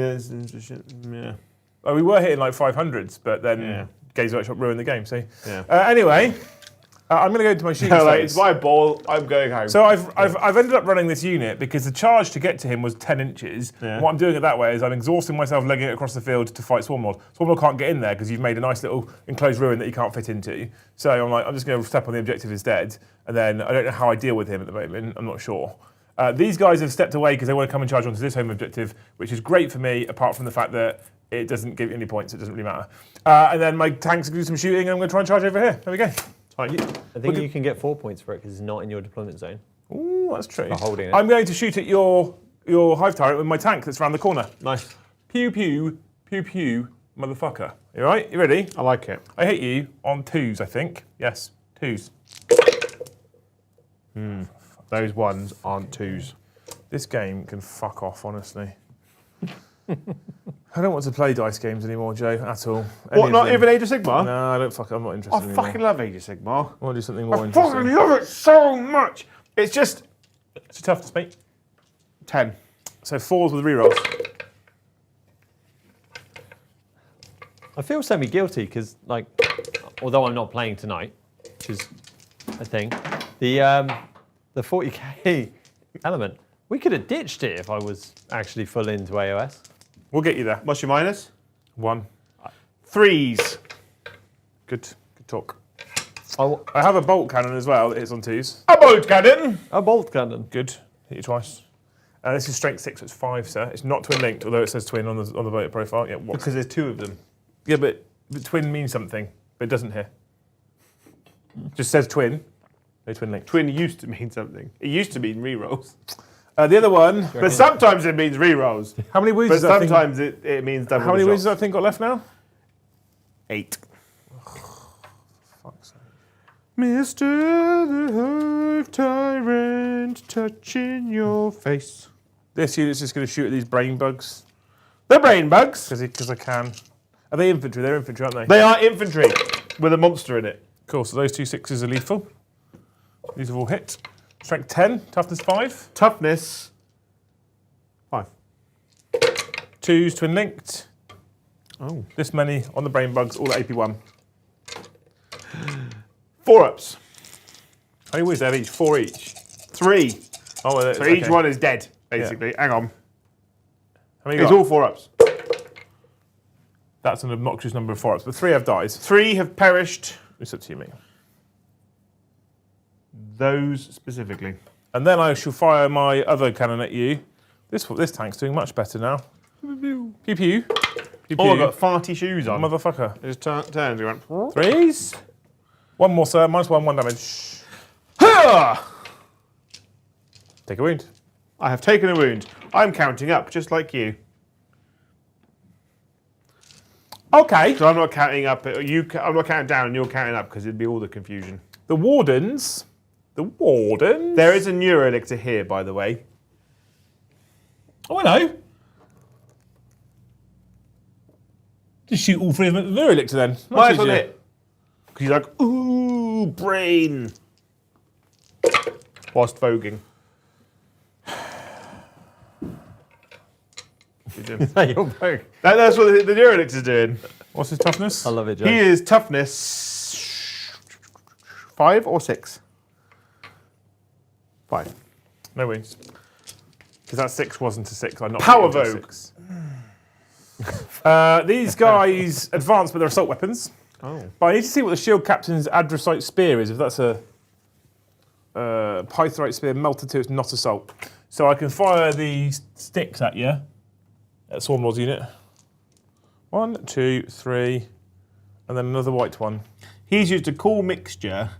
yeah. Well, we were hitting like 500s, but then Games Workshop ruined the game. So Yeah. Anyway, I'm going to go to my shooting Like, stats. it's my ball. I'm going home. So I've ended up running this unit because the charge to get to him was 10 inches. Yeah. What I'm doing it that way is I'm exhausting myself legging it across the field to fight Swarmlord. Swarmlord can't get in there because you've made a nice little enclosed ruin that he can't fit into. So I'm just going to step on the objective instead. And then I don't know how I deal with him at the moment. I'm not sure. These guys have stepped away because they want to come and charge onto this home objective, which is great for me, apart from the fact that it doesn't give you any points. It doesn't really matter. And then my tanks do some shooting, and I'm going to try and charge over here. There we go. I think you can get 4 points for it because it's not in your deployment zone. Ooh, that's true. For holding it. I'm going to shoot at your hive turret with my tank that's around the corner. Nice. Pew, pew, pew, pew, motherfucker. You all right? You ready? I like it. I hit you on 2s, I think. Yes, 2s. Those ones aren't 2s. This game can fuck off, honestly. I don't want to play dice games anymore, Joe, at all. What, not even Age of Sigmar? No, I'm not interested I anymore. fucking love Age of Sigmar. I want to do something more I interesting. fucking love it so much. It's just, It's a toughness, mate. 10. So 4s with rerolls. I feel semi-guilty because, like, although I'm not playing tonight, which is a thing, the 40k element, we could have ditched it if I was actually full into AOS. We'll get you there. What's your minus? 1. 3s. Good talk. Oh, I have a bolt cannon as well that hits on 2s. A bolt cannon. a bolt cannon. Good. Hit you twice. This is strength 6, so it's 5, sir. It's not twin linked, although it says twin on the voter profile. Yeah, what? Because there's 2 of them. Yeah, but twin means something, but it doesn't here. Just says twin. No twin linked. Twin used to mean something. It used to mean rerolls. The other one. But sometimes it means rerolls. How many wounds? But sometimes it means double. How many the wounds shots. does that thing got left now? 8. Fuck's sake. Mr. the Hive Tyrant touching your face. This unit's just going to shoot at these brain bugs The brain bugs. because I can. Are they infantry? They're infantry, aren't they? They are infantry with a monster in it. Cool. So those 2 6s are lethal. These have all hit. Strength 10, toughness 5. Toughness 5. 2s twin linked. Oh. This many on the brain bugs, all at AP 1. 4 ups. How many wounds do they have each? 4 each. 3. Oh, well, So each one is dead, basically. Hang on. How many you It's got? all 4 ups. That's an obnoxious number of 4 ups, but 3 have died. 3 have perished. It's up to you, mate. Those specifically. And then I shall fire my other cannon at you. This tank's doing much better now. Pew pew. Pew Oh, I've pew. got farty shoes on. Motherfucker. It just turns and went. 3s. 1 more, sir. -1, 1 damage. Ha! Take a wound. I have taken a wound. I'm counting up, just like you. Okay. So I'm not counting up. I'm not counting down, and you're counting up because it'd be all the confusion. The Wardens. There is a neurolictor here, by the way. Oh, I know. Just shoot all 3 of them at the Neurolictor then. Nice on it. Because he's like, ooh, brain. Whilst voguing. You're broke. That's what the neurolictor's doing. What's his toughness? I love it, Joe. He is toughness 5 or 6? 5. No wounds. Because that 6 wasn't a 6. I knocked Power it into a Vogue. 6. These guys advance with their assault weapons. Oh. But I need to see what the shield captain's Adrosite spear is. If that's a Pythorite spear melted to its not assault. So I can fire these sticks at you. At Swarmlord's unit. 1, 2, 3. And then another white one. He's used a cool mixture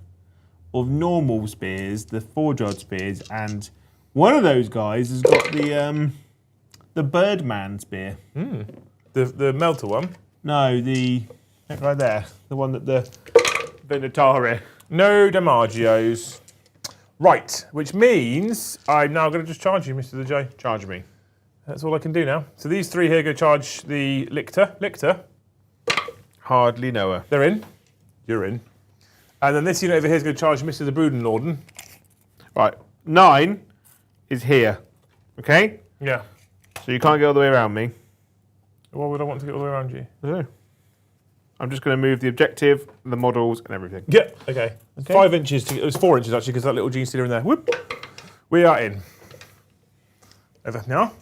of normal spears, the 4-Jod spears, and one of those guys has got the Birdman spear. The melter one. No, that guy there, the one that the Venatari. No Damagios. Right, which means I'm now going to just charge you, Mr. the J. Charge me. That's all I can do now. So these 3 here go charge the Lictor. Hardly know her. They're in. You're in. And then this unit over here is going to charge Mr. the Brudenlorden. Right, 9 is here. Okay, Yeah. so you can't get all the way around me. Why would I want to get all the way around you? No. I'm just going to move the objective, the models, and everything. Yeah. Okay. 5 inches. It was 4 inches actually, because that little gene stealer in there. Whoop. We are in. Over now.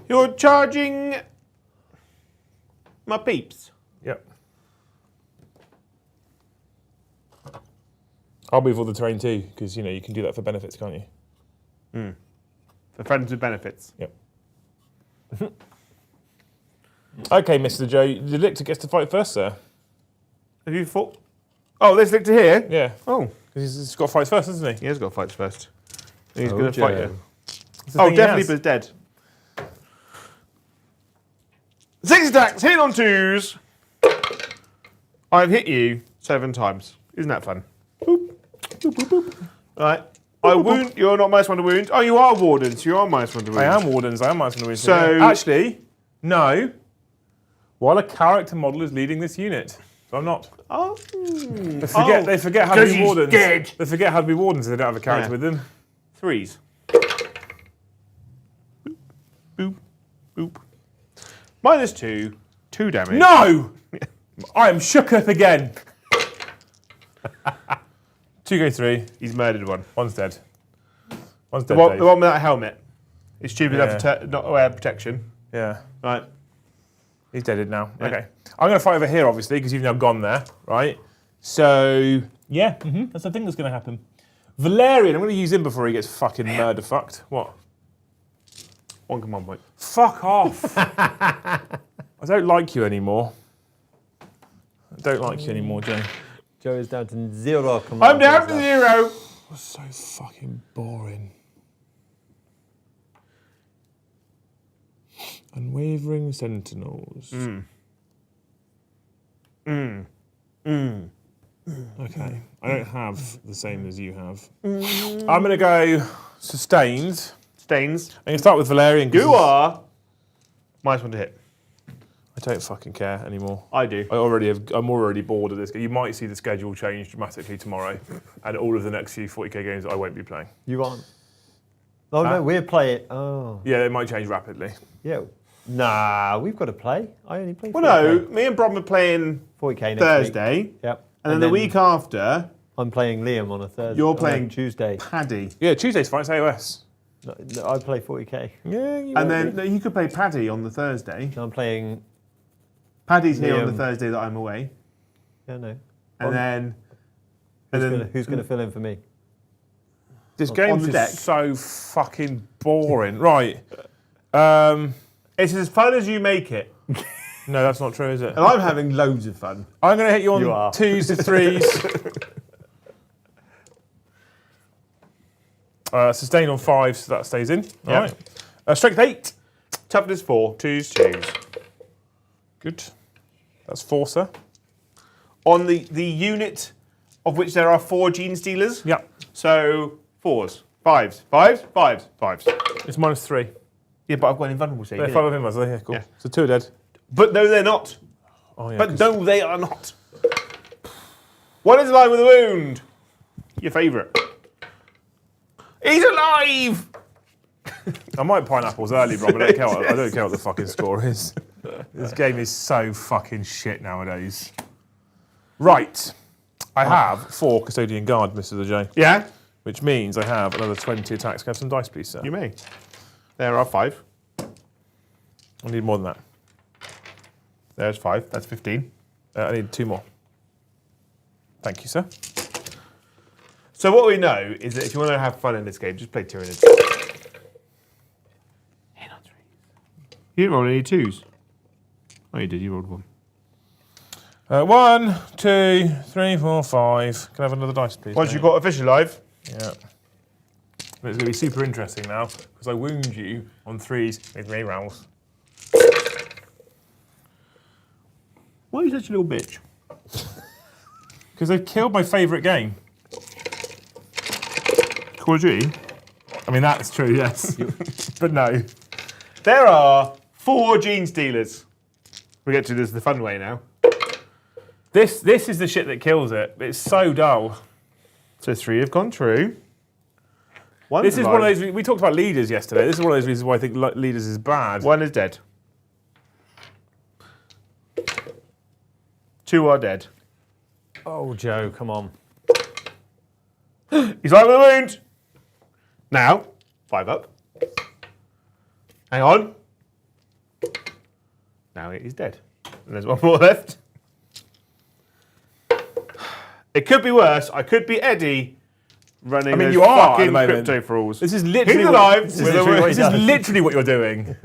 You're charging my peeps. Yep. I'll move all the terrain too, because you can do that for benefits, can't you? For friends with benefits. Yep. Okay, Mr. Joe, the Lictor gets to fight first, sir. Have you fought? Oh, this Lictor here? Yeah. Oh, Because he's got fights first, hasn't he? he has got fights first. He's Oh, going to fight Joe. you. That's the Oh, thing he definitely has. was dead. 6 attacks, hit on 2s. I've hit you 7 times. Isn't that fun? Boop. Boop, boop, boop. Right. I wound. You're not -1 to wound. Oh, you are Warden, so you are -1 to wound. I am Wardens, I am Martin Lewis. So- Actually, no. While a character model is leading this unit. So I'm not. Oh. They forget how to 'cause be he's Wardens. dead. They forget how to be Wardens if they don't have a character Yeah. with them. 3s. Boop. Boop. -2. 2 damage. No! I am shooketh again. 2 go 3. He's murdered one. One's dead. One's The dead. one, Dave. the one without a helmet. He's stupid enough Yeah. to not wear protection. Yeah. Right. He's deaded now. Yeah. Okay. I'm going to fight over here, obviously, because you've now gone there, right? So, yeah, that's the thing that's going to happen. Valerian, I'm going to use him before he gets fucking murder fucked. What? 1 command point. Fuck off. I don't like you anymore. I don't like you anymore, Joe. Joe is down to 0 command. I'm down points to left. 0. That's so fucking boring. Unwavering Sentinels. Okay, I don't have the same as you have. I'm going to go sustained. Stains. I'm going to start with Valerian. 'cause You are -1 to hit. I don't fucking care anymore. I do. I'm already bored of this. You might see the schedule change dramatically tomorrow, and all of the next few 40k games I won't be playing. You aren't. Oh no, we'll play it. Oh. Yeah, it might change rapidly. Yeah. Nah, we've got to play. I only play 40k. Well, no, me and Brom are playing 40k next week. Thursday. Yep. And then the week after, I'm playing Liam on a Thursday. you're on a playing Tuesday. Paddy. Yeah, Tuesday's fine. It's AOS. No, I play 40k. Yeah, you And then no, you could play Paddy on the Thursday. No, I'm playing. Paddy's here on the Liam. Thursday that I'm away. Yeah, no. And then... Who's going to fill in for me? This on game's the just deck. so fucking boring. Right. It's as fun as you make it. No, that's not true, is it? And I'm having loads of fun. I'm going to hit you on You are. 2s to 3s. Sustain on 5s, so that stays in. All Yep. right. Strength 8. Toughness 4. 2s, 2s. Good. That's 4, sir. On the unit of which there are 4 gene stealers. Yeah. So 4s. 5s. 5s. 5s. 5s. It's -3. Yeah, but I've got an invulnerable save. Yeah, 5 of him, was there? Yeah, cool. Yeah. So 2 are dead. But no, they're not. Oh, yeah. But 'cause- no, they are not. One is alive with a wound. Your favourite. He's alive! I might pineapples early, bro, but I don't care what the fucking score is. This game is so fucking shit nowadays. Right. I have 4 Custodian Guard, Mr. the J, Yeah, which means I have another 20 attacks. Can I have some dice, please, sir? you may. There are 5. I need more than that. There's 5. That's 15. I need 2 more. Thank you, sir. So what we know is that if you want to have fun in this game, just play Tyranids. You didn't roll any 2s. Oh, you did. You rolled 1. 1, 2, 3, 4, 5. Can I have another dice, please? Once mate? you've got a fish alive, Yeah. It's going to be super interesting now because I wound you on 3s with me rolls. why are you such a little bitch? Because they've killed my favourite game. Call of Duty? I mean, that's true, yes. But no. There are 4 gene stealers. We get to this the fun way now. This is the shit that kills it. It's so dull. So 3 have gone through. This is one of those. We talked about leaders yesterday. This is one of those reasons why I think leaders is bad. 1 is dead. 2 are dead. Oh, Joe, come on. He's alive with a wound. Now, 5 up. Hang on. Now he's dead. And there's 1 more left. It could be worse. I could be Eddie running I mean, those you are at fucking the moment. crypto fools. This is literally He's what- alive. This with is a literally, wound. this is literally what you're doing.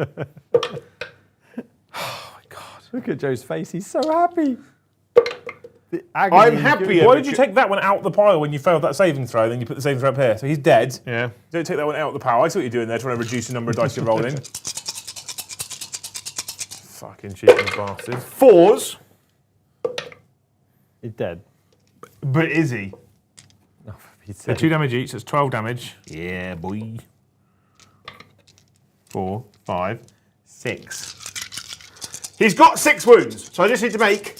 Look at Joe's face. He's so happy. The agony I'm he's happier. giving- Why did you take that one out the pile when you failed that saving throw? Then you put the saving throw up here. So he's dead. Yeah. Don't take that one out the pile. I see what you're doing there, trying to reduce the number of dice you're rolling. Fucking cheating bastard. 4s. He's dead. But is he? Oh, for Pete's So sake. 2 damage each. That's 12 damage. Yeah, boy. 4, 5, 6. He's got 6 wounds, so I just need to make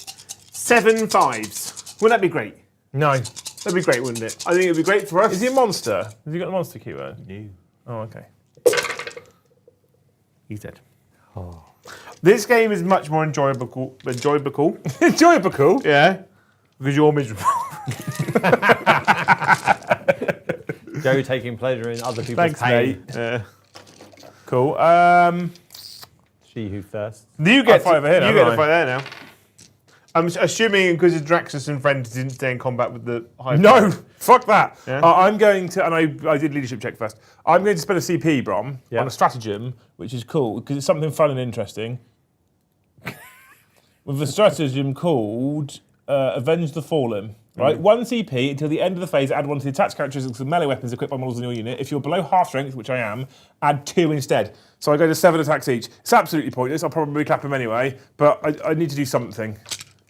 7 5s. Wouldn't that be great? No. That'd be great, wouldn't it? I think it'd be great for us. Is he a monster? Has he got the monster keyword? No. Oh, okay. He's dead. Oh. This game is much more enjoyable. Enjoyable. Yeah. Because you're miserable. Joe taking pleasure in other people's Thanks, pain. mate. Yeah. Cool. She who thirsts. You get fight over here, You don't get to I? fight there now. I'm assuming because Draxus and friends didn't stay in combat with the high. No, fuck that. Yeah? I'm going to, and I did leadership check first. I'm going to spend a CP, Brom, Yeah. on a stratagem, which is cool because it's something fun and interesting. With a stratagem called Avenge the Fallen. Right, 1 CP until the end of the phase. Add 1 to the attached characteristics of melee weapons equipped by models in your unit. If you're below half strength, which I am, add 2 instead. So I go to 7 attacks each. It's absolutely pointless. I'll probably clap him anyway. But I need to do something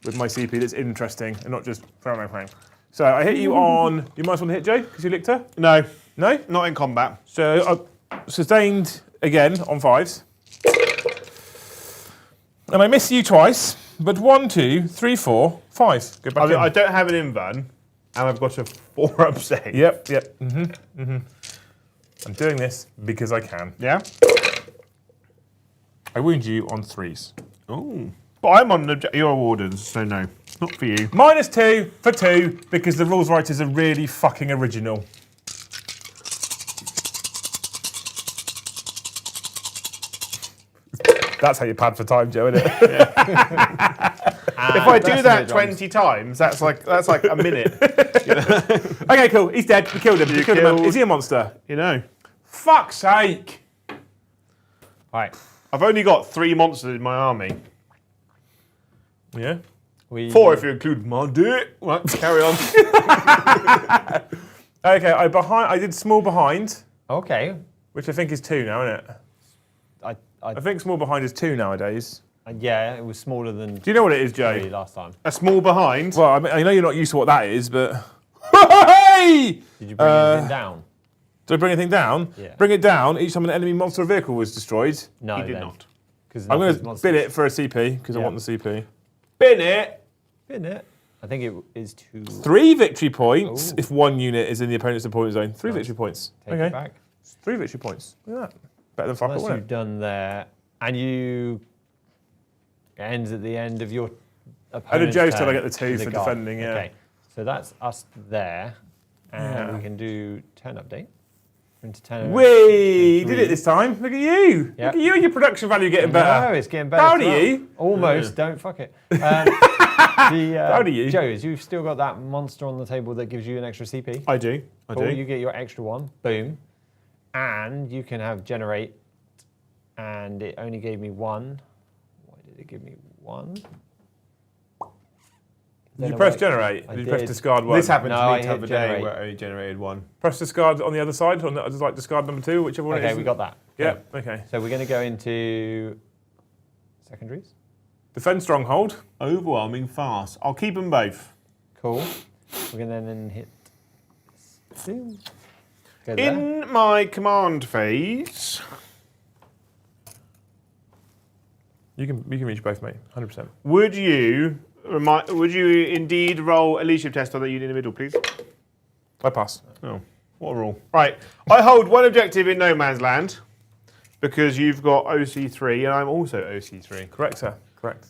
with my CP that's interesting and not just bang. So I hit you on. You might want to hit Joe because you licked her. No, No. not in combat. So I sustained again on 5s. And I miss you twice, but 1, 2, 3, 4, 5. Go back in. I don't have an invuln, and I've got a 4-up save. Yep. I'm doing this because I can. Yeah. I wound you on 3s. Oh. But I'm on your wardens, so no, not for you. -2 for 2 because the rules writers are really fucking original. That's how you pad for time, Joe, isn't it? If I do that 20 times, that's like a minute. Okay, cool. He's dead. We killed him. We killed him. killed- Is he a monster? You know, Fuck's sake. Right. I've only got 3 monsters in my army. Yeah. 4 if you include my dick. Right, carry on. Okay, I did small behind, Okay. which I think is 2 now, isn't it? I think small behind is 2 nowadays. Yeah, it was smaller than Do you know what it is, 3 Joe? last time. A small behind. Well, I mean, I know you're not used to what that is, but... Hey! Did you bring anything down? Did I bring anything down? Yeah. Bring it down each time an enemy monster or vehicle was destroyed. No, He did then. not. I'm going to bid it for a CP, because I Yeah. want the CP. Bin it. Isn't it? I think it is 2. 3 victory points Ooh. if 1 unit is in the opponent's opponent zone. 3 victory points. Take Okay. it back. 3 victory points. Look at that. Better than fuck all, Unless wasn't you've it? done there, and it ends at the end of your I opponent's did Joe's till I turn get the 2 with for a guard. defending, yeah. Okay, so that's us there, and Yeah. we can do turn update. We're into turn. Whee! You did it this time. Look at you. Yep. Look at you and your production value getting better. No, it's getting better. Proud of as well. you. Almost. Don't fuck it. Proud of you. Joe, you've still got that monster on the table that gives you an extra CP. I do. I Cool, do. you get your extra 1. Boom. And you can have generate, and it only gave me 1. Why did it give me 1? Did you press generate? I Did you press did. discard 1? This happened No, to I me the hit other day generate. where I only generated 1. Press discard on the other side, on the, just like discard number 2, whichever one it Okay, is. we got that. Yeah, okay. So we're going to go into secondaries. Defend stronghold. Overwhelming fast. I'll keep them both. Cool. We're going to then hit. Boom. Go there. In my command phase, You can reach both, mate. 100%. would you indeed roll a leadership test on that unit in the middle, please? I pass. Oh, what a rule. Right. I hold 1 objective in no man's land because you've got OC3 and I'm also OC3. Correct, sir. Correct.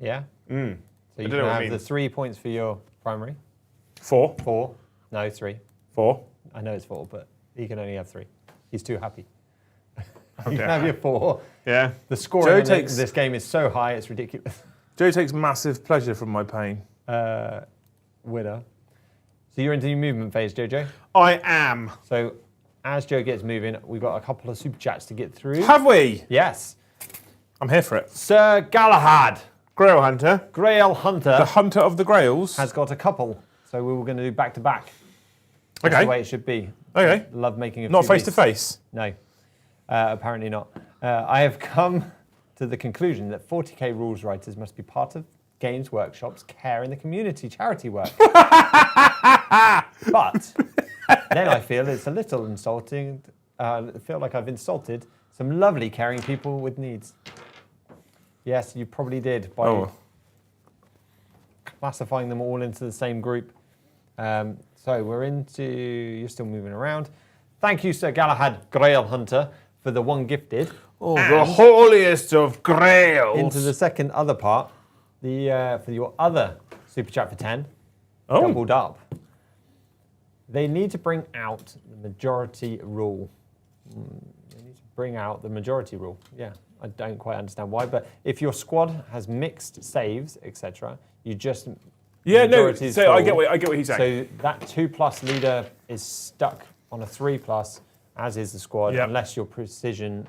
Yeah. So you don't can know what it have the means. 3 points for your primary. 4. 4. No, 3. 4. I know it's 4, but he can only have 3. He's too happy. You Okay. can have your 4. Yeah. The scoring Joe on takes- this game is so high, it's ridiculous. Joe takes massive pleasure from my pain. Winner. So you're into your movement phase, Jojo. I am. So as Joe gets moving, we've got a couple of super chats to get through. Have we? Yes. I'm here for it. Sir Galahad, Grail Hunter. Grail Hunter, The Hunter of the Grails. has got a couple. So we were going to do back to back. That's Okay. the way it should be. Okay. Love making a Not few face to beats. face. No, apparently not. I have come to the conclusion that 40k rules writers must be part of Games Workshop's Care in the Community charity work. But then I feel it's a little insulting. I feel like I've insulted some lovely caring people with needs. Yes, you probably did by classifying them all into the same group. So we're into, you're still moving around. Thank you, Sir Galahad Grail Hunter, for the 1 gifted. The holiest of grails. Into the second other part, for your other super chat for 10, Oh. doubled up. They need to bring out the majority rule. They need to bring out the majority rule. Yeah, I don't quite understand why, but if your squad has mixed saves, etc., you just Yeah, no. majority is So I full. get what he's saying. So that 2+ leader is stuck on a 3+, as is the squad, Yep. unless your precision.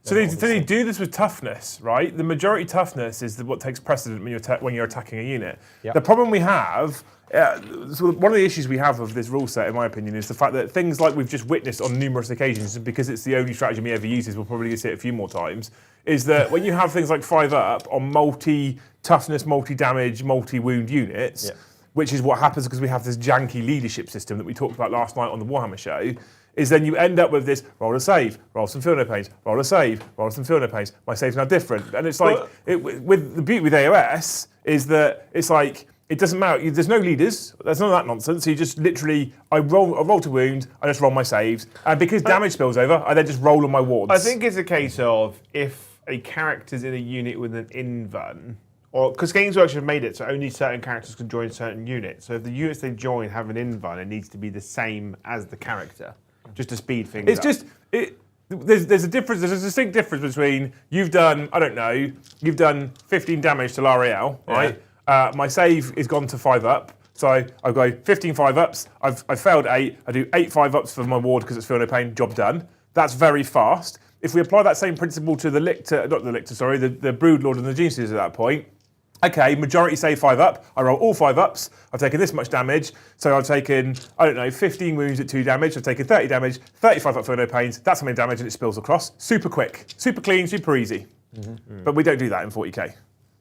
So they do this with toughness, right? The majority toughness is what takes precedent when you're attacking a unit. Yep. The problem we have, so one of the issues we have of this rule set, in my opinion, is the fact that things like we've just witnessed on numerous occasions, and because it's the only strategy we ever uses, we'll probably see it a few more times, is that when you have things like 5+ on multi-toughness, multi-damage, multi-wound units, Yep. which is what happens because we have this janky leadership system that we talked about last night on the Warhammer show, is then you end up with this roll a save, roll some feel no pains, roll a save, roll some feel no pains. My save's now different. And it's like, with the beauty with AOS is that it's like, it doesn't matter. There's no leaders. There's none of that nonsense. So you just literally, I roll to wound, I just roll my saves. And because damage spills over, I then just roll on my wards. I think it's a case of if a character's in a unit with an invuln, or because Games Workshop have made it so only certain characters can join certain units. So if the units they join have an invuln, it needs to be the same as the character, just to speed things It's up. just there's a difference. There's a distinct difference between you've done 15 damage to L'Ariel, right? My save is gone to 5+, so I go 15 5+. I've failed 8. I do 8 5+s for my ward because it's feel no pain. Job done. That's very fast. If we apply that same principle to the Broodlord and the Geniuses at that point. Okay, majority say 5+. I roll all 5+. I've taken this much damage. So I've taken, 15 wounds at 2 damage. I've taken 30 damage, 35 up for no pains. That's how many damage and it spills across. Super quick, super clean, super easy. Mm-hmm. But we don't do that in 40k.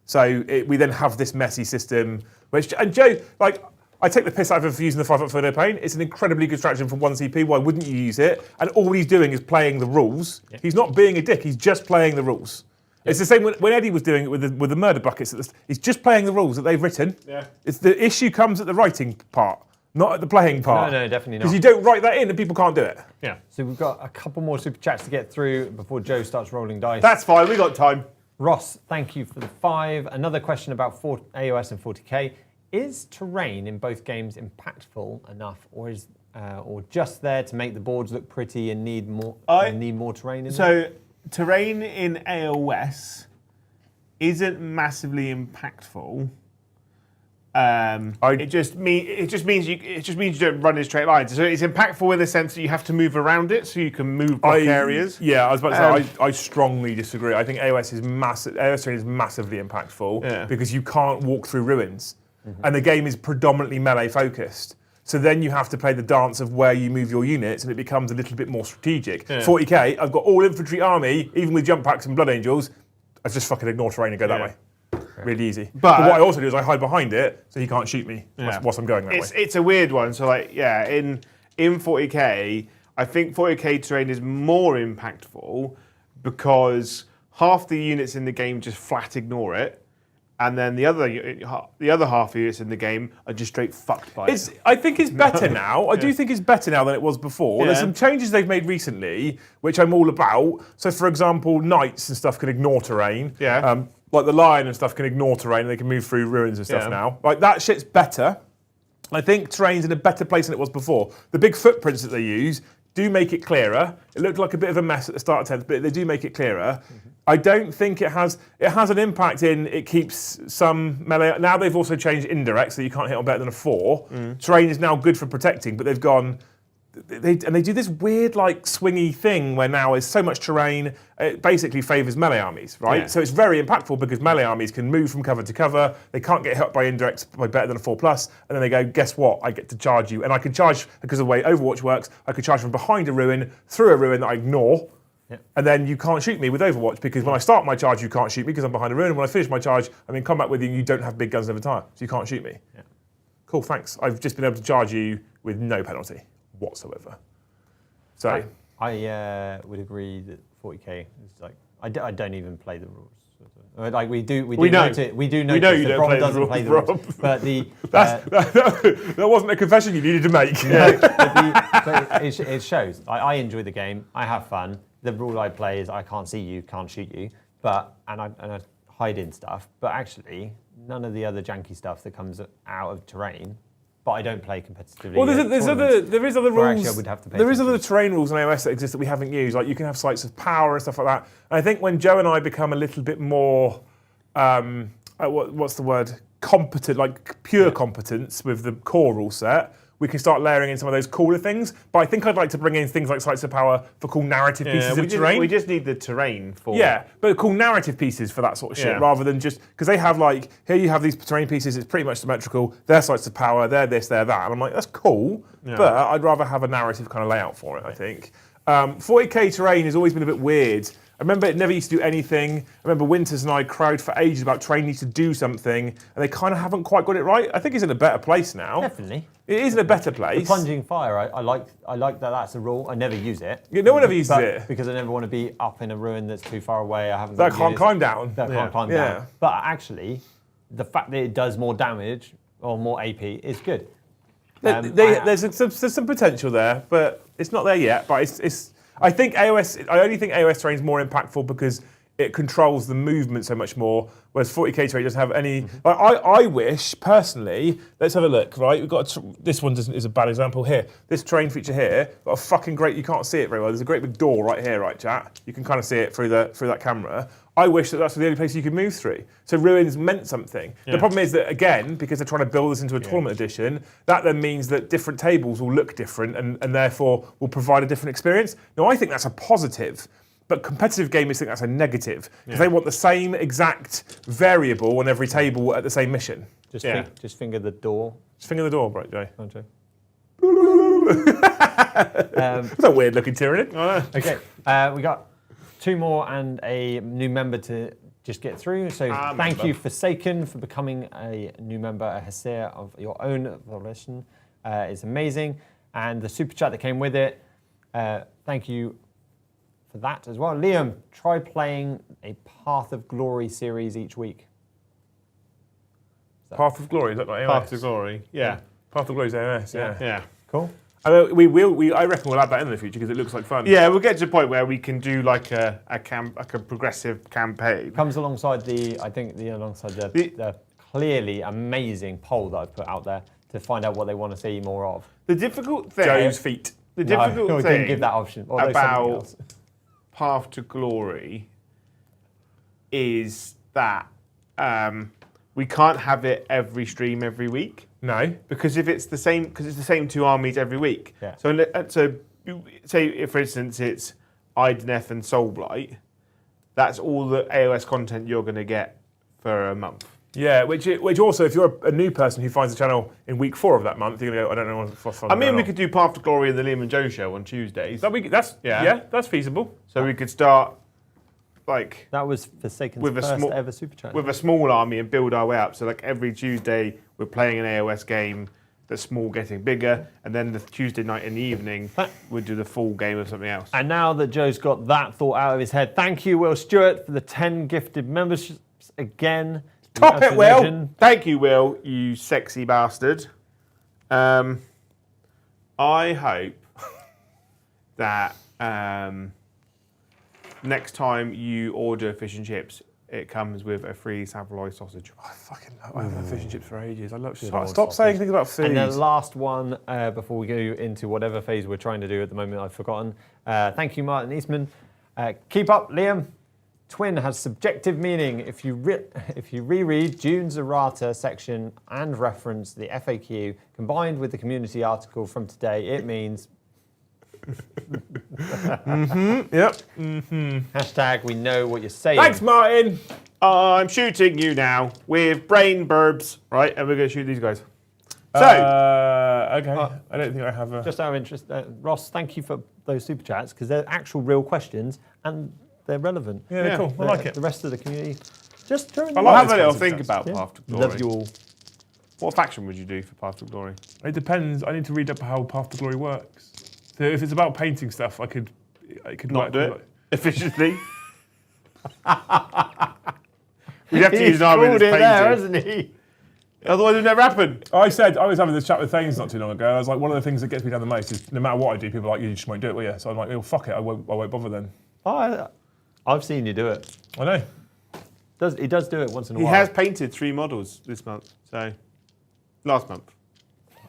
So we then have this messy system. And Joe, I take the piss out of him for using the 5+ for no pain. It's an incredibly good stratagem for 1 CP. Why wouldn't you use it? And all he's doing is playing the rules. Yep. He's not being a dick. He's just playing the rules. It's the same when Eddie was doing it with the murder buckets. He's just playing the rules that they've written. Yeah. It's the issue comes at the writing part, not at the playing part. No, definitely not. Because you don't write that in and people can't do it. Yeah. So we've got a couple more super chats to get through before Joe starts rolling dice. That's fine. We got time. Ross, thank you for the 5. Another question about AOS and 40k. Is terrain in both games impactful enough, or is or just there to make the boards look pretty and need more terrain in them? So terrain in AOS isn't massively impactful. It just means you don't run in straight lines. So it's impactful in the sense that you have to move around it, so you can move block areas. Yeah, I was about to say I strongly disagree. I think AOS is massive. AOS terrain is massively impactful because you can't walk through ruins, and the game is predominantly melee focused. So then you have to play the dance of where you move your units, and it becomes a little bit more strategic. Yeah. 40k, I've got all infantry army, even with jump packs and blood angels. I just fucking ignore terrain and go that way. Really easy. But what I also do is I hide behind it so he can't shoot me whilst I'm going that way. It's a weird one. So in 40k, I think 40k terrain is more impactful because half the units in the game just flat ignore it. And then the other half of units in the game are just straight fucked by it. I think it's better now. I do think it's better now than it was before. Yeah. There's some changes they've made recently, which I'm all about. So, for example, knights and stuff can ignore terrain. Yeah. Like the lion and stuff can ignore terrain and they can move through ruins and stuff now. Like that shit's better. I think terrain's in a better place than it was before. The big footprints that they use do make it clearer. It looked like a bit of a mess at the start of 10th, but they do make it clearer. Mm-hmm. I don't think it has an impact in it keeps some melee. Now they've also changed indirect so you can't hit on better than a 4. Terrain is now good for protecting, but they've gone, they do this weird like swingy thing where now there's so much terrain, it basically favours melee armies, right? Yeah. So it's very impactful because melee armies can move from cover to cover, they can't get hit by indirects by better than a 4+, and then they go, guess what, I get to charge you. And I can charge, because of the way Overwatch works, I can charge from behind a ruin, through a ruin that I ignore, and then you can't shoot me with Overwatch because when I start my charge, you can't shoot me because I'm behind a ruin, and when I finish my charge, I'm in combat with you and you don't have big guns never tire, so you can't shoot me. Yeah. Cool, thanks. I've just been able to charge you with no penalty whatsoever. So I would agree that 40k is like I don't even play the rules. Like we do know. note it. We do notice you that don't Brom doesn't play the rules. But that wasn't a confession you needed to make. But it shows. I enjoy the game. I have fun. the rule I play is I can't see you, can't shoot you, and I hide in stuff. But actually, none of the other janky stuff that comes out of terrain. But I don't play competitively. Well, there is other rules. Actually, I would have to pay there is attention. other terrain rules on AOS that exist that we haven't used. Like you can have sites of power and stuff like that. And I think when Joe and I become a little bit more, what's the word? Competent, like pure competence with the core rule set, we can start layering in some of those cooler things. But I think I'd like to bring in things like sites of power for cool narrative pieces of terrain. We just need the terrain for... Yeah, but cool narrative pieces for that sort of shit, rather than just... Because they have like, here you have these terrain pieces, it's pretty much symmetrical, they're sites of power, they're this, they're that. And I'm like, that's cool, but I'd rather have a narrative kind of layout for it, I think. 40k terrain has always been a bit weird. I remember it never used to do anything. I remember Winters and I crowed for ages about terrain needs to do something, and they kind of haven't quite got it right. I think it's in a better place now. Definitely. It is in a better place. The plunging fire, I like that that's a rule. I never use it. Yeah, no one ever uses it. Because I never want to be up in a ruin that's too far away. I haven't. That can't climb down. That can't climb down. But actually, the fact that it does more damage or more AP is good. There's some potential there, but it's not there yet. But it's I only think AOS terrain is more impactful because it controls the movement so much more, whereas 40k terrain doesn't have any. Like, I wish personally. Let's have a look. Right, we've got this one is a bad example here. This terrain feature here got a fucking great. You can't see it very well. There's a great big door right here, right, chat. You can kind of see it through that camera. I wish that's the only place you could move through. So ruins meant something. Yeah. The problem is that, again, because they're trying to build this into a tournament edition, that then means that different tables will look different and therefore will provide a different experience. Now, I think that's a positive, but competitive gamers think that's a negative because they want the same exact variable on every table at the same mission. Just finger the door. Just finger the door, right, Jay? Oh, Joe. That's a weird looking Tyranid. Okay, we got 2 more and a new member to just get through. So thank you, Forsaken, for becoming a new member, a Hesea of your own volition. It's amazing. And the super chat that came with it, thank you for that as well. Liam, try playing a Path of Glory series each week. Path of Glory, is that not AOS? Path of Glory, yeah. Path of Glory is AOS, yeah. Cool. I mean, I reckon we'll add that in the future because it looks like fun. Yeah, we'll get to a point where we can do like a progressive campaign. Comes alongside the clearly amazing poll that I've put out there to find out what they want to see more of. The difficult thing... Joe's feet. The difficult thing... didn't give that option. About Path to Glory is that we can't have it every stream every week. No, because if it's the same, because it's the same 2 armies every week. Yeah. So say if, for instance, it's Ideneth and Soulblight, that's all the AOS content you're going to get for a month. Yeah, which also, if you're a new person who finds the channel in week 4 of that month, you're going to go, I don't know what's fun. I mean, we could do Path to Glory and the Liam and Joe show on Tuesdays. That's feasible. So we could start like that was Forsaken's first ever super chat. With a small army and build our way up. So like every Tuesday we're playing an AOS game that's small getting bigger, and then the Tuesday night in the evening we'll do the full game of something else. And now that Joe's got that thought out of his head, thank you, Will Stewart, for the 10 gifted memberships again. Top it, Will. Thank you, Will, you sexy bastard. I hope that next time you order fish and chips, it comes with a free Savoy sausage. I haven't had fish and chips for ages. I love stop saying things about food. And the last one, before we go into whatever phase we're trying to do at the moment, I've forgotten. Thank you, Martin Eastman. Keep up, Liam. Twin has subjective meaning. If you reread June's errata section and reference the FAQ combined with the community article from today, it means... Yep. Hashtag we know what you're saying. Thanks, Martin. I'm shooting you now with brain burbs, right? And we're going to shoot these guys. So, okay. I don't think I have a... Just out of interest, Ross, thank you for those super chats because they're actual real questions and they're relevant. Yeah, they're cool. I like it. The rest of the community, just turn. I'll have a little think about Path to Glory. Love you all. What faction would you do for Path to Glory? It depends. I need to read up how Path to Glory works. So if it's about painting stuff, I could not do it efficiently. We'd have to use an army that's painting. There, hasn't he? Otherwise, it would never happen. I was having this chat with Thanes not too long ago. I was like, one of the things that gets me down the most is no matter what I do, people are like, you just won't do it, will you? So I'm like, oh, fuck it, I won't bother then. I've seen you do it. I know. He does do it once in a He while. has painted 3 models this month, so last month.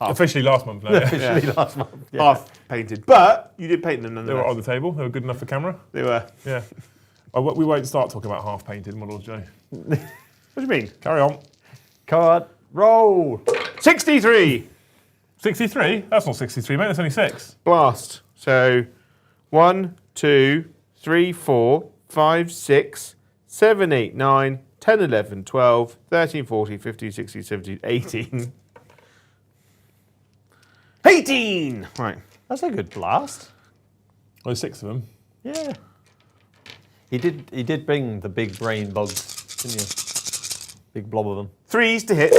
Officially last month, no. Yeah. Officially last month. Yeah. Half painted, but you did paint them They were nonetheless. on the table. They were good enough for camera. They were. Yeah. We won't start talking about half-painted models, Joe. What do you mean? Carry on. Card roll. 63 63? That's not 63, mate. That's only 6. blast. So 1, 2, 3, 4, 5, 6, 7, 8, 9, 10, 11, 12, 13, 14, 15, 16, 17, 18. 18! Right. That's a good blast. Oh, 6 of them. Yeah. He did bring the big brain bugs, didn't you? Big blob of them. 3s to hit.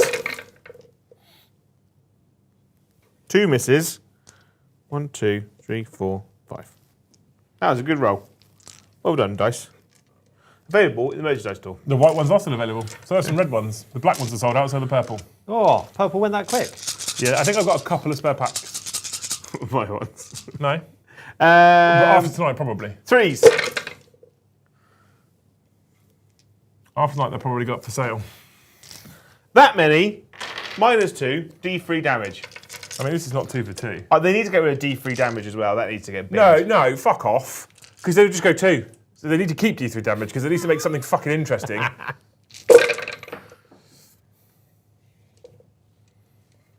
2 misses. 1, 2, 3, 4, 5. That was a good roll. Well done, dice. Available in the merchandise store. The white ones are still available. So there's some red ones. The black ones are sold out, so the purple. Oh, purple went that quick. Yeah, I think I've got a couple of spare packs. My ones. No? But after Um, tonight, probably. 3s. After tonight, they'll probably go up for sale. That many. -2. D3 damage. I mean, this is not 2 for 2. They need to get rid of D3 damage as well. That needs to get big. No, fuck off. Because they'll just go 2. So they need to keep D3 damage because they need to make something fucking interesting.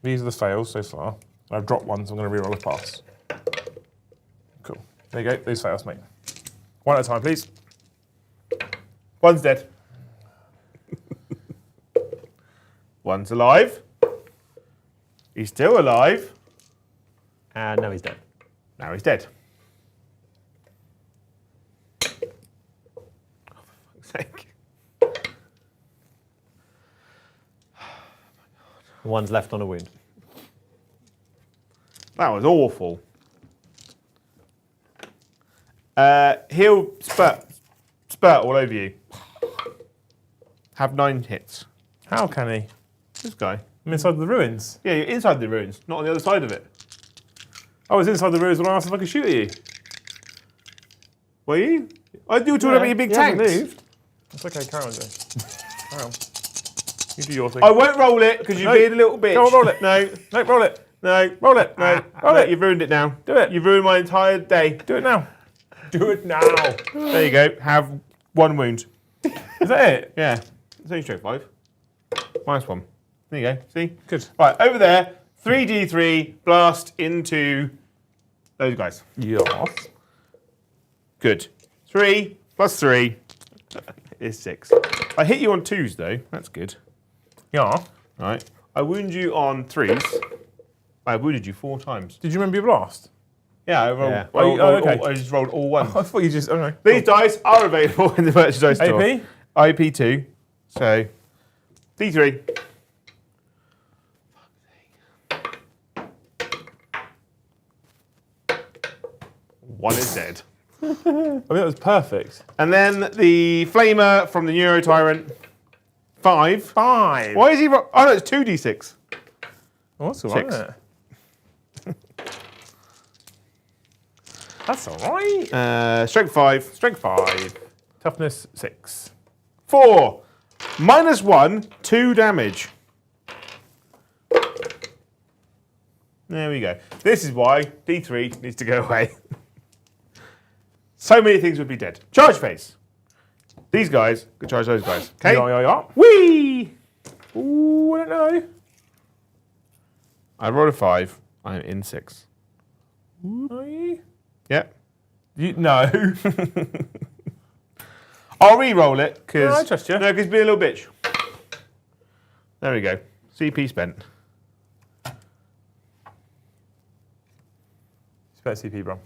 These are the fails so far. I've dropped one, so I'm going to reroll a pass. Cool. There you go. These fails, mate. One at a time, please. One's dead. One's alive. He's still alive. And now he's dead. Now he's dead. Oh, for fuck's sake. One's left on a wound. That was awful. He'll spurt all over you. Have 9 hits. How can he? This guy. I'm inside the ruins. Yeah, you're inside the ruins, not on the other side of it. I was inside the ruins when I asked if I could shoot at you. Were you? I do talking about your big he hasn't tanks. moved. It's okay, carry on, Joe. Carry on. You do your thing. I won't roll it because you're No. being a little bitch. Come on, roll it. No, No, roll it. no, Roll it. no. Roll No, it. you've ruined it now. Do it. You've ruined my entire day. Do it now. Do it now. There you go. Have 1 wound. Is that it? Yeah. It's only straight 5. -1. There you go. See? Good. Right, over there. 3d3 blast into those guys. Yes. Good. 3 plus 3 is 6. I hit you on 2s though. That's good. Yeah. Right. I wound you on 3s. I wounded you 4 times. Did you remember your blast? Yeah, I rolled. Yeah. Okay. I just rolled all 1s. I thought you just. Okay. These dice are available in the merchandise store. AP? IP2. So, D3. 1 is dead. I mean, that was perfect. And then the flamer from the Neuro Tyrant. 5. 5. Why is he? Oh no, it's 2d6. Oh, that's all right. 6. Isn't it? That's all right. Strength 5. Strength 5. Toughness 6. 4. -1. 2 damage. There we go. This is why D3 needs to go away. So many things would be dead. Charge phase. These guys could charge those guys. Okay. Yeah. Whee! Ooh, I don't know. I rolled a 5. I'm in 6. Are you? Yep. No. I'll re-roll it because No, I trust you. No, because be a little bitch. There we go. CP spent. Spare CP, bro.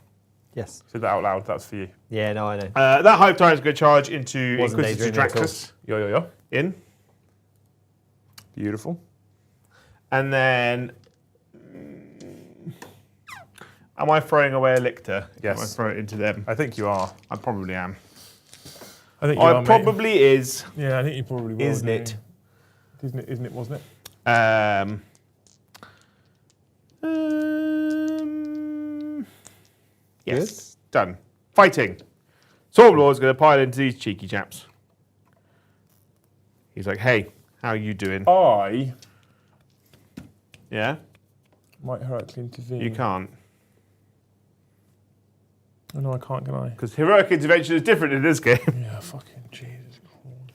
Yes. Said that out loud. That's for you. Yeah, no, I know. That Hive Tyrant's going to charge into Wasn't Inquisitor daydreaming at all. Draxus Yo. in. Beautiful. And then... Am I throwing away a Lictor? Yes. Am I throw it into them? I think you are. I probably am. I think you are, I mate. probably is. Yeah, I think you probably will. Isn't do. it? Isn't it? Wasn't it? Yes. Done. Fighting. Stormlord's going to pile into these cheeky chaps. He's like, hey, how you doing? I Yeah? might heroically intervene. You can't. Oh, no, I can't, can I? Because heroic intervention is different in this game. Yeah, fucking Jesus Christ.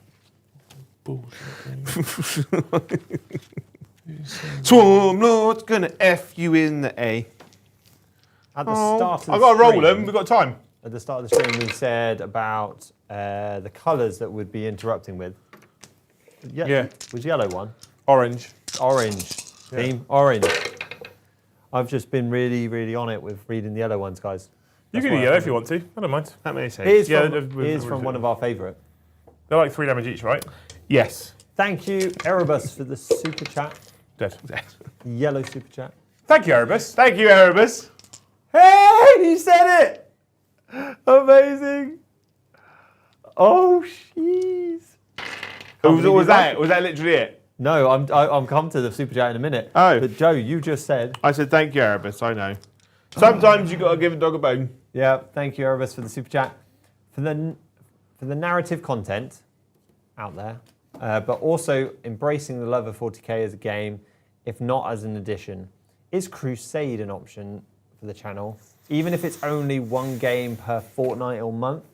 Bullshit. Stormlord's going to F you in the A. At the start of the I've got to roll stream- them. We've got time. At the start of the stream, we said about the colours that we'd be interrupting with. Yeah. Was yellow one? Orange. Orange. Theme? Orange. I've just been really, really on it with reading the yellow ones, guys. You can do yellow if you want to. I don't mind. That many saves. Here's from one of our favourite. They're like 3 damage each, right? Yes. Thank you, Erebus, for the super chat. Dead. Yellow super chat. Thank you, Erebus. Thank you, Erebus. Hey, you said it! Amazing. Oh, jeez. Was that literally it? No, I'm come to the super chat in a minute. Oh. But Joe, you just said. I said thank you, Erebus. I know. Sometimes you got to give a dog a bone. Yeah, thank you, Erebus, for the super chat. For the narrative content out there, but also embracing the love of 40k as a game, if not as an addition. Is Crusade an option for the channel, even if it's only one game per fortnight or month?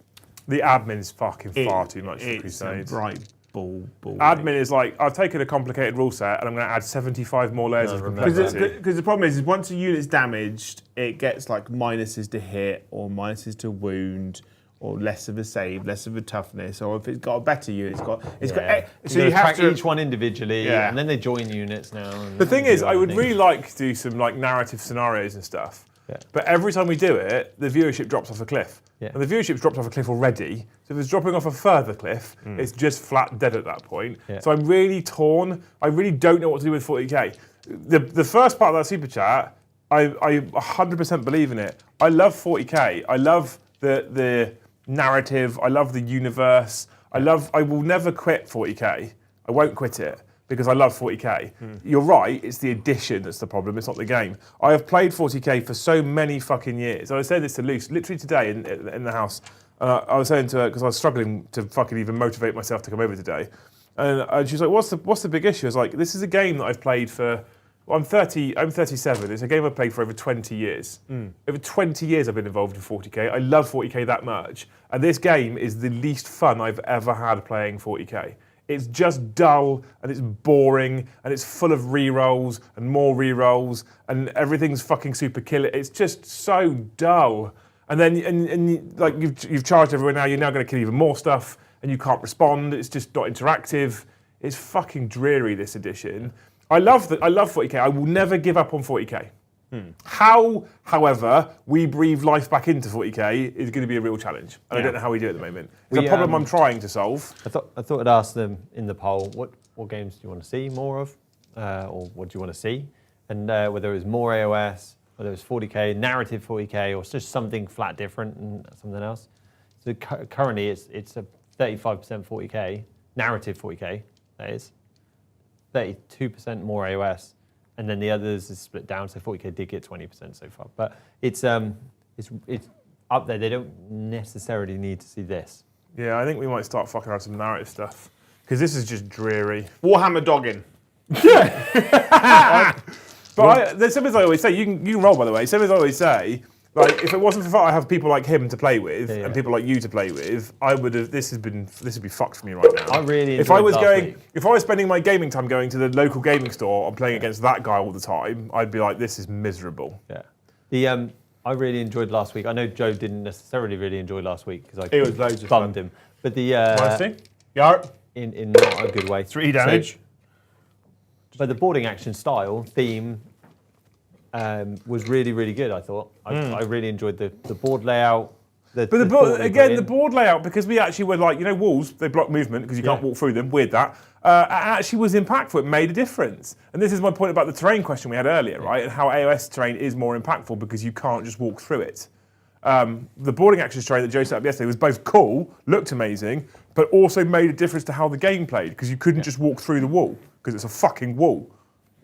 The admin's fucking far too much for Crusade. It's a bright ball. Admin is like, I've taken a complicated rule set and I'm going to add 75 more layers of complexity. Because the problem is once a unit's damaged, it gets like minuses to hit or minuses to wound or less of a save, less of a toughness, or if it's got a better unit, got. So you have to each one individually, and then they join units now. The thing is, I would really like to do some like narrative scenarios and stuff. Yeah. But every time we do it, the viewership drops off a cliff. Yeah. And the viewership's dropped off a cliff already. So if it's dropping off a further cliff, it's just flat dead at that point. Yeah. So I'm really torn. I really don't know what to do with 40k. The first part of that super chat, I 100% believe in it. I love 40k. I love the narrative. I love the universe. I will never quit 40k. I won't quit it. Because I love 40k. You're right, it's the addition that's the problem, it's not the game. I have played 40k for so many fucking years. I was saying this to Luce, literally today in the house. I was saying to her, because I was struggling to fucking even motivate myself to come over today. And she was like, what's the big issue? I was like, this is a game that I've played for, well, I'm 37. It's a game I've played for over 20 years. Over 20 years I've been involved in 40k. I love 40k that much. And this game is the least fun I've ever had playing 40k. It's just dull and it's boring and it's full of rerolls and more rerolls and everything's fucking super killer. It's just so dull. And then and like you've charged everyone now. You're now going to kill even more stuff and you can't respond. It's just not interactive. It's fucking dreary, this edition. I love 40k. I will never give up on 40k. How, however, we breathe life back into 40k is going to be a real challenge. And I don't know how we do it at the moment. It's a problem I'm trying to solve. I thought I'd ask them in the poll, what games do you want to see more of? Or what do you want to see? And whether it was more AOS, whether it was 40k, narrative 40k, or just something flat different and something else. So currently it's a 35% 40k, narrative 40k, that is. 32% more AOS. And then the others is split down, so 40k did get 20% so far. But it's up there. They don't necessarily need to see this. Yeah, I think we might start fucking around some narrative stuff. Because this is just dreary. Warhammer dogging. But there's something I always say, you can roll by the way, something I always say, like if it wasn't for the fact I have people like him to play with and people like you to play with, I would have this would be fucked for me right now. I really if I was spending my gaming time going to the local gaming store and playing against that guy all the time, I'd be like, this is miserable. Yeah. I really enjoyed last week. I know Joe didn't necessarily really enjoy last week because It was loads of bummed fun. him. But in not a good way. 3 damage. But the boarding action style theme was really, really good, I thought. I really enjoyed the board layout. The board layout, because we actually were like, walls, they block movement because you can't walk through them, weird that. Actually was impactful, it made a difference. And this is my point about the terrain question we had earlier, right? And how AOS terrain is more impactful because you can't just walk through it. The boarding action terrain that Joe set up yesterday was both cool, looked amazing, but also made a difference to how the game played because you couldn't just walk through the wall because it's a fucking wall.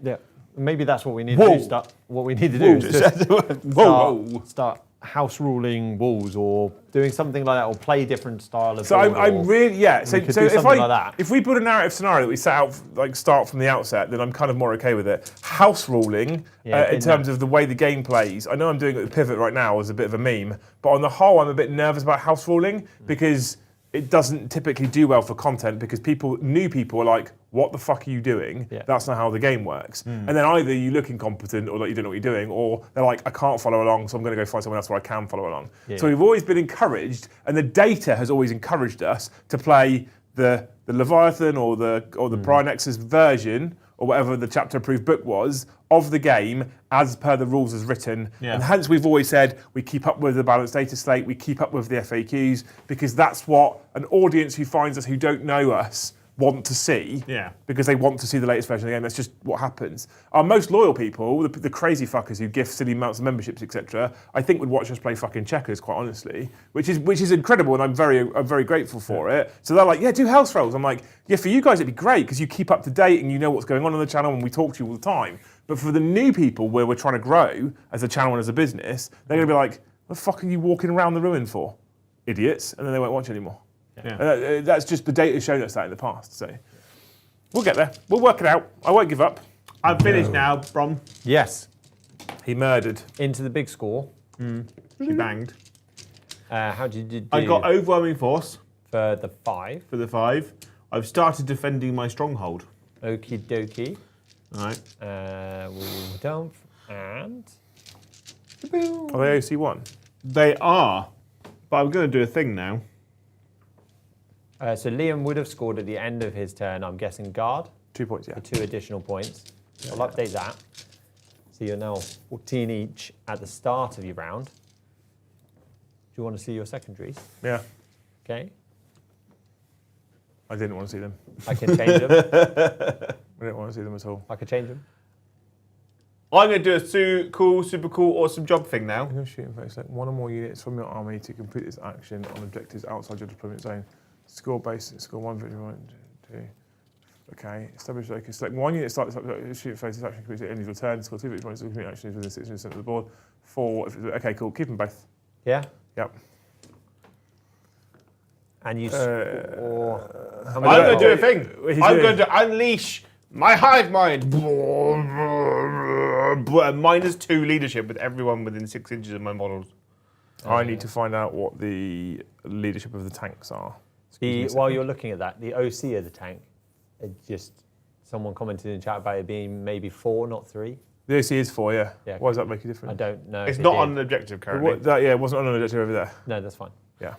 Yeah. Maybe that's what we need to do. What we need to do is just start house ruling walls or doing something like that, or play different style of. So I'm really So we could so do if something like that. if we put a narrative scenario that we set out like start from the outset, then I'm kind of more okay with it. House ruling in terms of the way the game plays. I know I'm doing it with Pivot right now as a bit of a meme, but on the whole, I'm a bit nervous about house ruling because it doesn't typically do well for content because new people are like, what the fuck are you doing? Yeah. That's not how the game works. And then either you look incompetent or like you don't know what you're doing, or they're like, I can't follow along, so I'm going to go find someone else where I can follow along. Yeah. So we've always been encouraged, and the data has always encouraged us to play the Leviathan or the Brian X's version, or whatever the chapter-approved book was, of the game as per the rules as written. Yeah. And hence we've always said we keep up with the balanced data slate, we keep up with the FAQs, because that's what an audience who finds us who don't know us want to see, because they want to see the latest version of the game. That's just what happens. Our most loyal people, the crazy fuckers who gift silly amounts of memberships, etc., I think would watch us play fucking checkers, quite honestly, which is incredible, and I'm very grateful for it. So they're like, yeah, do house rolls. I'm like, yeah, for you guys it'd be great because you keep up to date and you know what's going on the channel, and we talk to you all the time. But for the new people where we're trying to grow as a channel and as a business, they're going to be like, what the fuck are you walking around the ruin for, idiots? And then they won't watch anymore. Yeah. That's just the data's shown us that in the past. So we'll get there. We'll work it out. I won't give up. I'm finished now, Brom. Yes. He murdered. Into the big score. She banged. How did you do? I got overwhelming force for the 5. for the 5. I've started defending my stronghold. Okie dokie. All right. We'll dump and. Are they OC1? They are, but I'm going to do a thing now. So Liam would have scored at the end of his turn, I'm guessing guard. 2 points, yeah. For 2 additional points. I'll update that. So you're now 14 each at the start of your round. Do you want to see your secondaries? Yeah. Okay. I didn't want to see them. I can change them. I didn't want to see them at all. I can change them. I'm going to do a super cool, awesome job thing now. I'm going to shoot in face. Select one or more units from your army to complete this action on objectives outside your deployment zone. Score base, score 1 victory, 1, 2. Okay, establish okay. Select one unit, start shoot face this action completes at the end of your turn. Score 2 victory points, complete actions within 60% of the board. 4. Okay, cool. Keep them both. Yeah. Yep. And you score. I'm going to do a thing. I'm doing? going to unleash my hive mind. -2 leadership with everyone within 6 inches of my models. I need to find out what the leadership of the tanks are. While you're looking at that, the OC of the tank, someone commented in chat about it being maybe 4, not 3. The OC is 4, yeah. Yeah. Why does that make a difference? I don't know. It's if not it on did. an objective currently. It wasn't on an objective over there. No, that's fine. Yeah.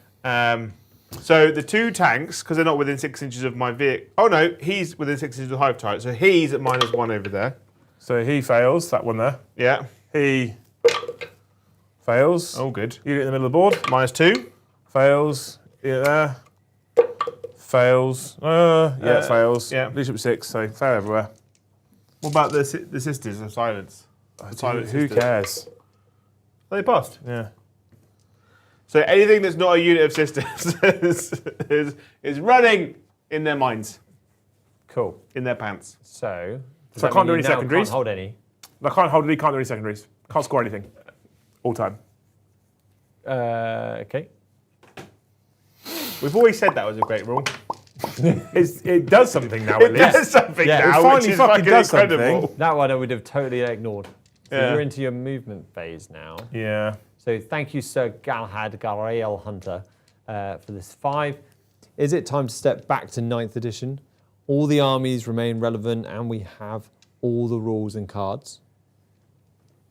So the 2 tanks, because they're not within 6 inches of my vehicle. Oh no, he's within 6 inches of the hive turret, so he's at -1 over there. So he fails, that one there. Yeah. He fails. Oh, good. Unit in the middle of the board. -2. Fails. Unit there. Fails. Fails. yeah. Leadership 6, so fail everywhere. What about the sisters of silence? Who cares? They passed. Yeah. So anything that's not a unit of sisters is running in their minds, Cool. in their pants. So So I can't do any now secondaries? Can't hold any. I can't do any secondaries. Can't score anything. All time. Okay. We've always said that was a great rule. It does something now, at It least. does something Yeah, it now, finally which is fucking fucking does incredible. something. That one I would have totally ignored. So Yeah. you're into your movement phase now. Yeah. So thank you, Sir Galahad Garael Hunter, for this 5. Is it time to step back to 9th edition? All the armies remain relevant and we have all the rules and cards.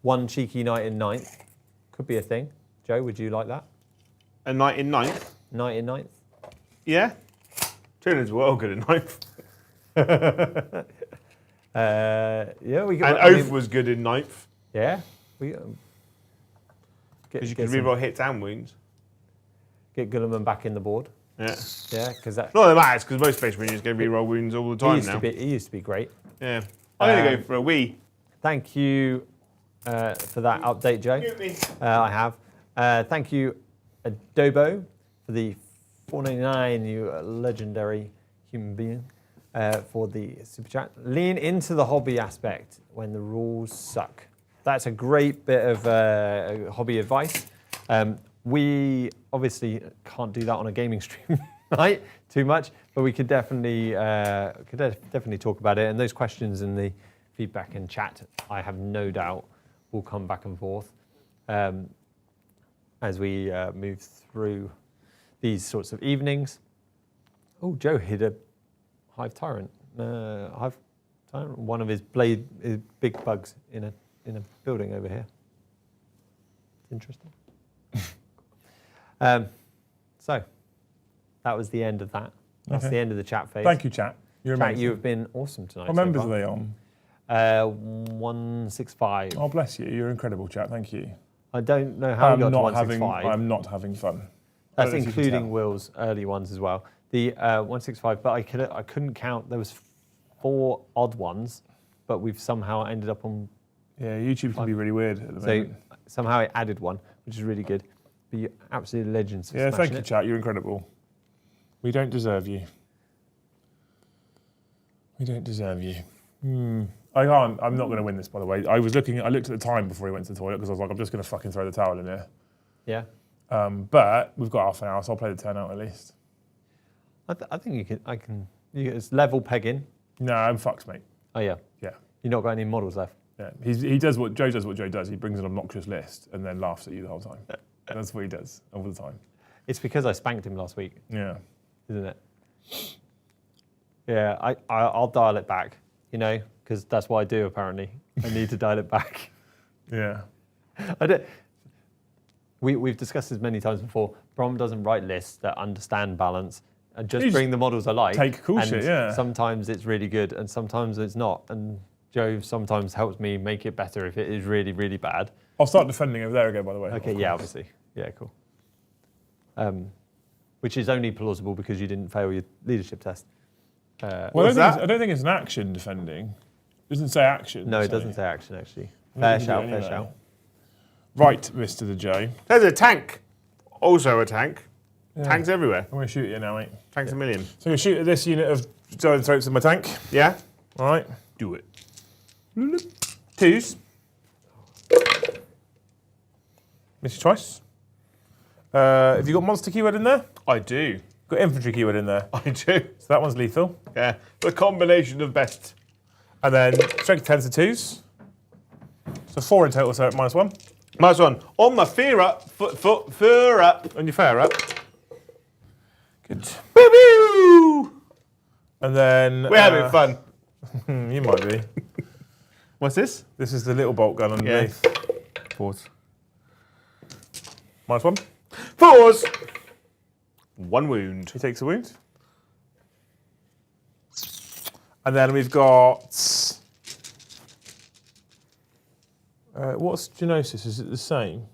1 cheeky knight in 9th. Could be a thing. Joe, would you like that? A knight in 9th. Knight in 9th? Yeah. Tyranids were all good in 9th. Yeah, we And Oath was good in 9th. Yeah. Because you could reroll hits and wounds. Get Gulliman back in the board. Yeah. Yeah, because that Not that matters, because most Space Marines going to reroll wounds all the time now. he used to be great. Yeah. I'm going to go for a wee. Thank you for that update, Joe. I have. Thank you, Adobo, for the 4.99, you legendary human being, for the super chat. Lean into the hobby aspect when the rules suck. That's a great bit of hobby advice. We obviously can't do that on a gaming stream, right? Too much, but we could definitely talk about it. And those questions in the feedback and chat, I have no doubt, will come back and forth as we move through these sorts of evenings. Oh, Joe hid a hive tyrant. One of his big bugs in a building over here. It's interesting. So that was the end of that. That's the end of the chat phase. Thank you, chat. You're Chat, amazing. you have been awesome tonight. What members are they on? 165. Oh, bless you. You're incredible, chat. Thank you. I don't know how we got to 165. I'm not having fun. That's including Will's early ones as well. The 165, but I couldn't count. There was 4 odd ones, but we've somehow ended up on. Yeah, YouTube can be really weird at the moment. So somehow I added one, which is really good. But you're absolutely legends. For Yeah, thank you, it. chat. You're incredible. We don't deserve you. We don't deserve you. I can't. I'm not going to win this, by the way. I looked at the time before he went to the toilet because I was like, I'm just going to fucking throw the towel in there. Yeah. But we've got half an hour, so I'll play the 10 out at least. I think you can. It's level pegging. No, I'm fucked, mate. Oh yeah. Yeah. You've not got any models left. Yeah. He does what Joe does. He brings an obnoxious list and then laughs at you the whole time. That's what he does all the time. It's because I spanked him last week, Yeah. isn't it? Yeah, I'll dial it back, because that's what I do apparently. I need to dial it back. Yeah. We've discussed this many times before. Brom doesn't write lists that understand balance and just You bring the models I like. take cool and shit, yeah. Sometimes it's really good and sometimes it's not. And Joe sometimes helps me make it better if it is really, really bad. I'll start defending over there again, by the way. Okay, yeah, obviously. Yeah, cool. Which is only plausible because you didn't fail your leadership test. Well, I don't think it's an action defending. It doesn't say action. No, it so. doesn't say action, actually. We Fair can do shout, it fair anyway. shout. Right, Mr. the J. There's a tank. Also a tank. Yeah. Tanks everywhere. I'm going to shoot you now, mate. Tanks a million. So I'm going to shoot at this unit of giant throats in my tank. Yeah? All right. Do it. 2s. Miss you twice. Have you got monster keyword in there? I do. Got infantry keyword in there. I do. So that one's lethal. Yeah. The combination of best. And then strength 10 to 2s. So 4 in total, so -1. -1. On my fear up. Fear up. On your fair up. Good. Boo boo! And then... We're having fun. You might be. What's this? This is the little bolt gun underneath. Pause. -1. 4s. 1 wound. He takes a wound. And then we've got... what's Genosis? Is it the same?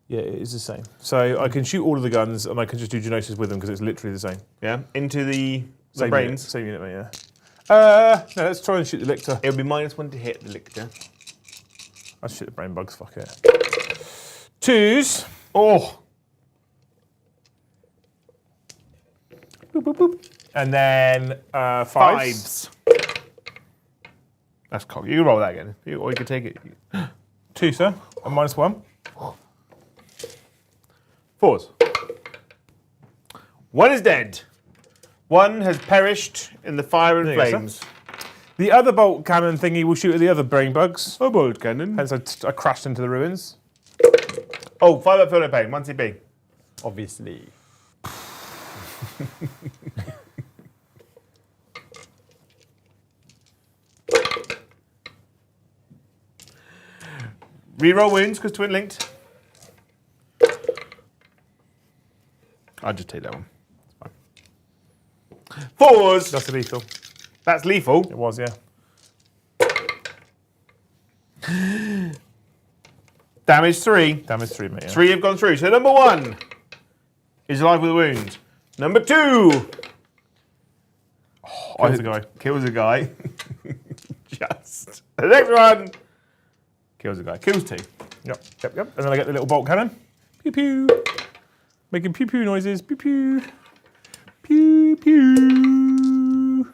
Yeah, it is the same. So I can shoot all of the guns and I can just do Genosis with them because it's literally the same. Yeah. Into the Same brains. Unit, same unit, mate, yeah. No, let's try and shoot the Lictor. It'll be -1 to hit the lictor. I'll shoot the brain bugs, fuck it. 2s. Oh. Boop, boop, boop. And then 5s. 5s. That's cocky. You can roll that again. Or you can take it. 2, sir. And -1. 4s. 1 is dead. 1 has perished in the fire and There you go, flames. The other bolt cannon thingy will shoot at the other brain bugs. A bolt cannon. Hence I crashed into the ruins. Oh, 5 up, feel no pain. 1 CP. Obviously. Reroll wounds because twin linked. I'll just take that one. It's fine. 4s. That's lethal. That's lethal. It was, yeah. Damage 3. Damage 3, mate. Yeah. 3 have gone through. So number 1 is alive with a wound. Number 2. Kills a guy. Kills a guy. Just. The next one. Kills a guy. Kills 2. Yep. And then I get the little bolt cannon. Pew pew. Making pew pew noises. Pew pew. Pew pew.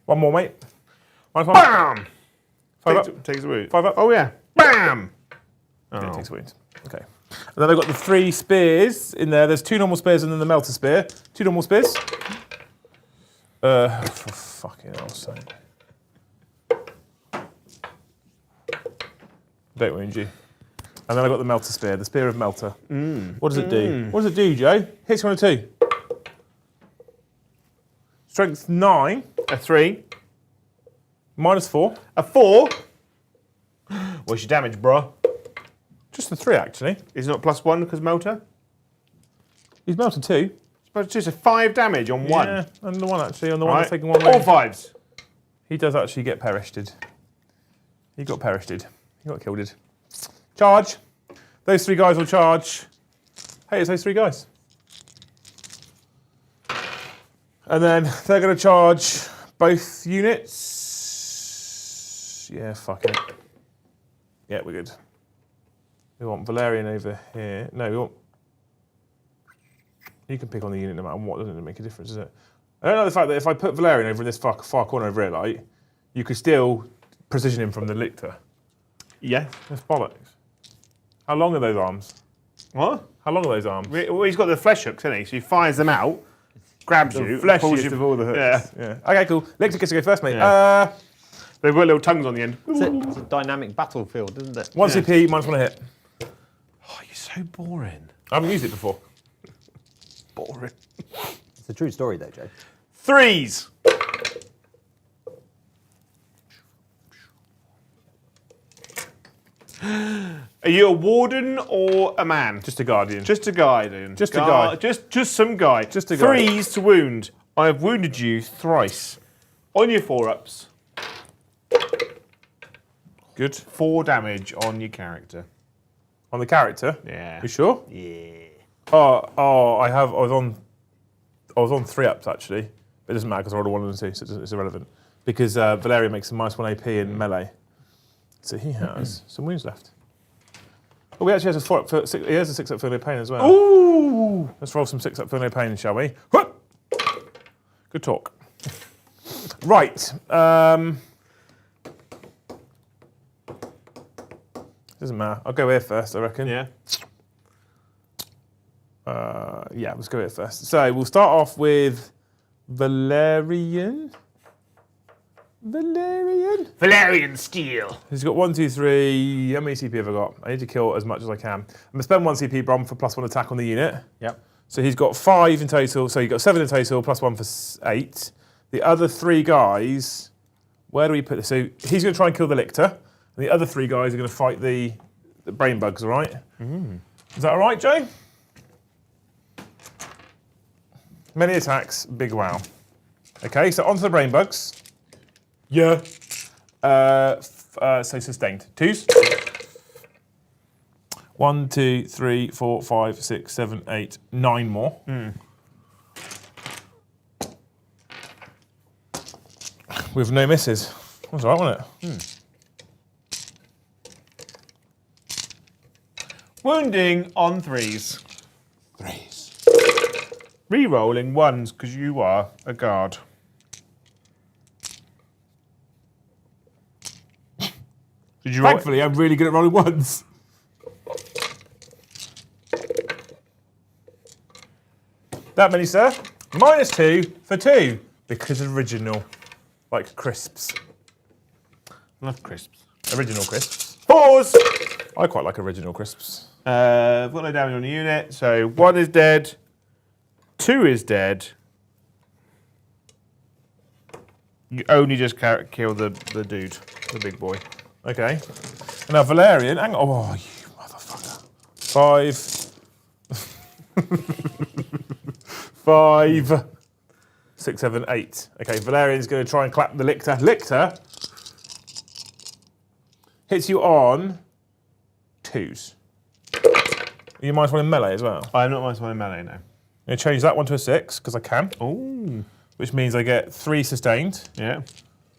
1 more, mate. -1. Bam! 5 up. Takes a wound. 5 up. Oh, yeah. Bam! Yeah, Oh. takes a wound. Okay. And then I've got the 3 spears in there. There's 2 normal spears and then the melter spear. 2 normal spears. For fucking hell's sake. Don't wound you. And then I've got the melter spear, the spear of melter. What does it do? What does it do, Joe? Hits you on a 2. Strength 9. A 3. Minus 4. A 4. What's your damage, bro? Just the 3, actually. Is it not +1 because melter? He's melted 2. But it's just a 5 damage on 1. Yeah, and the 1 actually, on the one Right. that's taking 1 All wound. 5s. He does actually get perished. He got perished. He got killed. Charge. Those 3 guys will charge. Hey, it's those 3 guys. And then they're going to charge both units. Yeah, fuck it. Yeah, we're good. We want Valerian over here. No, we want... You can pick on the unit no matter what, doesn't it make a difference, does it? I don't know the fact that if I put Valerian over in this far corner over here, like, you could still precision him from the lictor. Yeah. That's bollocks. How long are those arms? What? How long are those arms? Well, he's got the flesh hooks, hasn't he? So he fires them out, grabs you, pulls you. of all the hooks. Yeah. Yeah. Okay, cool. Lictor gets to go first, mate. Yeah. They've got little tongues on the end. It's a dynamic battlefield, isn't it? 1 CP, minus 1 hit. Oh, you're so boring. I haven't used it before. Boring. It's a true story, though, Joe. 3s. Are you a warden or a man? Just a guardian. Just a guy, then. Just a guy. Just some guy. Just a guy. 3s to wound. I have wounded you thrice. On your 4-ups. Good. 4 damage on your character. On the character? Yeah. You sure? Yeah. Oh, I was on 3-ups actually. But it doesn't matter because I rolled a 1 and a 2, so it's irrelevant. Because Valerian makes a minus 1 AP in melee. So he has some wounds left. Oh, he actually has a 4-up for he has a 6-up for no pain as well. Ooh! Let's roll some 6-up for no pain, shall we? Good talk. Right. Doesn't matter. I'll go here first, I reckon. Yeah. Yeah, let's go here first. So we'll start off with Valerian. Valerian steel. He's got 1, 2, 3. How many CP have I got? I need to kill as much as I can. I'm going to spend 1 CP bomb for +1 attack on the unit. Yep. So he's got 5 in total. So you've got 7 in total, +1 for 8. The other 3 guys, where do we put this? So he's going to try and kill the lictor. And the other 3 guys are going to fight the brain bugs, all right? Is that all right, Joe? Many attacks, big wow. Okay, so onto the brain bugs. Yeah. So sustained. 2s. 1, 2, 3, 4, 5, 6, 7, 8, 9 more. With no misses. That's all right, wasn't it? Wounding on 3s. 3s. Re-rolling 1s because you are a guard. Did you roll? Thankfully, I'm really good at rolling 1s. That many, sir. -2 for 2 because original, like crisps. Love crisps. Original crisps. 4s. I quite like original crisps. I've got no damage on the unit, so 1 is dead. 2 is dead. You only just kill the dude, the big boy. Okay. And now Valerian, hang on. Oh, you motherfucker. 5. 5. 6, 7, 8. Okay, Valerian's going to try and clap the lictor. Lictor hits you on 2s. Are you -1 in melee as well? I'm not -1 in melee now. I'm going to change that one to a 6 because I can. Oh. Which means I get 3 sustained. Yeah.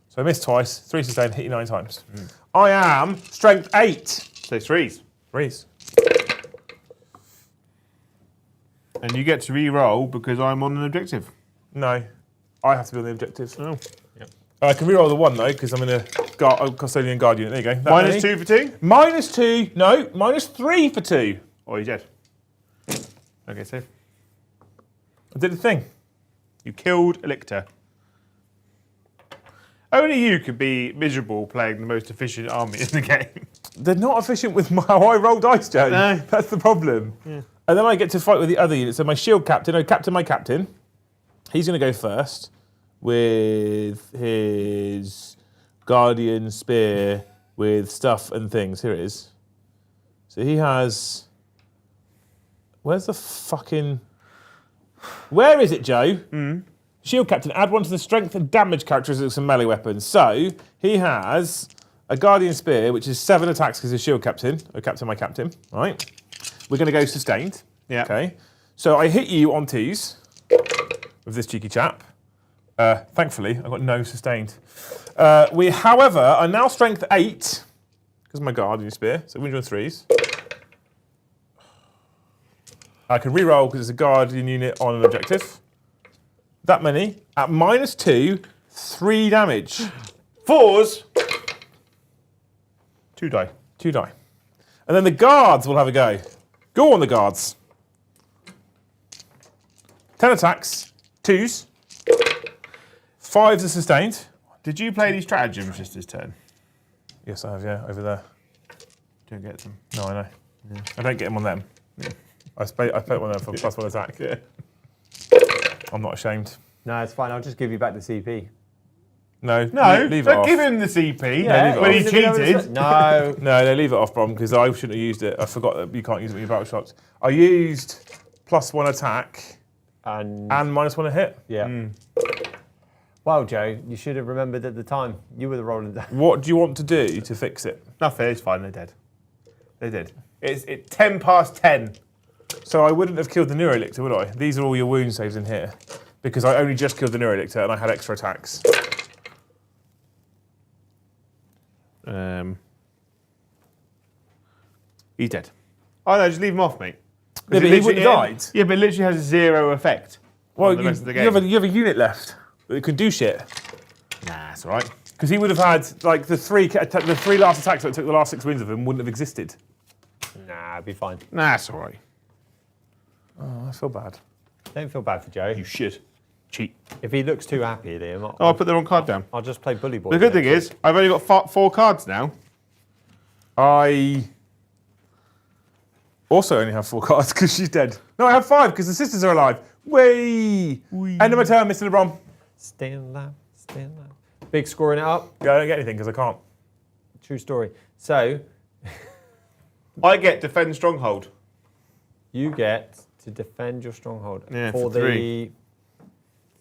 So I missed twice, 3 sustained, hit you 9 times. I am strength 8. So 3s. 3s. And you get to re-roll because I'm on an objective. No, I have to be on the objective. Oh. Yep. I can reroll the 1 though because I'm in a custodian guard unit. There you go. That Minus many. 2 for 2? -2. No, -3 for 2. Oh, you're dead. Okay, safe. I did the thing. You killed a lictor. Only you could be miserable playing the most efficient army in the game. They're not efficient with how I roll dice, Joe. No. That's the problem. Yeah. And then I get to fight with the other units. So my shield captain, my captain, he's going to go first with his guardian spear with stuff and things. Here it is. So he has... Where's the fucking... Where is it, Joe? Shield captain, add one to the strength and damage characteristics of melee weapons. So he has a guardian spear, which is 7 attacks because he's shield captain. Oh, captain, my captain. Right. We're going to go sustained. Yeah. Okay. So I hit you on 2s with this cheeky chap. Thankfully, I got no sustained. We, however, are now strength 8 because of my guardian spear. So we on 3s. I can re-roll because it's a guardian unit on an objective. That many. At -2, 3 damage. 4s. 2 die. 2 die. And then the guards will have a go. Go on, the guards. 10 attacks. 2s. 5s are sustained. Did you play any stratagems just this turn? Yes, I have, yeah, over there. Don't get them. No, I know. Yeah. I don't get them on them. Yeah. I played one of them for +1 attack. Yeah. I'm not ashamed. No, it's fine. I'll just give you back the CP. No, No, leave it don't off. give him the CP Yeah, when he leave it cheated. No. No, leave it off, Brom, because I shouldn't have used it. I forgot that you can't use it with your battle shots. I used +1 attack And -1 a hit. yeah. Well, Joe, you should have remembered at the time. You were the rolling down. What do you want to do to fix it? Nothing, it's fine, they're dead. They're dead. It's 10 past 10. So I wouldn't have killed the Neurolictor, would I? These are all your wound saves in here. Because I only just killed the Neurolictor and I had extra attacks. He's dead. Oh no, just leave him off, mate. Yeah, but he wouldn't have died. Yeah, but it literally has 0 effect. Well, on the rest of the game. you have a unit left that can do shit. Nah, that's all right. Because he would have had, like, the three last attacks that took the last 6 wins of him wouldn't have existed. Nah, it'd be fine. Nah, that's all right. Oh, I feel bad. Don't feel bad for Joe. You should. Cheat. If he looks too happy, Liam, Oh, I put the wrong card down. I'll just play bully boy. The good thing is, I've only got 4 cards now. I also only have 4 cards because she's dead. No, I have 5 because the sisters are alive. Whee! End of my turn, Mr. LeBron. Stay alive, stay alive. Big scoring it up. Yeah, I don't get anything because I can't. True story. So, I get defend stronghold. you get to defend your stronghold Yeah, for for the 3.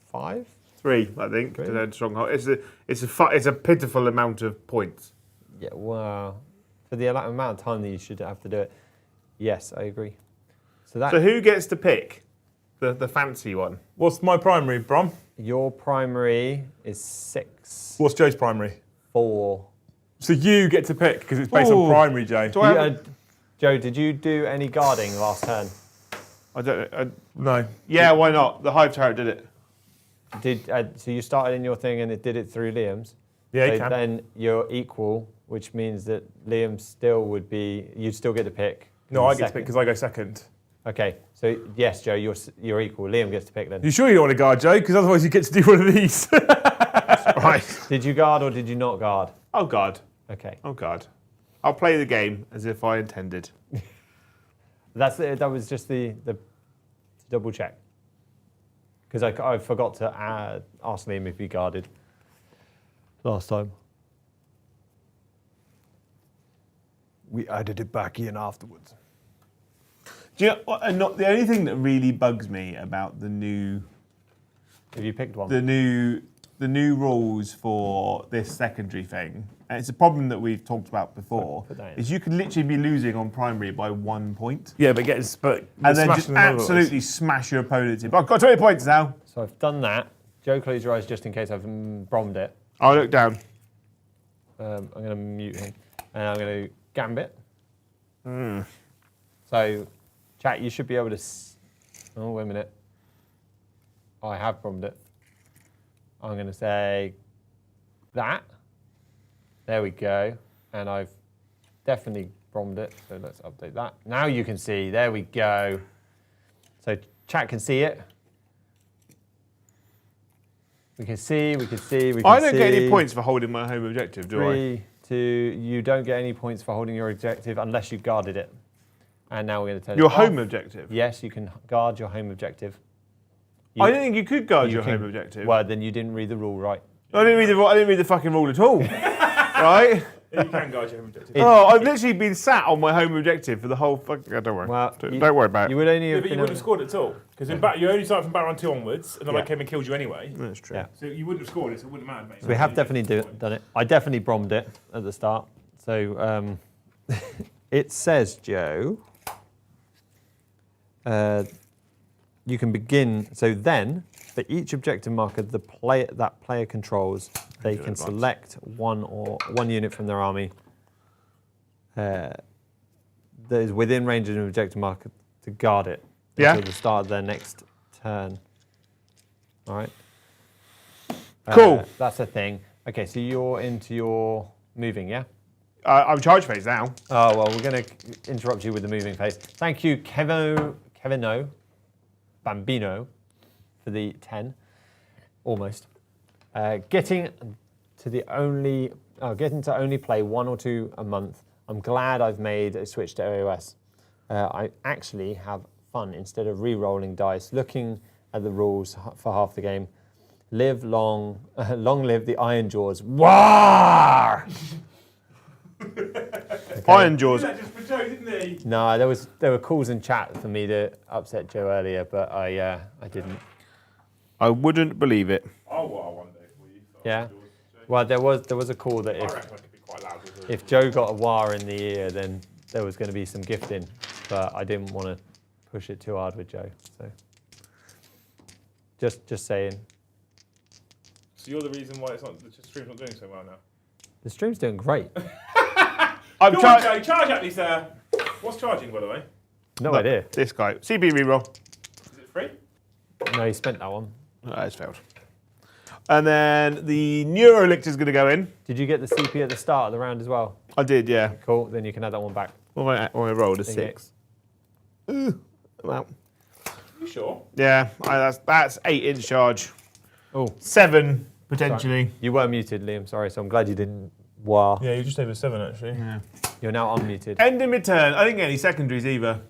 5? 3, I think. 3. Defend stronghold. It's a pitiful amount of points. Yeah, wow. For the amount of time that you should have to do it. Yes, I agree. So who gets to pick the fancy one? What's my primary, Brom? your primary is 6, What's Joe's primary? 4. So you get to pick because it's based Ooh. on primary, Joe. Do I have Joe, did you do any guarding last turn? I don't. No. Yeah, why not? The Hive Turret did it. So you started in your thing and it did it through Liam's. Yeah, So you can. then you're equal, which means that Liam still would be. You'd still get to pick. No, I get to second. pick because I go second. Okay, so yes, Joe, you're equal. Liam gets to pick then. You sure you don't want to guard, Joe? Because otherwise you get to do one of these. Right. Did you guard or did you not guard? Oh God. Okay, Oh God. I'll play the game as if I intended. that was just the double check because I forgot to ask Liam if he guarded last time. We added it back in afterwards. Do you know what? And not the only thing that really bugs me about the new Have you picked one? the new rules for this secondary thing, and it's a problem that we've talked about before, Put that in. is you could literally be losing on primary by 1 point. Yeah, but And then just absolutely smash your opponent. I've got 20 points now. So I've done that. Joe, close your eyes just in case I've brommed it. I'll look down. I'm going to mute him. And I'm going to gambit. So, chat, you should be able to... Oh, wait a minute. Oh, I have brommed it. I'm going to say that. There we go. And I've definitely bombed it, so let's update that. Now you can see, there we go. So chat can see it. We can see, we can see, we can see. I don't get any points for holding my home objective, do I? 3, 2, you don't get any points for holding your objective unless you guarded it. And now we're going to turn Your it home off. objective? Yes, you can guard your home objective. I didn't think you could guard your can- home objective. Well, then you didn't read the rule right. I didn't read the fucking rule at all. Right? You can guard your home objective. Oh, I've literally been sat on my home objective for the whole fucking... Don't worry. Well, don't worry about You it. would only Yeah, have but you been wouldn't have scored it at all. Because you only started from round 2 onwards, and then I Yeah. came and killed you anyway. That's true. Yeah. So you wouldn't have scored it, so it wouldn't matter, mate. So we have definitely done it. I definitely bombed it at the start. So it says, Joe, you can begin. So then, for each objective marker that player controls, they can select one unit from their army that is within range of an objective marker to guard it until the start of their next turn. All right. Cool. That's a thing. Okay, so you're into your moving, yeah? I'm charge phase now. Oh, well, we're going to interrupt you with the moving phase. Thank you, Kevino Bambino, for the 10. Almost. Getting to only play 1 or 2 a month. I'm glad I've made a switch to iOS. I actually have fun instead of re-rolling dice, looking at the rules for half the game. Live long, long live the Iron Jaws. War! Iron Jaws. That just for Joe, didn't he? No, there were calls in chat for me to upset Joe earlier, but I didn't. I wouldn't believe it. Oh, well, one day for you. Yeah. Well, there was a call that I reckon I could be quite loud with it. if Joe got a war in the ear, then there was going to be some gifting, but I didn't want to push it too hard with Joe. So just saying, So you're the reason why the stream's not doing so well now? the stream's doing great. I'm Go on, charging. Joe, charge at me, sir. What's charging, by the way? No idea. This guy. CB reroll. Is it free? No, he spent that one. Oh, it's failed. And then the Neuro Lictor's going to go in. Did you get the CP at the start of the round as well? I did, yeah. Cool. Then you can add that one back. What I rolled a Okay. 6. Ooh, well, You sure? yeah, that's 8-inch charge. Oh, 7 potentially. you were muted, Liam. Sorry, so I'm glad you didn't. Wow. Yeah, you just over 7 actually. Yeah. You're now unmuted. End of mid-turn. I didn't get any secondaries either.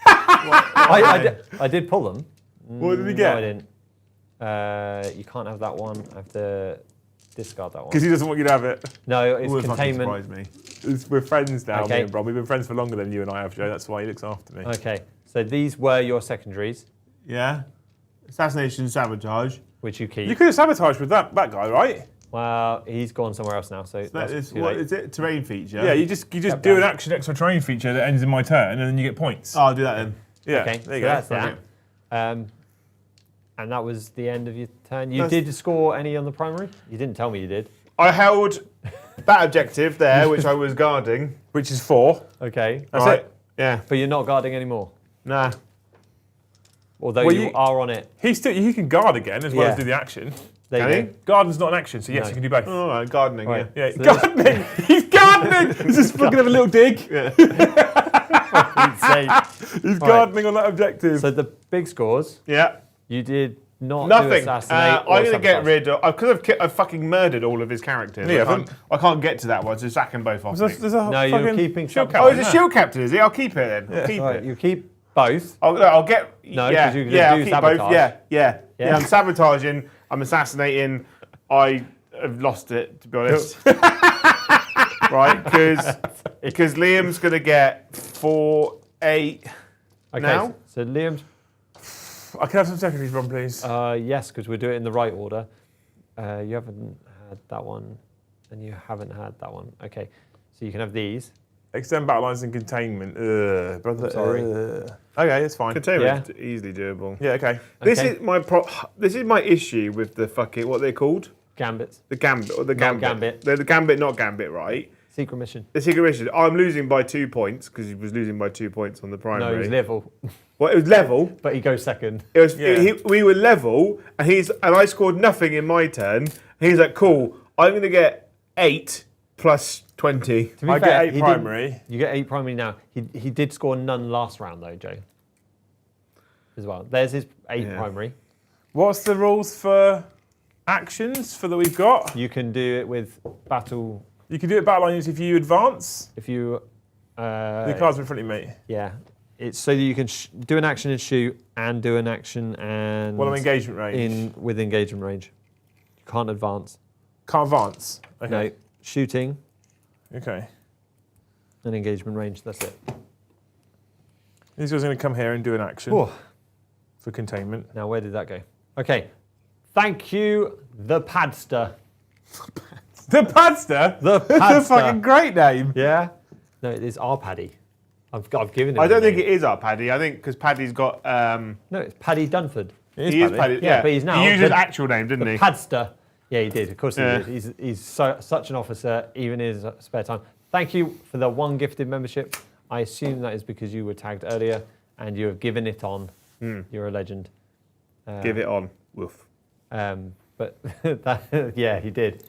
I did pull them. What did he No, I get? didn't. You can't have that one. I have to discard that one. Because he doesn't want you to have it. No, it's Always fucking containment. surprised me. We're friends now, Okay. me and Rob. We've been friends for longer than you and I have, Joe. That's why he looks after me. Okay, so these were your secondaries, Yeah. Assassination, sabotage. which you keep. You could have sabotaged with that guy, right? Well, he's gone somewhere else now, so That that's is, too what late. is it? Terrain feature? Yeah, you just do down. an action extra terrain feature that ends in my turn, and then you get points. Oh, I'll do that then. Yeah, Okay, there you so go. that's that. Brilliant. And that was the end of your turn. You did score any on the primary? You didn't tell me you did. I held that objective there, which I was guarding. Which is 4. Okay, That's right? it. Yeah. but you're not guarding anymore, Nah. although Well, you you- are on it. He can guard again as well Yeah. as do the action. There Can you he? go. Garden's not an action, so yes, No. you can do both. All right, gardening, Right. Yeah, So this- gardening. He's gardening. He's just fucking have a little dig. Insane. He's Right. gardening on that objective. So the big scores, Yeah. you did not do Nothing. assassinate I'm or going to get sabotage. rid of... Because I've fucking murdered all of his characters. Yeah, I can't get to that one, so sack them both off me. No, you're keeping shield sabotage. Oh, he's a shield captain, is he? I'll keep it then. I'll keep Right, it. you keep both. I'll get... No, yeah, 'cause you can yeah, do I'll keep sabotage. both. Yeah. Yeah. I'm sabotaging. I'm assassinating. I have lost it, to be honest. Right, because Liam's going to get 4, 8 Okay, now. so Liam's, I can have some secondaries, Ron, please. yes, because we'll do it in the right order. You haven't had that one, and you haven't had that one. Okay, so you can have these. Extend battle lines and containment. Brother. Sorry. Okay, it's fine. Containment easily doable. Yeah, okay. This Okay. is my this is my issue with the fucking what they're called, Gambits. the gambit or the Not gambit. gambit. They're the gambit, not gambit, right? Secret mission. The secret mission. I'm losing by 2 points because he was losing by 2 points on the No, primary. he's level, Well, it was level. but he goes second. It was Yeah. we were level, and I scored nothing in my turn. He's like, cool. I'm gonna get 8 plus 20. To be I fair, get 8 he didn't- primary. You get 8 primary now. He did score none last round though, Joe. As well. There's his 8 primary. What's the rules for actions for that we've got? You can do it with battle You can do it battle lines if you advance. if you. The cards are in front of you, mate. Yeah, it's so that you can do an action and shoot, and do an action and. Well, I'm engagement range. With engagement range. You can't advance. Can't advance. Okay. No, shooting Okay. and engagement range. That's it. This guy's going to come here and do an action Oh. for containment. Now, where did that go? Okay. Thank you, the Padster. The Padster? The That's a Padster. fucking great name. Yeah. No, it is our Paddy. I've given him. I don't the think name. it is our Paddy. I think because Paddy's got. No, it's Paddy Dunford. He is Paddy. Yeah, but he's now He used his the- actual name, didn't The he? Padster. Yeah, he did. Of course he Yeah. did. He's such an officer, even in his spare time. Thank you for the 1 gifted membership. I assume that is because you were tagged earlier and you have given it on. You're a legend. Give it on. Woof. But that, yeah, he did.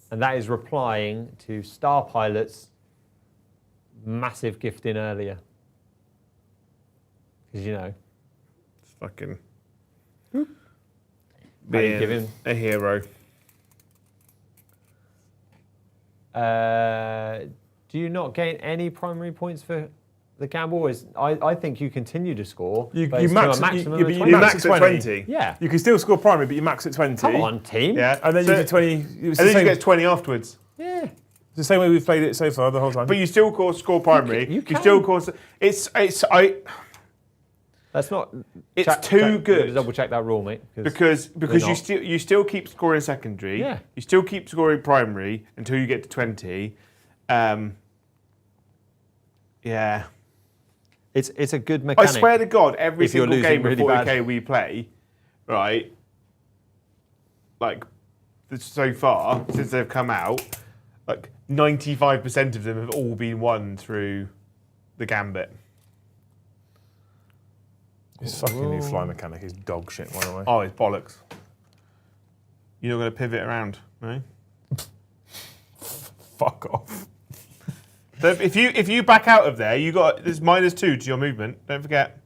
And that is replying to Star Pilot's massive gifting earlier. Because, you know, It's fucking. How you Being give him? a hero. Do you not gain any primary points for the gamble? I think you continue to score. You but it's to max a maximum you of max 20. You at max at 20. Yeah. You can still score primary, but you max at 20. Come on, team. Yeah. And then So- you do 20. It's And the, then you same, get 20 afterwards. Yeah. it's the same way we've played it so far the whole time. But you still score primary. You can. still score. That's not. It's too good. Double check that rule, mate. Because not. you still keep scoring secondary. Yeah. You still keep scoring primary until you get to 20. Yeah. It's a good I mechanic. swear to God, every If you're single losing game of really 40k bad. we play, right? Like so far since they've come out, like 95% of them have all been won through the gambit. This fucking new fly mechanic is dog shit, by the way. Oh, it's bollocks. You're not going to pivot around, no? Fuck off. So if you back out of there, there's -2 to your movement. Don't forget.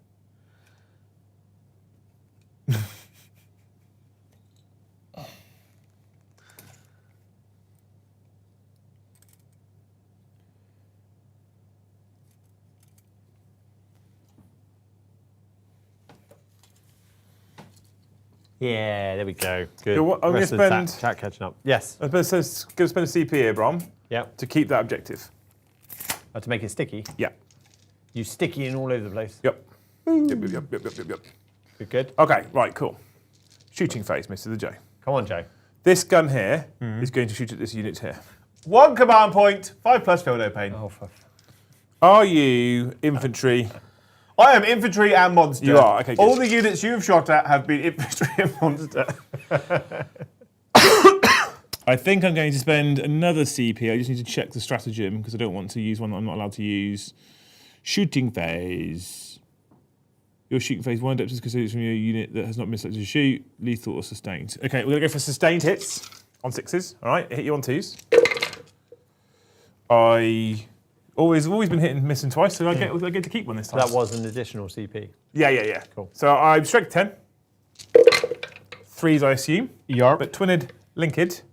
Yeah, there we go. Good. So what- I'm gonna Rest of the spend- chat catching up. Yes. I'm going to spend a CP here, Brom, Yep. to keep that objective. To make it sticky. Yeah. You sticky in all over the place. Yep. Yep. Good. Good. Okay, right, cool. Shooting phase, Mr. the J. Come on, Joe. This gun here is going to shoot at this unit here. 1 command point, 5+ field no pain. Oh, for Are you infantry? I am infantry and monster. You are, okay, good. All the units you've shot at have been infantry and monster. I think I'm going to spend another CP. I just need to check the stratagem because I don't want to use one that I'm not allowed to use. Shooting phase. Your shooting phase 1 Dempsey is from your unit that has not been selected to shoot, lethal or sustained. Okay, we're going to go for sustained hits on 6s. All right, hit you on 2s. I always been hitting and missing twice, so I get to keep one this time. that was an additional CP. Yeah. Cool. So I'm strength 10. 3s, I assume. Yarp. But twinned, linked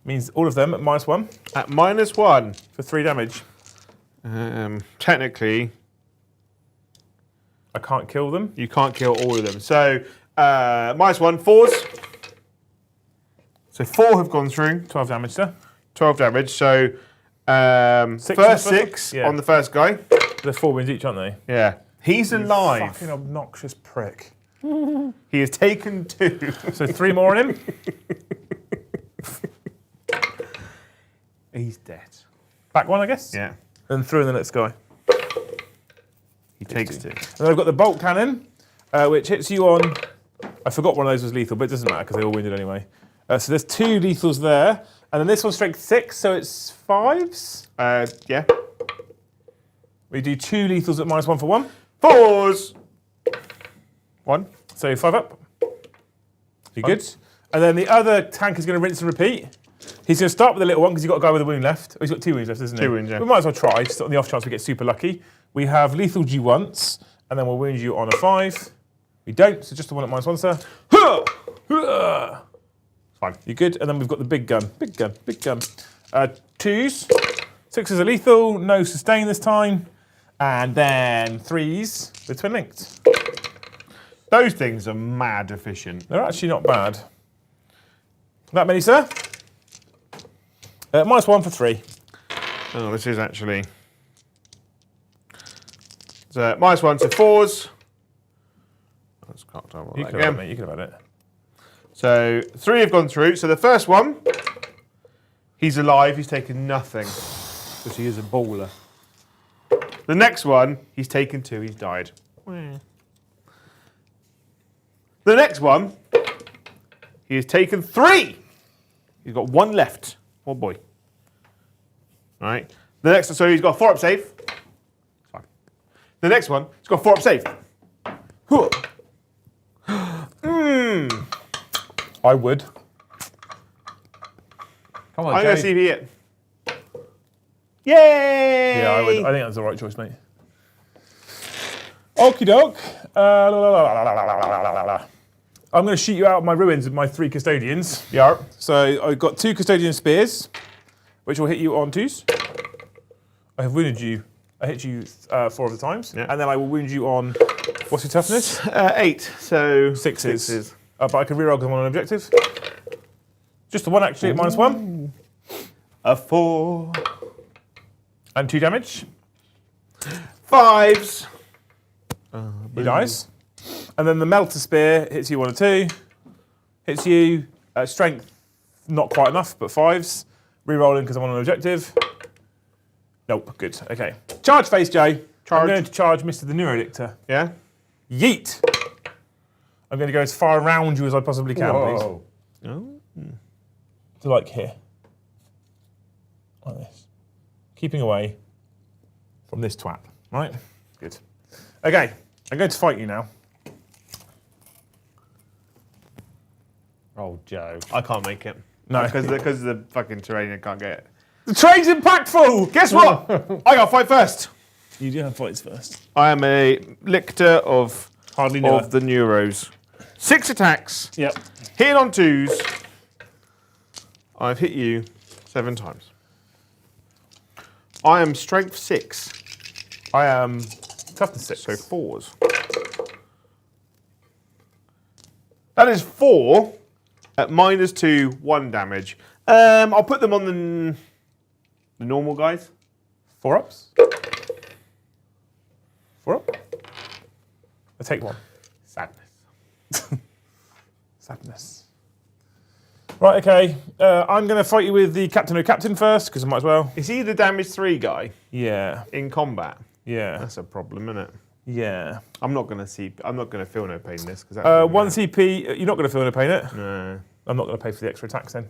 means all of them at -1 At -1. for 3 damage. Technically, I can't kill them. you can't kill all of them. So -1, 4s. So 4 have gone through. 12 damage, sir. 12 damage. So Six on the first first 6 one? Yeah. on the first guy. They're 4 wins each, aren't they? Yeah. He's alive. Fucking obnoxious prick. He has taken 2. So 3 more on him. He's dead. Back 1, I guess. Yeah. And through in the next guy. He takes 2. And then I've got the bolt cannon, which hits you on. I forgot one of those was lethal, but it doesn't matter because they all winded anyway. So there's 2 lethals there. And then this one's strength 6, so it's 5s. Yeah. We do 2 lethals at -1 for 1. 4s. 1. So 5 up. You good? And then the other tank is going to rinse and repeat. He's going to start with the little one because he's got a guy with a wound left. Oh, he's got 2 wounds left, isn't he? 2 wounds, yeah. We might as well try, just on the off chance we get super lucky. We have lethal G once, and then we'll wound you on a 5. We don't, so just the one at -1, sir. Fine, you're good. And then we've got the big gun. Big gun. 2s. 6s are lethal, no sustain this time. And then 3s with twin linked. Those things are mad efficient. They're actually not bad. That many, sir? -1 for 3. Oh, this is actually... So, -1 to 4s. Let's can't tell what You that could have again. it, mate. You could have had it. So 3 have gone through. So the first one, he's alive. He's taken nothing because he is a baller. The next one, he's taken 2. He's died. The next one, he has taken 3. He's got 1 left. Oh boy. All right. The next, so he's got a 4-up save. Fine. The next one, he's got a 4-up save. I would. Come on, I'm Joe. going to see if he hit. Yay! Yeah, I would. I think that's the right choice, mate. Okie doke. I'm going to shoot you out of my ruins with my 3 custodians. Yeah. So I've got 2 custodian spears, which will hit you on 2s. I have wounded you. I hit you 4 of the times, Yeah. and then I will wound you on. What's your toughness? 8. So 6s. But I can reroll because I'm on an objective. Just the 1 actually at -1. A 4. And 2 damage. 5s. He dies. And then the melter spear hits you 1 or 2. Hits you. Strength, not quite enough, but 5s. Rerolling because I'm on an objective. Nope, good. Okay. Charge phase, Joe. I'm Charge. going to charge Mr. the Neurodictor. Yeah. Yeet. I'm going to go as far around you as I possibly can, please. Whoa. Oh. To like here. Like this. Keeping away from this twat. Right? Good. Okay. I'm going to fight you now. Oh, Joe. I can't make it. No. Because the fucking terrain, I can't get it. The train's impactful! Guess what? I got to fight first. You do have fights first. I am a lictor of Hardly know it. the Neuros. 6 attacks. Yep. Hitting on 2s. I've hit you 7 times. I am strength 6. I am toughness 6. So 4s. That is 4 at -2, 1 damage. I'll put them on the normal guys. 4 ups. 4 up. I take 1. Sadness. Sadness. Right, okay. I'm going to fight you with the Captain O'Captain first, because I might as well. Is he the damage 3 guy Yeah. in combat? Yeah. That's a problem, isn't it? Yeah. I'm not going to feel no pain in this because 1 CP. You're not going to feel no pain it. No. I'm not going to pay for the extra attacks then.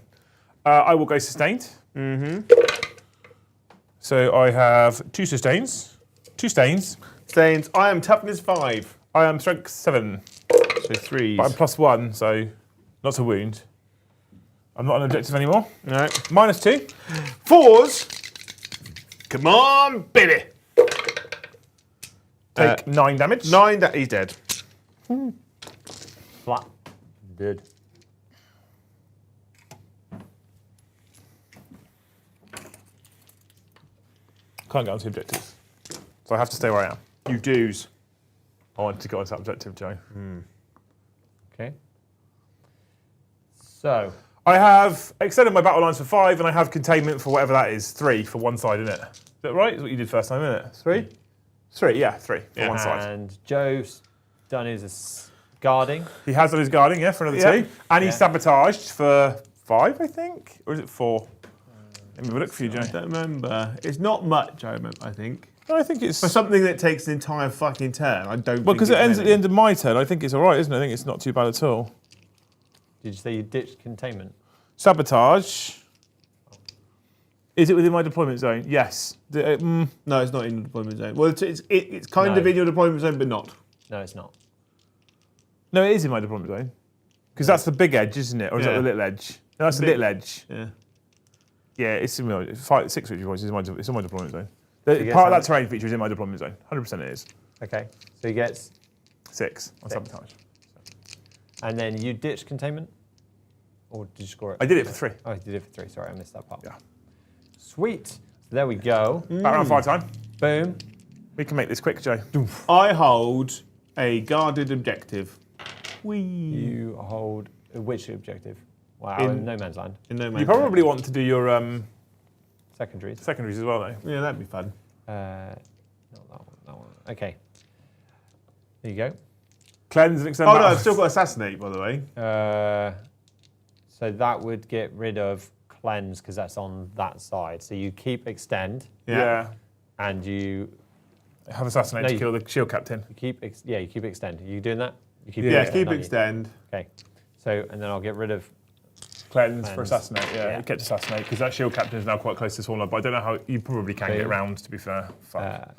I will go sustained. Mm-hmm. So I have 2 sustains. 2 stains. Stains. I am toughness 5. I am strength 7. So 3s. But I'm +1, so not to wound. I'm not an objective anymore. No. -2. 4s. Come on, baby. Take 9 damage. 9. He's dead. Flat. Dead. Can't get onto objectives. So I have to stay where I am. You do's. I want to get onto that objective, Joe. Okay. So, I have extended my battle lines for 5, and I have containment for whatever that is. 3 for one side, isn't it? Is that right? Is what you did first time, isn't it? 3? 3, yeah, 3 for one side. and Joe's done his guarding. He has done his guarding, yeah, for another Yeah. 2. And he's Yeah. sabotaged for 5, I think? Or is it 4? Let me have a look for you, Joe. I don't remember. It's not much, I think. No, I think it's... For something that takes an entire fucking turn, I don't Well, think because it it's ends at many. the end of my turn, I think it's all right, isn't it? I think it's not too bad at all. Did you say you ditched containment? Sabotage. Is it within my deployment zone? Yes. No, it's not in the deployment zone. Well, it's kind No. of in your deployment zone, but not. No, it's not. No, it is in my deployment zone. Because that's the big edge, isn't it? Or is that Yeah. the little edge? No, that's the Big- little edge. Yeah. Yeah, it's in my 6 victory points. It's in my deployment zone. get Part of that terrain feature is in my deployment zone. 100% it is. Okay. So he gets, 6 on sabotage. and then you ditch containment, or did you score it? I did it for 3. Oh, you did it for 3. Sorry, I missed that part. Yeah. Sweet. So there we go. About around 5 time. Boom. We can make this quick, Joe. I hold a guarded objective. You hold which objective? Wow, In- in no man's land. In no man's You probably want to do your Secondaries. secondaries as well, though. Yeah, that'd be fun. Not that one. That one. Okay. There you go. Cleanse and extend. Oh no, battle. I've still got assassinate, by the way. So that would get rid of cleanse because that's on that side. So you keep extend Yeah. and you Have assassinate No, to you- kill the shield captain. keep you keep extend. Are you doing that? You keep Yeah, Yeah, keep don't you? extend. Okay. So and then I'll get rid of. Cleanse for Cleanse. assassinate. Yeah, Yeah. get to assassinate because that shield captain is now quite close to Swarmlord. But I don't know how you probably can get Boom. around. To be fair. Fuck.